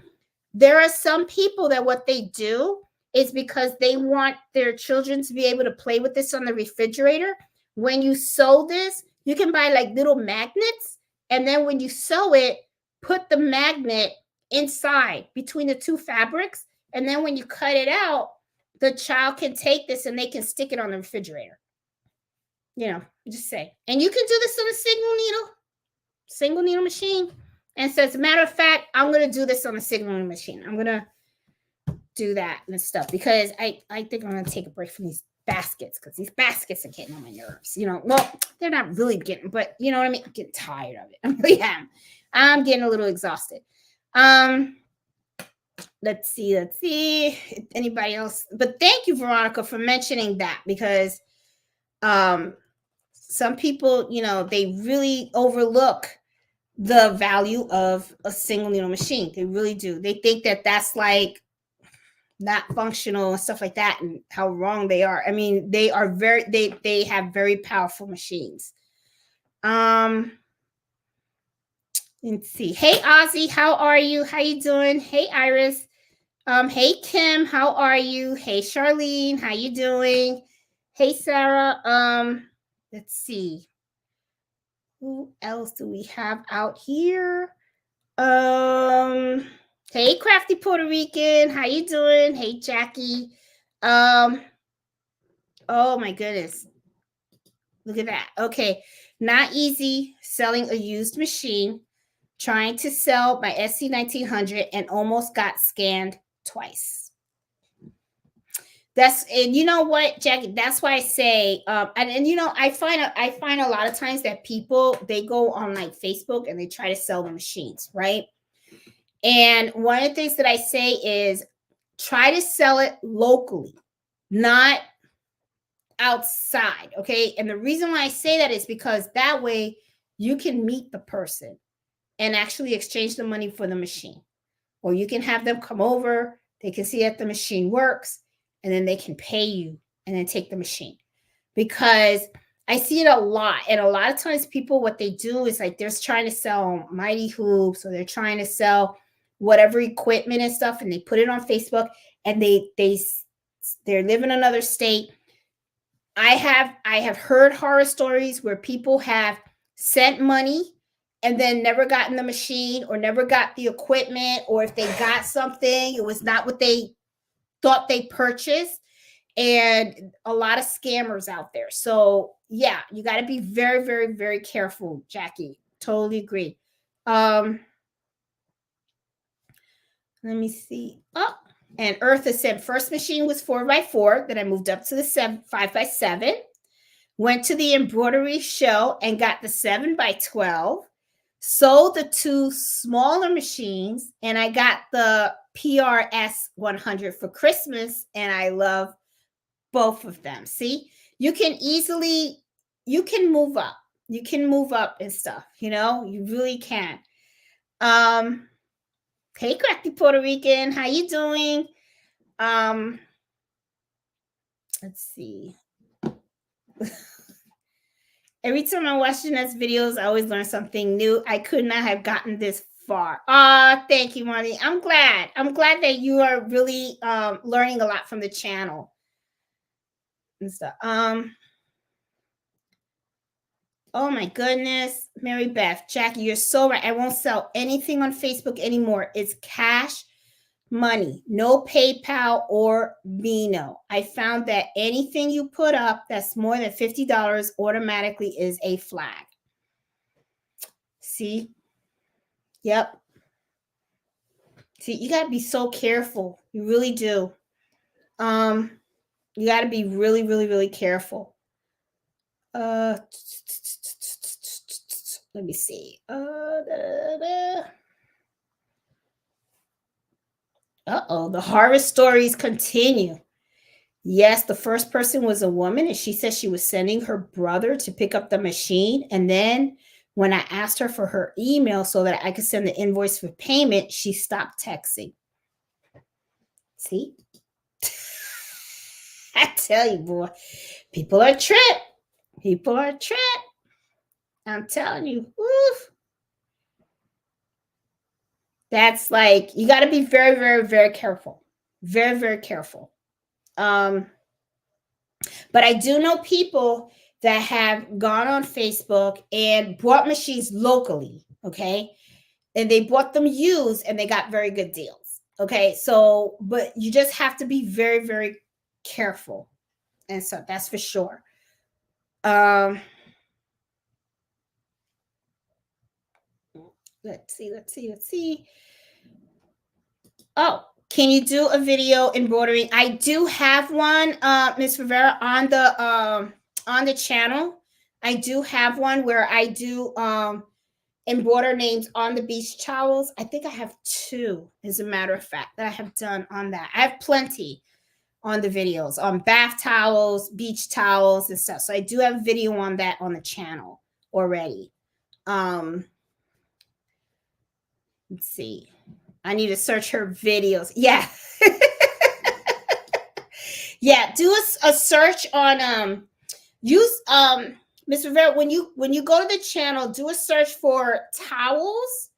There are some people that what they do is because they want their children to be able to play with this on the refrigerator. When you sew this, you can buy like little magnets, and then when you sew it, put the magnet inside between the two fabrics, and then when you cut it out, the child can take this and they can stick it on the refrigerator. Just say. And you can do this on a single needle machine. And so as a matter of fact, I'm going to do this on a single needle machine. I'm going to do that and stuff because I think I'm going to take a break from these baskets, because these baskets are getting on my nerves. Well, they're not really getting, but you know what I mean? I'm getting tired of it. I really am. I'm getting a little exhausted. Let's see if anybody else, but thank you, Veronica, for mentioning that, because some people, they really overlook the value of a single needle machine. They really do. They think that that's like not functional and stuff like that, and how wrong they are. I mean, they are they have very powerful machines. Let's see. Hey Ozzy, how are you? How you doing? Hey Iris. Hey Kim, how are you? Hey Charlene, how you doing? Hey Sarah. Let's see. Who else do we have out here? Hey Crafty Puerto Rican, how you doing? Hey Jackie. Oh my goodness. Look at that. Okay. Not easy selling a used machine. Trying to sell my SC1900 and almost got scanned twice. And you know what, Jackie, that's why I say, I find a lot of times that people, they go on like Facebook and they try to sell the machines, right? And one of the things that I say is try to sell it locally, not outside, okay? And the reason why I say that is because that way you can meet the person and actually exchange the money for the machine. Or you can have them come over, they can see that the machine works, and then they can pay you and then take the machine. Because I see it a lot. And a lot of times people, what they do is like they're trying to sell Mighty Hoops, or they're trying to sell whatever equipment and stuff, and they put it on Facebook, and they live in another state. I have heard horror stories where people have sent money and then never gotten the machine, or never got the equipment, or if they got something, it was not what they thought they purchased. And a lot of scammers out there. So yeah, you got to be very, very, very careful, Jackie. Totally agree. Let me see. Oh, and Eartha said first machine was 4x4. Then I moved up to the 5x7. Went to the embroidery show and got the 7x12. Sold the two smaller machines, and I got the PRS 100 for Christmas, and I love both of them. See, you can move up. You can move up and stuff, you really can. Hey, Cracky Puerto Rican, how you doing? Let's see. Every time I watch Jeanette's videos, I always learn something new. I could not have gotten this far. Thank you, Marty. I'm glad. That you are really learning a lot from the channel and stuff. Oh my goodness, Mary Beth, Jackie, you're so right. I won't sell anything on Facebook anymore. It's cash money, no PayPal or Vino. I found that anything you put up that's more than $50 automatically is a flag. See? Yep. See, you got to be so careful. You really do. You got to be really, really, really careful. Let me see. Uh-oh, the horror stories continue. Yes, the first person was a woman, and she said she was sending her brother to pick up the machine. And then when I asked her for her email so that I could send the invoice for payment, she stopped texting. See? I tell you, boy, people are tripped. People are tripped. I'm telling you. Woof. That's like, you got to be very, very, very careful. Very, very careful. But I do know people that have gone on Facebook and bought machines locally, okay? And they bought them used and they got very good deals, okay? So, but you just have to be very, very careful. And so that's for sure. Let's see. Oh, can you do a video embroidering? I do have one, Miss Rivera, on the channel. I do have one where I do embroider names on the beach towels. I think I have 2, as a matter of fact, that I have done on that. I have plenty on the videos on bath towels, beach towels, and stuff. So I do have video on that on the channel already. Let's see. I need to search her videos. Yeah. Yeah, do a search on use Ms. Rivera, when you go to the channel, do a search for towels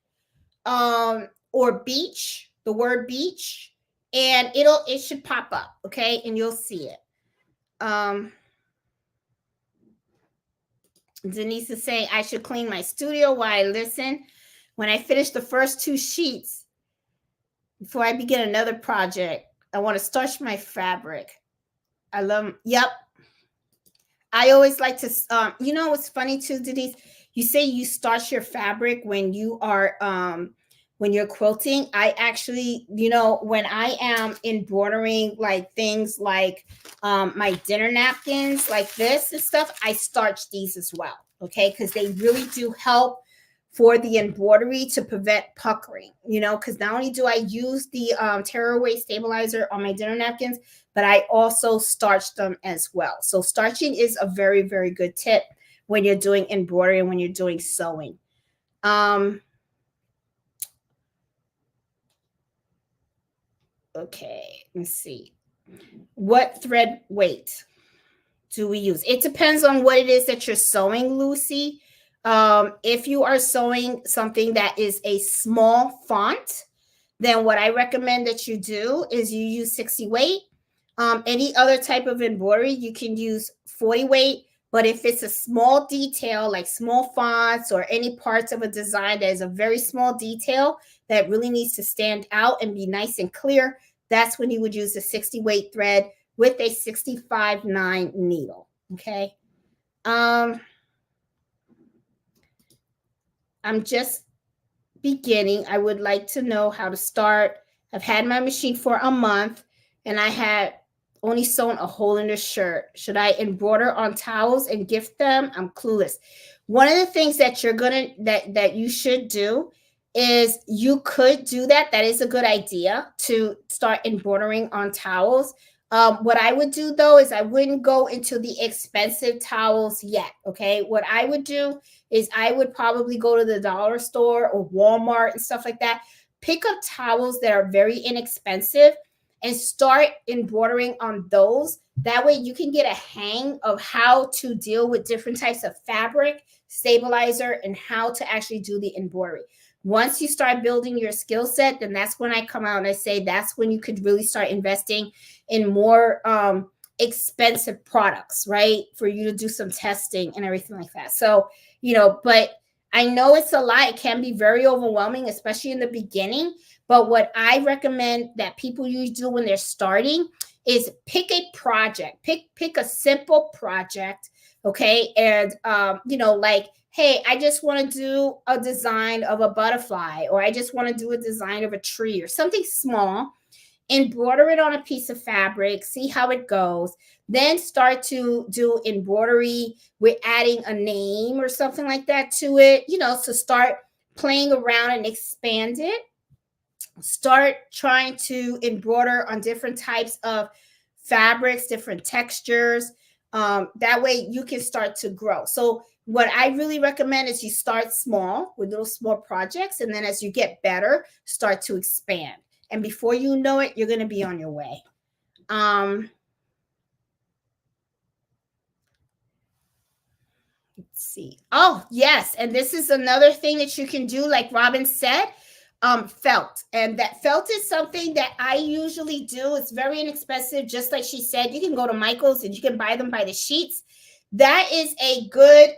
or beach, the word beach, and it should pop up, okay? And you'll see it. Denise is saying I should clean my studio while I listen. When I finish the first 2 sheets, before I begin another project, I want to starch my fabric. I love, yep. I always like to, you know, what's funny too, Denise? You say you starch your fabric when you are, when you're quilting. I actually, you know, when I am embroidering like things like my dinner napkins like this and stuff, I starch these as well, okay? Because they really do help for the embroidery to prevent puckering, you know, because not only do I use the tearaway stabilizer on my dinner napkins, but I also starch them as well. So starching is a very, very good tip when you're doing embroidery and when you're doing sewing. Okay, let's see. What thread weight do we use? It depends on what it is that you're sewing, Lucy. If you are sewing something that is a small font, then what I recommend that you do is you use 60 weight. Any other type of embroidery, you can use 40 weight. But if it's a small detail, like small fonts or any parts of a design that is a very small detail that really needs to stand out and be nice and clear, that's when you would use a 60 weight thread with a 65.9 needle. Okay. I'm just beginning. I would like to know how to start. I've had my machine for a month and I had only sewn a hole in the shirt. Should I embroider on towels and gift them? I'm clueless. One of the things that you're gonna that you should do is you could do that. That is a good idea to start embroidering on towels. What I would do though is I wouldn't go into the expensive towels yet. Okay. What I would do is I would probably go to the dollar store or Walmart and stuff like that. Pick up towels that are very inexpensive and start embroidering on those. That way you can get a hang of how to deal with different types of fabric, stabilizer, and how to actually do the embroidery. Once you start building your skill set, then that's when I come out and I say that's when you could really start investing in more expensive products, right? For you to do some testing and everything like that. So but I know it's a lot. It can be very overwhelming, especially in the beginning. But what I recommend that people usually do when they're starting is pick a project, pick a simple project, okay? And like, hey, I just want to do a design of a butterfly, or I just want to do a design of a tree or something small. Embroider it on a piece of fabric, see how it goes. Then start to do embroidery with adding a name or something like that to it, so start playing around and expand it. Start trying to embroider on different types of fabrics, different textures. That way you can start to grow. So what I really recommend is you start small with little small projects, and then as you get better, start to expand. And before you know it, you're going to be on your way. Let's see. Oh, yes. And this is another thing that you can do, like Robin said, felt. And that felt is something that I usually do. It's very inexpensive. Just like she said, you can go to Michael's and you can buy them by the sheets. That is a good,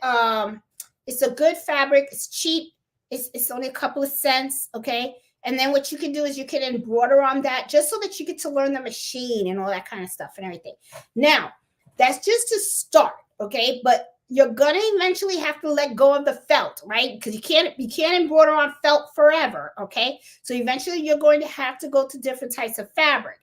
it's a good fabric. It's cheap. It's only a couple of cents. Okay. And then what you can do is you can embroider on that just so that you get to learn the machine and all that kind of stuff and everything. Now, that's just to start, okay? But you're gonna eventually have to let go of the felt, right? Because you can't embroider on felt forever, okay? So eventually you're going to have to go to different types of fabric.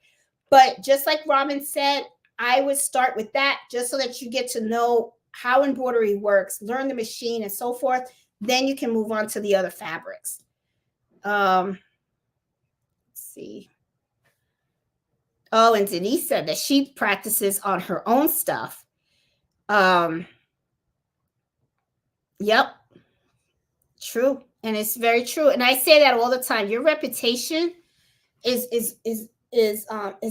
But just like Robin said, I would start with that just so that you get to know how embroidery works, learn the machine and so forth. Then you can move on to the other fabrics. Let's see. Oh, and Denise said that she practices on her own stuff. Yep. True. And it's very true. And I say that all the time. Your reputation is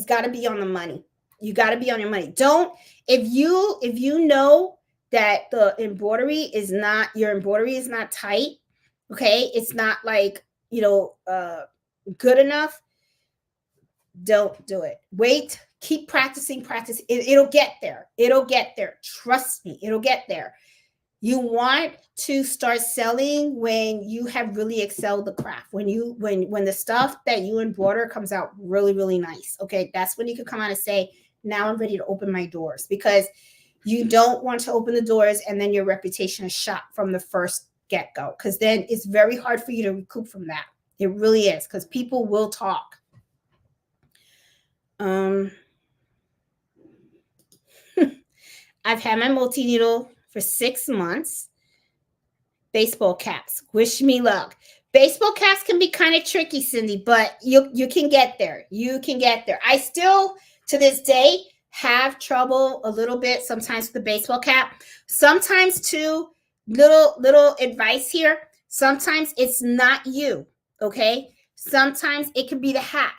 got to be on the money. You got to be on your money. Don't, if you know that the embroidery is not, your embroidery is not tight, okay? It's not like, good enough. Don't do it. Wait, keep practicing. It'll get there. Trust me, it'll get there. You want to start selling when you have really excelled the craft. When the stuff that you embroider comes out really, really nice. Okay, that's when you can come out and say, now I'm ready to open my doors, because you don't want to open the doors and then your reputation is shot from the first get-go, because then it's very hard for you to recoup from that. It really is, because people will talk. I've had my multi-needle for 6 months. Baseball caps. Wish me luck. Baseball caps can be kind of tricky, Cindy, but you can get there. You can get there. I still, to this day, have trouble a little bit sometimes with the baseball cap. Sometimes, too, little advice here. Sometimes it's not you, okay? Sometimes it could be the hat,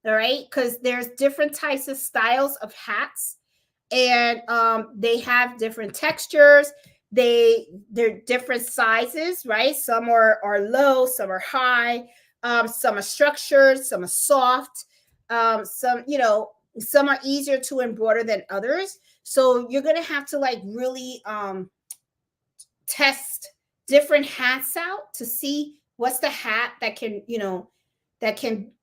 all right? Because there's different types of styles of hats, and they have different textures. They're different sizes, right? Some are low, some are high, some are structured, some are soft, some are easier to embroider than others. So you're gonna have to like really test different hats out to see what's the hat that can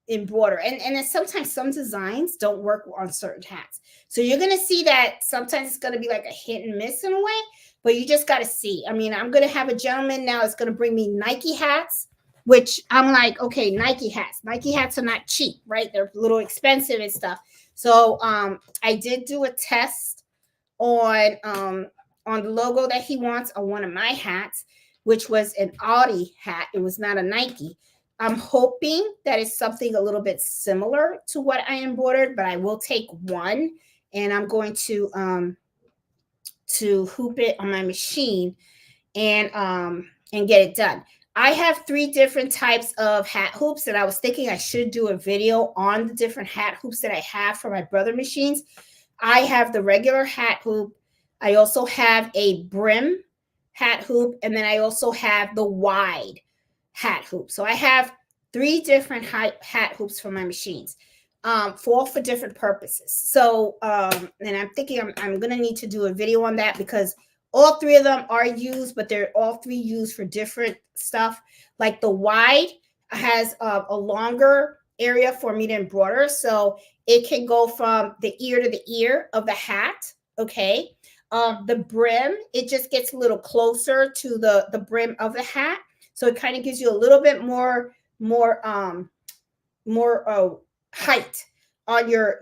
embroider. And then sometimes some designs don't work on certain hats. So you're going to see that sometimes it's going to be like a hit and miss in a way, but you just got to see. I mean, I'm going to have a gentleman now that's going to bring me Nike hats, which I'm like, okay, Nike hats. Nike hats are not cheap, right? They're a little expensive and stuff. So I did do a test on the logo that he wants on one of my hats, which was an Audi hat. It was not a Nike. I'm hoping that it's something a little bit similar to what I embroidered, but I will take one and I'm going to hoop it on my machine and get it done. I have 3 different types of hat hoops, and I was thinking I should do a video on the different hat hoops that I have for my brother machines. I have the regular hat hoop. I also have a brim hat hoop, and then I also have the wide hat hoop. So I have 3 different hat hoops for my machines, for different purposes. So, and I'm thinking I'm going to need to do a video on that, because All three of them are used, but they're all three used for different stuff. Like the wide has a longer area for me to embroider, so it can go from the ear to the ear of the hat. Okay. The brim, it just gets a little closer to the brim of the hat, so it kind of gives you a little bit more height on your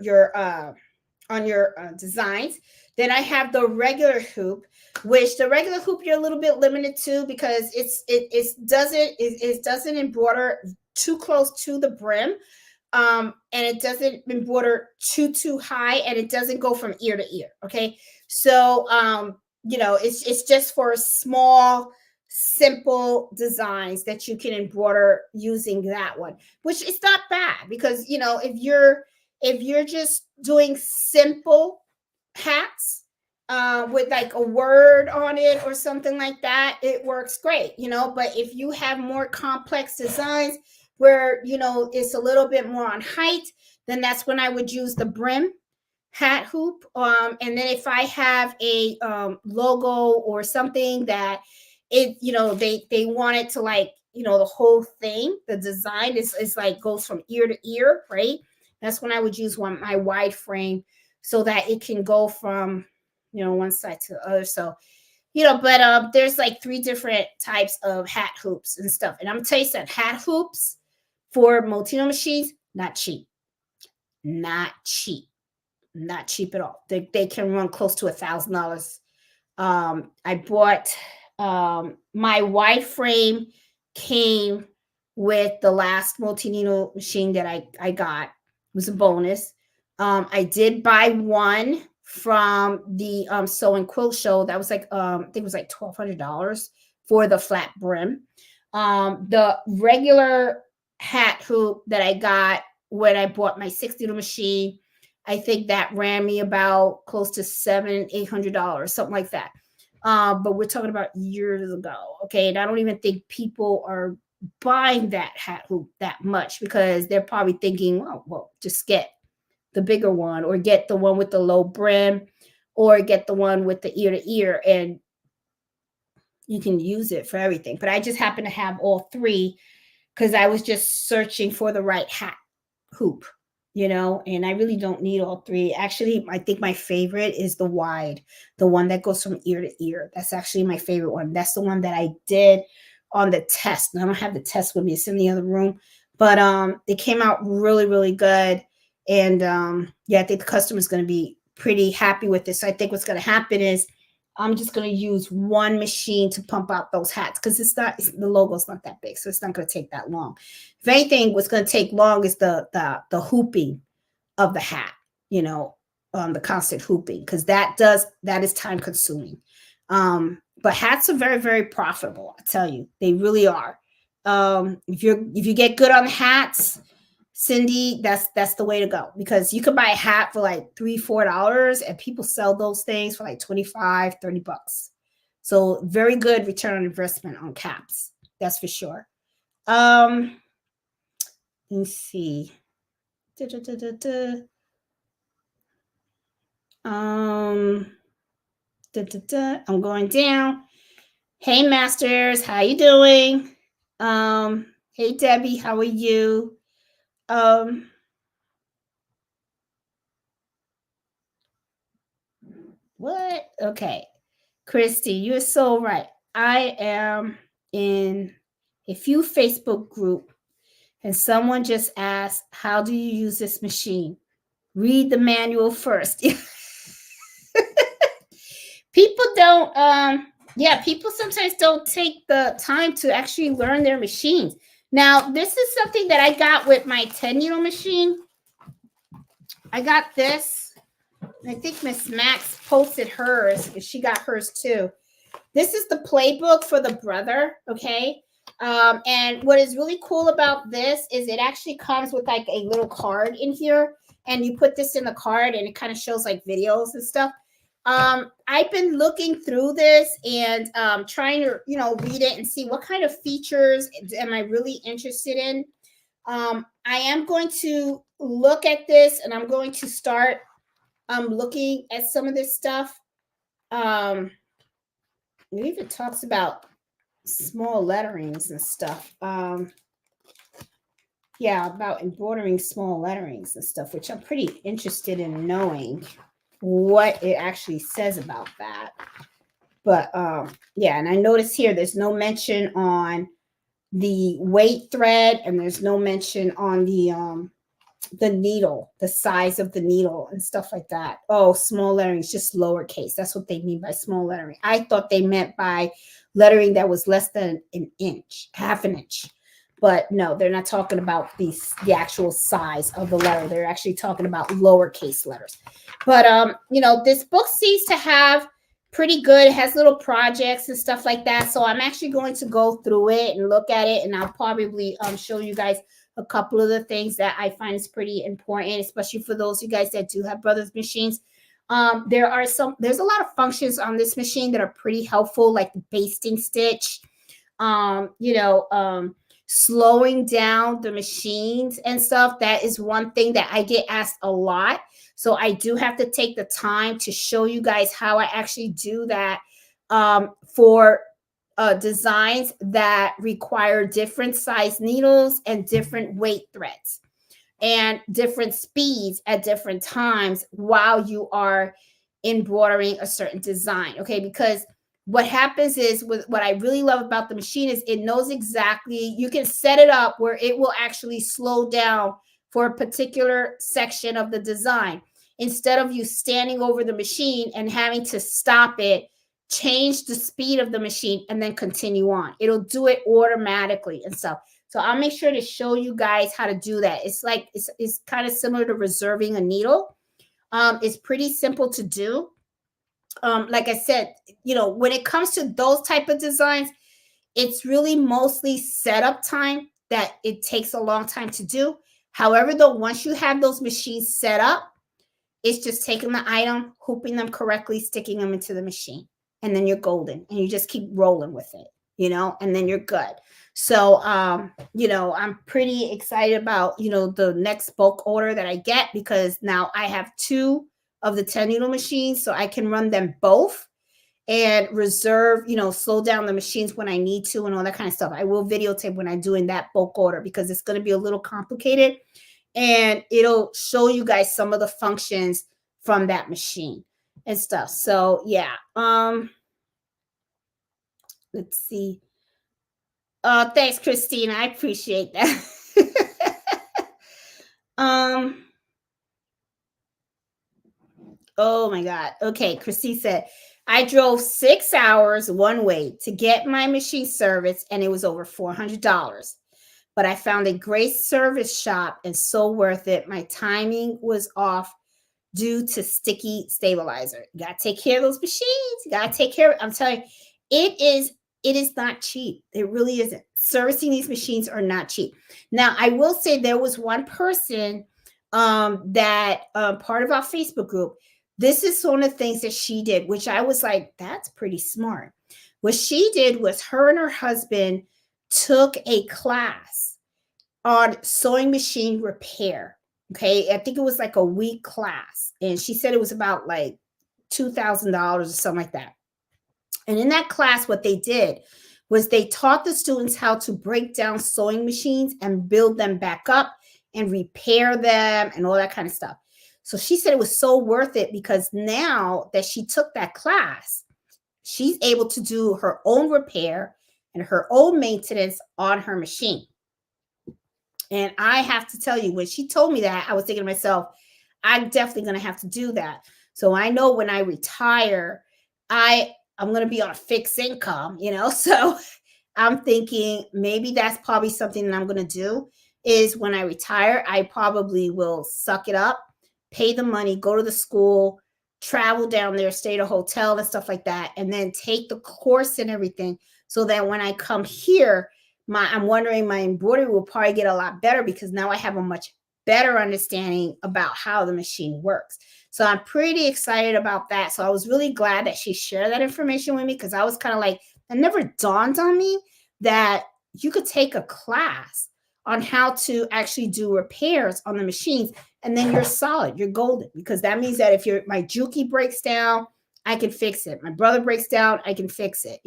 designs. Then I have the regular hoop, which the regular hoop you're a little bit limited to because it doesn't embroider too close to the brim, and it doesn't embroider too high, and it doesn't go from ear to ear. Okay, so it's just for small, simple designs that you can embroider using that one, which is not bad because if you're just doing simple hats with like a word on it or something like that, it works great. But if you have more complex designs where it's a little bit more on height, then that's when I would use the brim hat hoop. And then if I have a logo or something that they want it to like the whole thing, the design is like goes from ear to ear, right? That's when I would use my wide frame so that it can go from one side to the other. So but there's like 3 different types of hat hoops and stuff, and I'm gonna tell you something, hat hoops for Molteno machines, not cheap. Not cheap. Not cheap at all. They can run close to $1,000. I bought my wide frame came with the last Molteno machine that I got. It was a bonus. I did buy one from the Sew and Quilt show. That was like I think it was like $1,200 for the flat brim. The regular hat hoop that I got when I bought my 6 needle machine, I think that ran me about close to $700-800, something like that. But we're talking about years ago, okay? And I don't even think people are buying that hat hoop that much because they're probably thinking, well, just get the bigger one or get the one with the low brim or get the one with the ear to ear, and you can use it for everything. But I just happen to have all 3 because I was just searching for the right hat hoop, and I really don't need all 3. Actually, I think my favorite is the wide, the one that goes from ear to ear. That's actually my favorite one. That's the one that I did on the test. And I don't have the test with me, it's in the other room, but it came out really, really good. And I think the customer is going to be pretty happy with this. So I think what's going to happen is I'm just going to use one machine to pump out those hats because the logo's not that big, so it's not going to take that long. If anything, what's going to take long is the hooping of the hat, the constant hooping, because that is time consuming. But hats are very, very profitable. I tell you, they really are. If you get good on the hats, Cindy, that's the way to go, because you could buy a hat for like $3-4 and people sell those things for like $25-30. So very good return on investment on caps. That's for sure. Let me see. I'm going down. Hey Masters, how you doing? Hey Debbie, how are you? What? Okay. Christy, you're so right. I am in a few Facebook group and someone just asked, how do you use this machine? Read the manual first. People don't people sometimes don't take the time to actually learn their machines. Now, this is something that I got with my 10 needle machine. I got this. I think Miss Max posted hers. She got hers too. This is the playbook for the brother, okay? And what is really cool about this is it actually comes with like a little card in here, and you put this in the card and it kind of shows like videos and stuff. I've been looking through this and trying to, read it and see what kind of features am I really interested in. I am going to look at this and I'm going to start looking at some of this stuff. it even talks about small letterings and stuff. Yeah, about embroidering small letterings and stuff, which I'm pretty interested in knowing what it actually says about that. But yeah, and I notice here there's no mention on the weight thread, and there's no mention on the needle, the size of the needle and stuff like that. Oh, small lettering is just lowercase. That's what they mean by small lettering. I thought they meant by lettering that was less than an inch, half an inch. But no, they're not talking about the actual size of the letter. They're actually talking about lowercase letters. But this book seems to have pretty good. It has little projects and stuff like that. So I'm actually going to go through it and look at it, and I'll probably show you guys a couple of the things that I find is pretty important, especially for those of you guys that do have brothers machines. There's a lot of functions on this machine that are pretty helpful, like the basting stitch, slowing down the machines and stuff. That is one thing that I get asked a lot. So I do have to take the time to show you guys how I actually do that for designs that require different size needles and different weight threads and different speeds at different times while you are embroidering a certain design. Okay, because what happens is, with what I really love about the machine, is it knows exactly, you can set it up where it will actually slow down for a particular section of the design. Instead of you standing over the machine and having to stop it, change the speed of the machine, and then continue on. It'll do it automatically and stuff. So I'll make sure to show you guys how to do that. It's like, it's kind of similar to reserving a needle. It's pretty simple to do. Like I said, when it comes to those type of designs, it's really mostly setup time that it takes a long time to do. However, though, once you have those machines set up, it's just taking the item, hooping them correctly, sticking them into the machine, and then you're golden, and you just keep rolling with it, and then you're good. So, I'm pretty excited about, the next bulk order that I get, because now I have 2 of the 10 needle machines, so I can run them both and reserve, slow down the machines when I need to and all that kind of stuff. I will videotape when I'm doing that bulk order, because it's going to be a little complicated, and it'll show you guys some of the functions from that machine and stuff. So yeah, let's see. Thanks, Christina. I appreciate that. Oh my God. Okay, Christy said, I drove 6 hours one way to get my machine serviced, and it was over $400. But I found a great service shop and so worth it. My timing was off due to sticky stabilizer. You gotta take care of those machines. You gotta take care of it. I'm telling you, it is not cheap. It really isn't. Servicing these machines are not cheap. Now, I will say there was one person that part of our Facebook group. This is one of the things that she did, which I was like, that's pretty smart. What she did was, her and her husband took a class on sewing machine repair. Okay, I think it was like a week class, and she said it was about like $2,000 or something like that. And in that class, what they did was they taught the students how to break down sewing machines and build them back up and repair them and all that kind of stuff. So she said it was so worth it, because now that she took that class, she's able to do her own repair and her own maintenance on her machine. And I have to tell you, when she told me that, I was thinking to myself, I'm definitely going to have to do that. So I know when I retire, I'm going to be on a fixed income, so I'm thinking maybe that's probably something that I'm going to do, is when I retire, I probably will suck it up, pay the money, go to the school, travel down there, stay at a hotel and stuff like that, and then take the course and everything, so that when I come here, I'm wondering my embroidery will probably get a lot better, because now I have a much better understanding about how the machine works. So I'm pretty excited about that. So I was really glad that she shared that information with me, because I was kind of like, it never dawned on me that you could take a class on how to actually do repairs on the machines, and then you're solid, you're golden, because that means that if my Juki breaks down, I can fix it. My brother breaks down, I can fix it.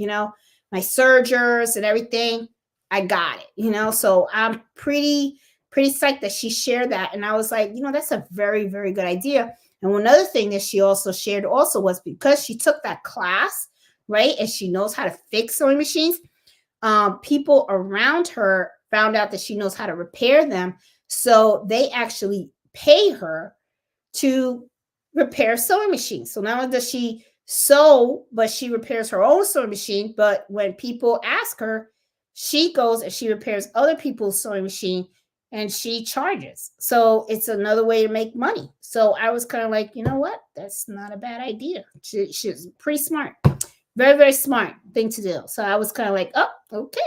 My sergers and everything, I got it. So I'm pretty psyched that she shared that. And I was like, that's a very, very good idea. And another thing that she also shared also was because she took that class, right? And she knows how to fix sewing machines. People around her found out that she knows how to repair them. So they actually pay her to repair sewing machines. So not only does she sew, but she repairs her own sewing machine. But when people ask her, she goes and she repairs other people's sewing machine and she charges. So it's another way to make money. So I was kind of like, you know what? That's not a bad idea. She's pretty smart. Very, very smart thing to do. So I was kind of like, oh, okay.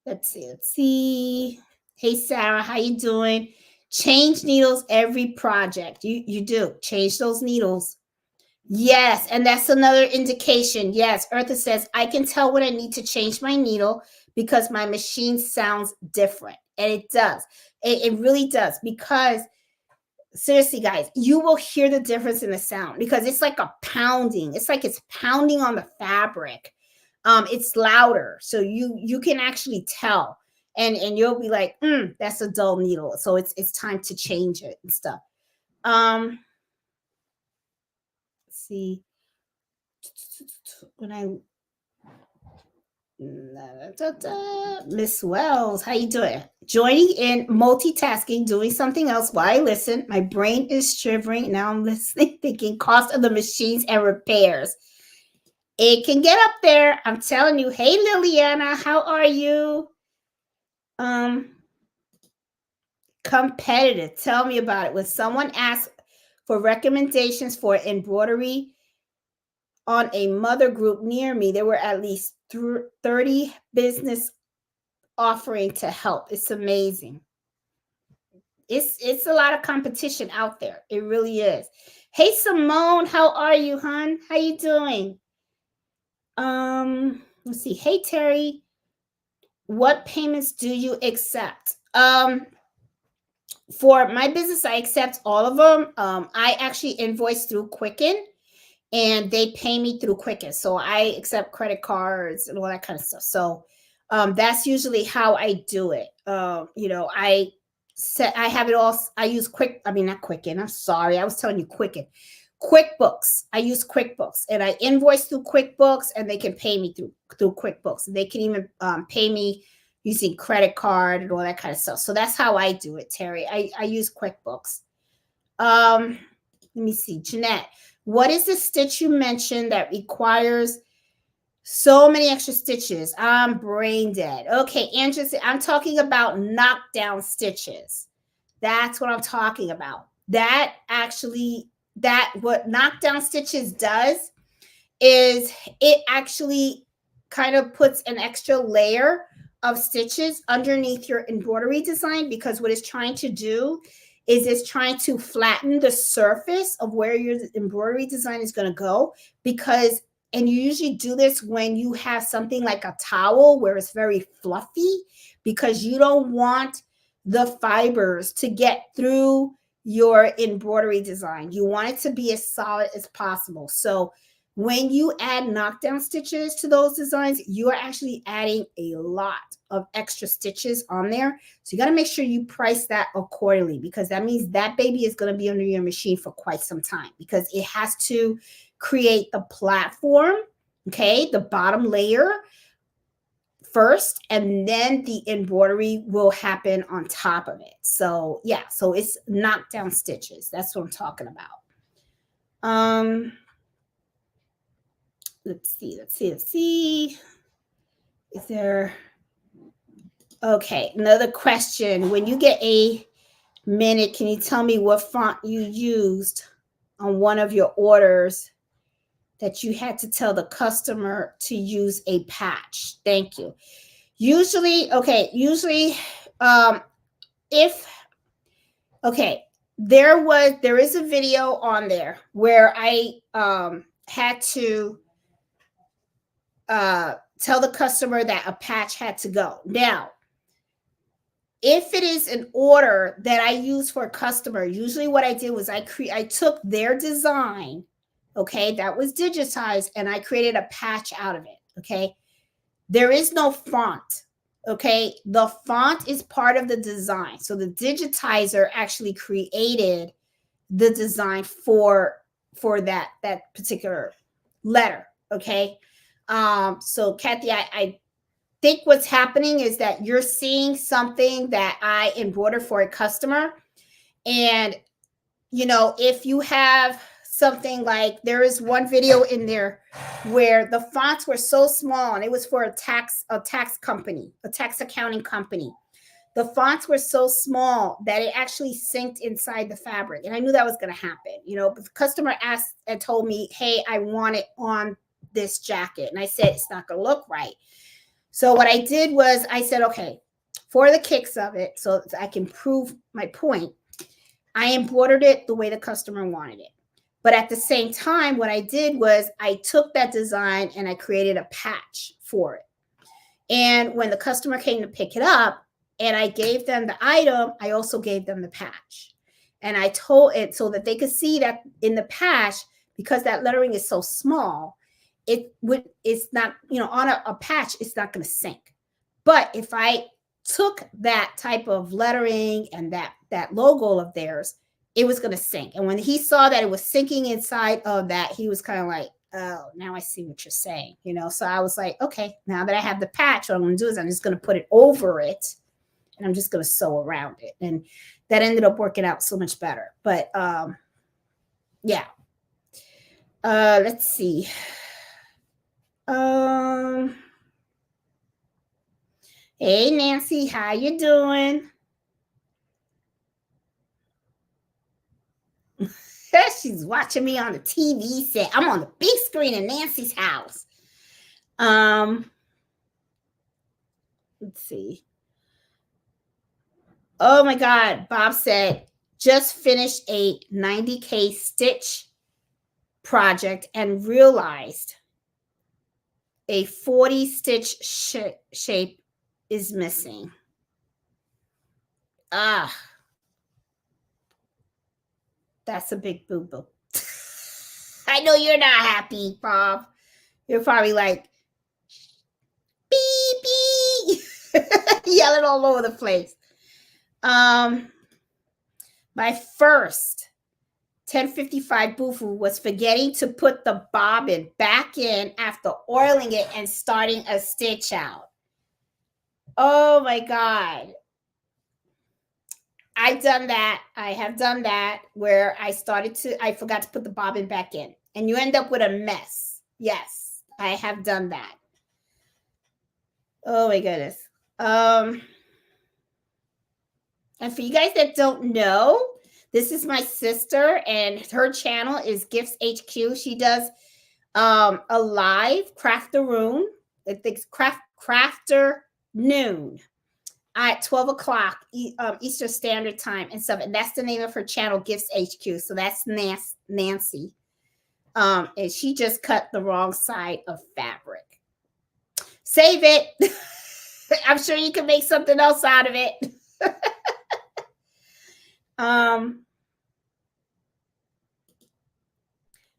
Let's see. Hey, Sarah, how you doing? Change needles every project. You do. Change those needles. Yes, and that's another indication. Yes, Eartha says, I can tell when I need to change my needle because my machine sounds different. And it does. It really does. Because seriously, guys, you will hear the difference in the sound because it's like a pounding. It's like it's pounding on the fabric. It's louder. So you can actually tell. And you'll be like, that's a dull needle. So it's time to change it and stuff. Let's see. When I Miss Wells, how you doing? Joining in, multitasking, doing something else while I listen. My brain is shivering. Now I'm listening, thinking cost of the machines and repairs. It can get up there. I'm telling you. Hey, Liliana, how are you? Competitive. Tell me about it. When someone asks for recommendations for embroidery on a mother group near me, there were at least 30 business offering to help. It's amazing. It's a lot of competition out there. It really is. Hey, Simone, how are you, hon? How you doing? Let's see. Hey, Terry, what payments do you accept? For my business, I accept all of them. I actually invoice through Quicken, and they pay me through Quicken. So I accept credit cards and all that kind of stuff. So that's usually how I do it. I have it all. I use not Quicken. I'm sorry. I was telling you Quicken. QuickBooks. I use QuickBooks, and I invoice through QuickBooks, and they can pay me through QuickBooks. They can even pay me using credit card and all that kind of stuff. So that's how I do it, Terry. I use QuickBooks. Let me see. Jeanette, what is the stitch you mentioned that requires so many extra stitches? I'm brain dead. Okay, Andrew, I'm talking about knockdown stitches. That's what I'm talking about. What knockdown stitches does is it actually kind of puts an extra layer of stitches underneath your embroidery design, because what it's trying to do is it's trying to flatten the surface of where your embroidery design is going to go. And you usually do this when you have something like a towel where it's very fluffy, because you don't want the fibers to get through your embroidery design. You want it to be as solid as possible. So when you add knockdown stitches to those designs, you are actually adding a lot of extra stitches on there. So you got to make sure you price that accordingly, because that means that baby is going to be under your machine for quite some time, because it has to create the platform, okay, the bottom layer first, and then the embroidery will happen on top of it. So yeah, so it's knockdown stitches. That's what I'm talking about. Let's see. Is there... Okay, another question. When you get a minute, can you tell me what font you used on one of your orders that you had to tell the customer to use a patch? Thank you. Usually, there is a video on there where I had to tell the customer that a patch had to go. Now, if it is an order that I use for a customer, usually what I did was I took their design, okay, that was digitized, and I created a patch out of it, okay? There is no font, okay? The font is part of the design. So the digitizer actually created the design for that particular letter, okay? So Kathy, I think what's happening is that you're seeing something that I embroidered for a customer. And, you know, if you have something like, there is one video in there where the fonts were so small, and it was for a tax company, a tax accounting company. The fonts were so small that it actually synced inside the fabric. And I knew that was going to happen. You know, but the customer asked and told me, hey, I want it on this jacket. And I said, it's not going to look right. So what I did was I said, okay, for the kicks of it, so I can prove my point, I embroidered it the way the customer wanted it. But at the same time, what I did was I took that design and I created a patch for it. And when the customer came to pick it up and I gave them the item, I also gave them the patch. And I told it so that they could see that in the patch, because that lettering is so small, it's not, you know, on a patch, it's not going to sync. But if I took that type of lettering and that logo of theirs, it was going to sync. And when he saw that it was syncing inside of that, he was kind of like, oh, now I see what you're saying, you know? So I was like, okay, now that I have the patch, what I'm going to do is I'm just going to put it over it and I'm just going to sew around it. And that ended up working out so much better. But yeah. Let's see. Hey, Nancy, how you doing? She's watching me on the TV set. I'm on the big screen in Nancy's house. Let's see. Oh my God. Bob said, just finished a 90K stitch project and realized a 40 stitch shape is missing. That's a big boo-boo. I know you're not happy, Bob. You're probably like, beep, beep, yelling all over the place. My first 1055 boofu was forgetting to put the bobbin back in after oiling it and starting a stitch out. Oh my God. I've done that. I have done that where I forgot to put the bobbin back in and you end up with a mess. Yes, I have done that. Oh my goodness. And for you guys that don't know, this is my sister and her channel is Gifts HQ. She does a live craftaroon. I think crafter noon at 12 o'clock Eastern Standard Time and stuff. And that's the name of her channel, Gifts HQ. So that's Nancy. And she just cut the wrong side of fabric. Save it. I'm sure you can make something else out of it.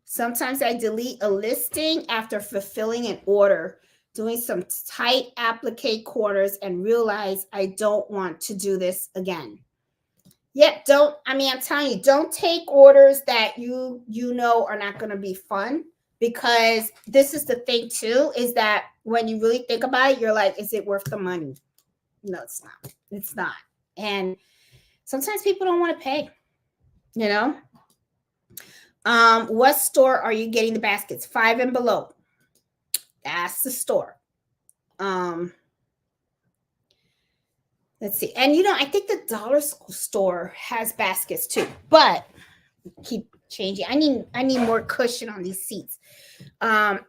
Sometimes I delete a listing after fulfilling an order, doing some tight applique corners and realize I don't want to do this again. Yep, I'm telling you, don't take orders that you know are not going to be fun, because this is the thing too, is that when you really think about it, you're like, is it worth the money? No, it's not. It's not. And sometimes people don't want to pay, you know? What store are you getting the baskets? 5 and below. That's the store. Let's see. And I think the dollar store has baskets too, but keep changing. I need more cushion on these seats. I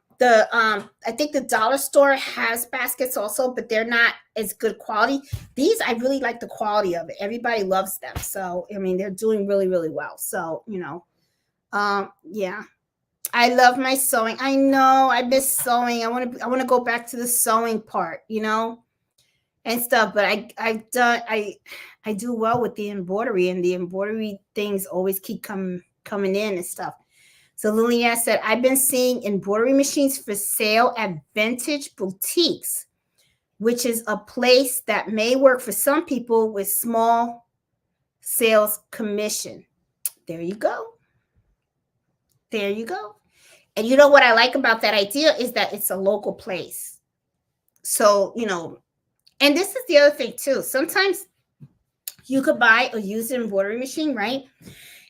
think the dollar store has baskets also, but they're not as good quality. These, I really like the quality of it. Everybody loves them. So, they're doing really, really well. So, yeah. I love my sewing. I know I miss sewing. I want to go back to the sewing part, and stuff. But I do well with the embroidery, and the embroidery things always keep coming in and stuff. So Lillian said, I've been seeing embroidery machines for sale at vintage boutiques, which is a place that may work for some people with small sales commission. There you go. There you go. And you know what I like about that idea is that it's a local place. So, and this is the other thing too. Sometimes you could buy a used embroidery machine, right?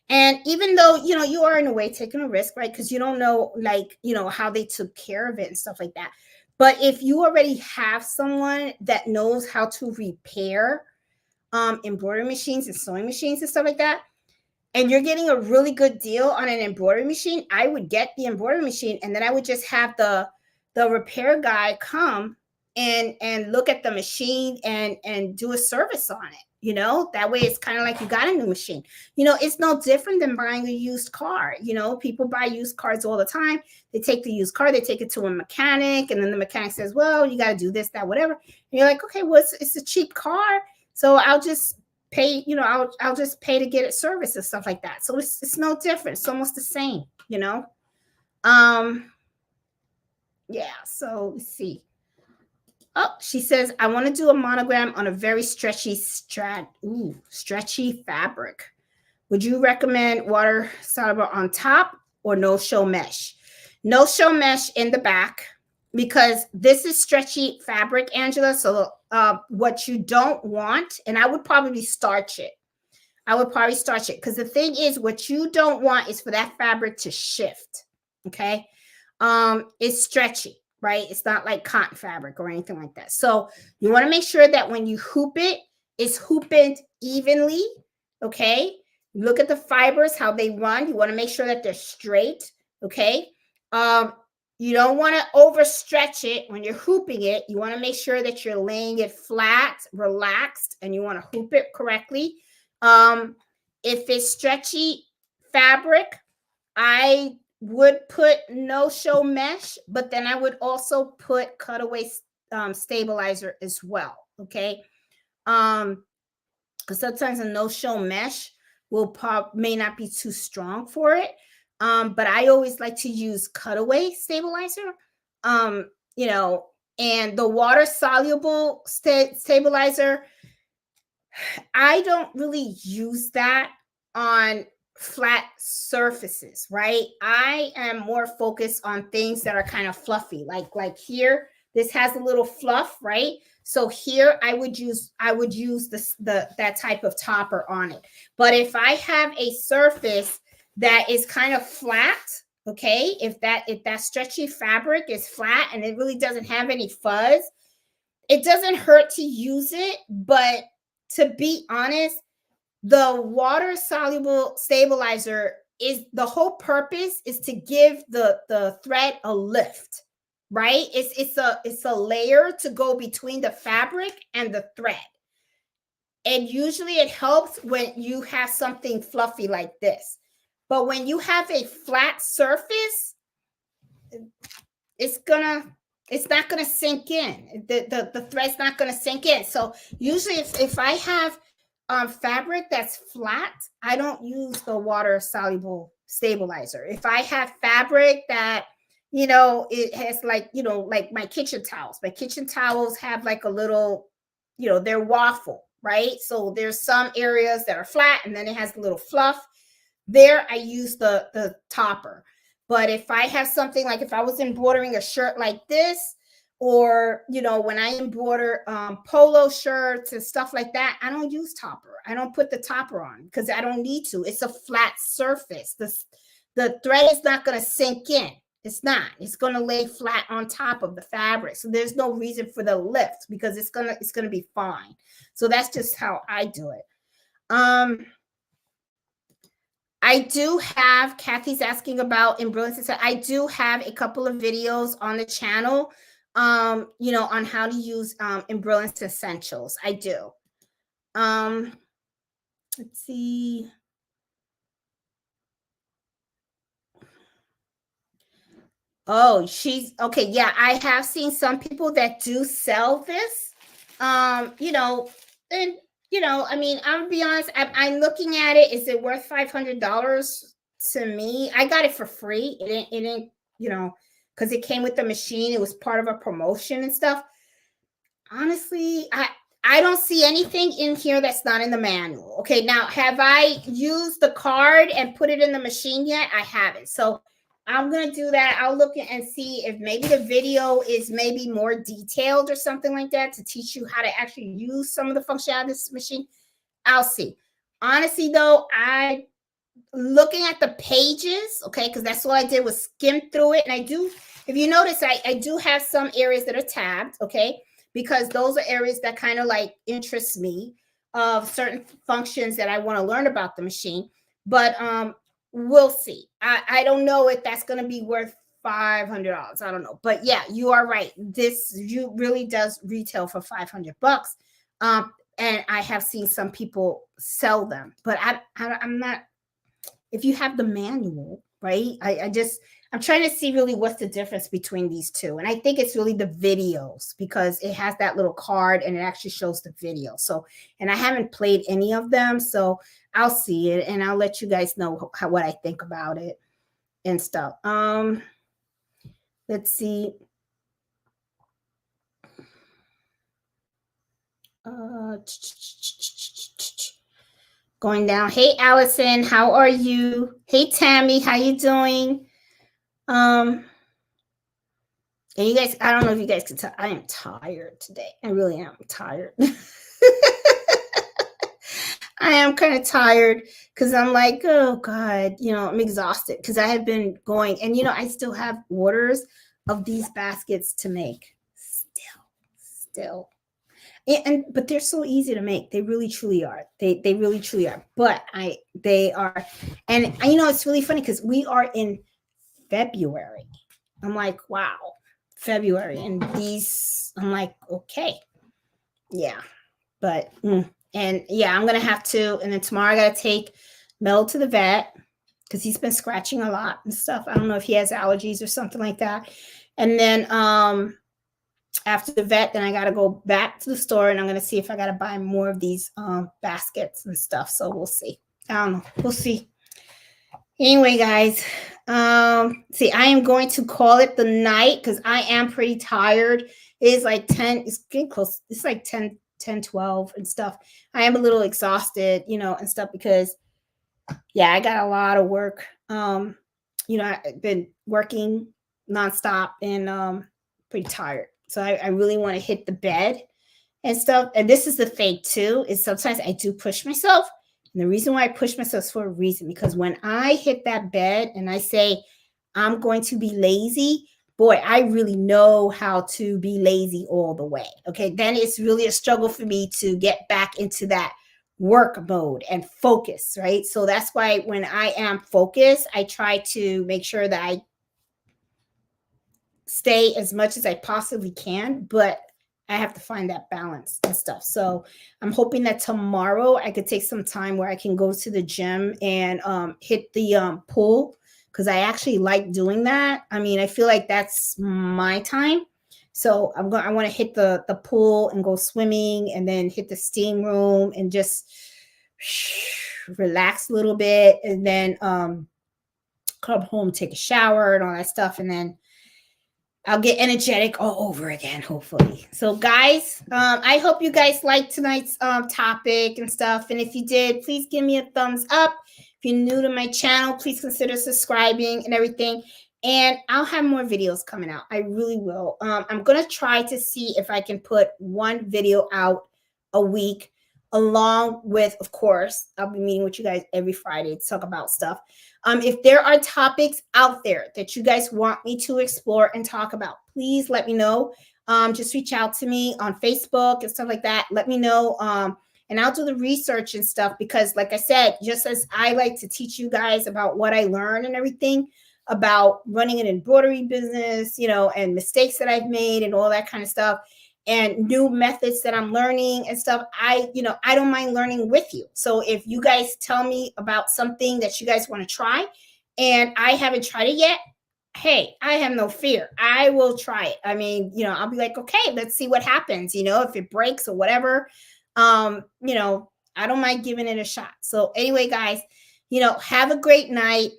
And even though, you are in a way taking a risk, right? Because you don't know, like, how they took care of it and stuff like that. But if you already have someone that knows how to repair embroidery machines and sewing machines and stuff like that, and you're getting a really good deal on an embroidery machine, I would get the embroidery machine, and then I would just have the repair guy come and look at the machine and do a service on it. That way it's kind of like you got a new machine. It's no different than buying a used car. People buy used cars all the time. They take the used car, they take it to a mechanic, and then the mechanic says, well, you got to do this, that, whatever. And you're like, okay, well, it's a cheap car, so I'll just pay, I'll just pay to get it serviced and stuff like that. So it's no different. It's almost the same, yeah. So let's see. Oh, she says, I want to do a monogram on a very stretchy fabric. Would you recommend water soluble on top or no show mesh? No show mesh in the back, because this is stretchy fabric, Angela. So what you don't want, and I would probably starch it. Because the thing is, what you don't want is for that fabric to shift. Okay. It's stretchy, right? It's not like cotton fabric or anything like that. So you want to make sure that when you hoop it, it's hooped evenly. Okay. Look at the fibers, how they run. You want to make sure that they're straight. Okay. You don't want to overstretch it when you're hooping it. You want to make sure that you're laying it flat, relaxed, and you want to hoop it correctly. If it's stretchy fabric, I would put no show mesh, but then I would also put cutaway stabilizer as well. Okay. Because sometimes a no show mesh may not be too strong for it. But I always like to use cutaway stabilizer, and the water soluble stabilizer, I don't really use that on flat surfaces, right? I am more focused on things that are kind of fluffy, like here, this has a little fluff, right? So here I would use that type of topper on it. But if I have a surface that is kind of flat, okay, if that stretchy fabric is flat and it really doesn't have any fuzz, it doesn't hurt to use it. But to be honest, the water soluble stabilizer is the whole purpose is to give the thread a lift, right? It's a layer to go between the fabric and the thread. And usually it helps when you have something fluffy like this. But when you have a flat surface, it's not gonna sink in. The thread's not gonna sink in. So usually if I have fabric that's flat, I don't use the water soluble stabilizer. If I have fabric that it has like my kitchen towels have like a little, they're waffle, right? So there's some areas that are flat and then it has a little fluff. There I use the topper. But if I have something like if I was embroidering a shirt like this, or when I embroider polo shirts and stuff like that, I don't use topper. I don't put the topper on because I don't need to. It's a flat surface. The thread is not going to sink in. It's not. It's going to lay flat on top of the fabric. So there's no reason for the lift because it's gonna be fine. So that's just how I do it. I do have, Kathy's asking about embroidery. I do have a couple of videos on the channel, on how to use embroidery essentials. I do. Let's see. Oh, she's okay. Yeah, I have seen some people that do sell this. You know, and I mean, I'll be honest, I'm looking at it. Is it worth $500 to me? I got it for free. It didn't, because it came with the machine. It was part of a promotion and stuff. Honestly, I don't see anything in here that's not in the manual. Okay, now have I used the card and put it in the machine yet? I haven't. So I'm gonna do that. I'll look and see if maybe the video is maybe more detailed or something like that to teach you how to actually use some of the functionality of this machine. I'll see. Honestly, though, I looking at the pages, okay, because that's all I did was skim through it. And I do, if you notice, I do have some areas that are tabbed, okay, because those are areas that kind of like interest me of certain functions that I want to learn about the machine. But we'll see. I don't know if that's going to be worth $500. I don't know. But yeah, you are right. This really does retail for $500. And I have seen some people sell them, but I'm not. If you have the manual, right? I'm trying to see really what's the difference between these two. And I think it's really the videos because it has that little card and it actually shows the video. So, and I haven't played any of them. So I'll see it and I'll let you guys know what I think about it and stuff. Let's see. Going down. Hey, Allison, how are you? Hey, Tammy, how you doing? And you guys, I don't know if you guys can tell, I am tired today. I really am tired. I am kind of tired because I'm like, oh God, I'm exhausted because I have been going and, I still have orders of these baskets to make still. But they're so easy to make. They really truly are. They really truly are. But they are. And it's really funny because we are in February. I'm like, wow, February. And these, I'm like, okay. Yeah. But, and yeah, I'm going to have to. And then tomorrow I got to take Mel to the vet because he's been scratching a lot and stuff. I don't know if he has allergies or something like that. And then, after the vet, then I got to go back to the store and I'm going to see if I got to buy more of these baskets and stuff. So we'll see. I don't know. We'll see. Anyway, guys, see, I am going to call it the night because I am pretty tired. It is like 10. It's getting close. It's like 10, 12 and stuff. I am a little exhausted, and stuff because, yeah, I got a lot of work. I've been working nonstop and pretty tired. So I really want to hit the bed and stuff. And this is the fake too, is sometimes I do push myself. And the reason why I push myself is for a reason, because when I hit that bed and I say, I'm going to be lazy, boy, I really know how to be lazy all the way. Okay. Then it's really a struggle for me to get back into that work mode and focus. Right. So that's why when I am focused, I try to make sure that I stay as much as I possibly can, but I have to find that balance and stuff. So I'm hoping that tomorrow I could take some time where I can go to the gym and hit the pool because I actually like doing that. I mean, I feel like that's my time. So I want to hit the pool and go swimming and then hit the steam room and just relax a little bit and then come home, take a shower and all that stuff. And then I'll get energetic all over again, hopefully. So, guys, I hope you guys liked tonight's topic and stuff. And if you did, please give me a thumbs up. If you're new to my channel, please consider subscribing and everything. And I'll have more videos coming out. I really will. I'm going to try to see if I can put one video out a week, along with, of course, I'll be meeting with you guys every Friday to talk about stuff. If there are topics out there that you guys want me to explore and talk about, please let me know. Just reach out to me on Facebook and stuff like that. Let me know. And I'll do the research and stuff because, like I said, just as I like to teach you guys about what I learned and everything about running an embroidery business, and mistakes that I've made and all that kind of stuff and new methods that I'm learning and stuff. I don't mind learning with you. So if you guys tell me about something that you guys want to try and I haven't tried it yet, I hey, I have no fear. I will try it. I mean, I'll be like, okay, let's see what happens, if it breaks or whatever. I don't mind giving it a shot. So anyway, guys, have a great night.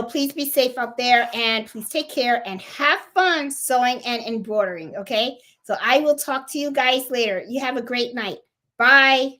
Please be safe out there, and please take care and have fun sewing and embroidering. Okay. So I will talk to you guys later. You have a great night. Bye.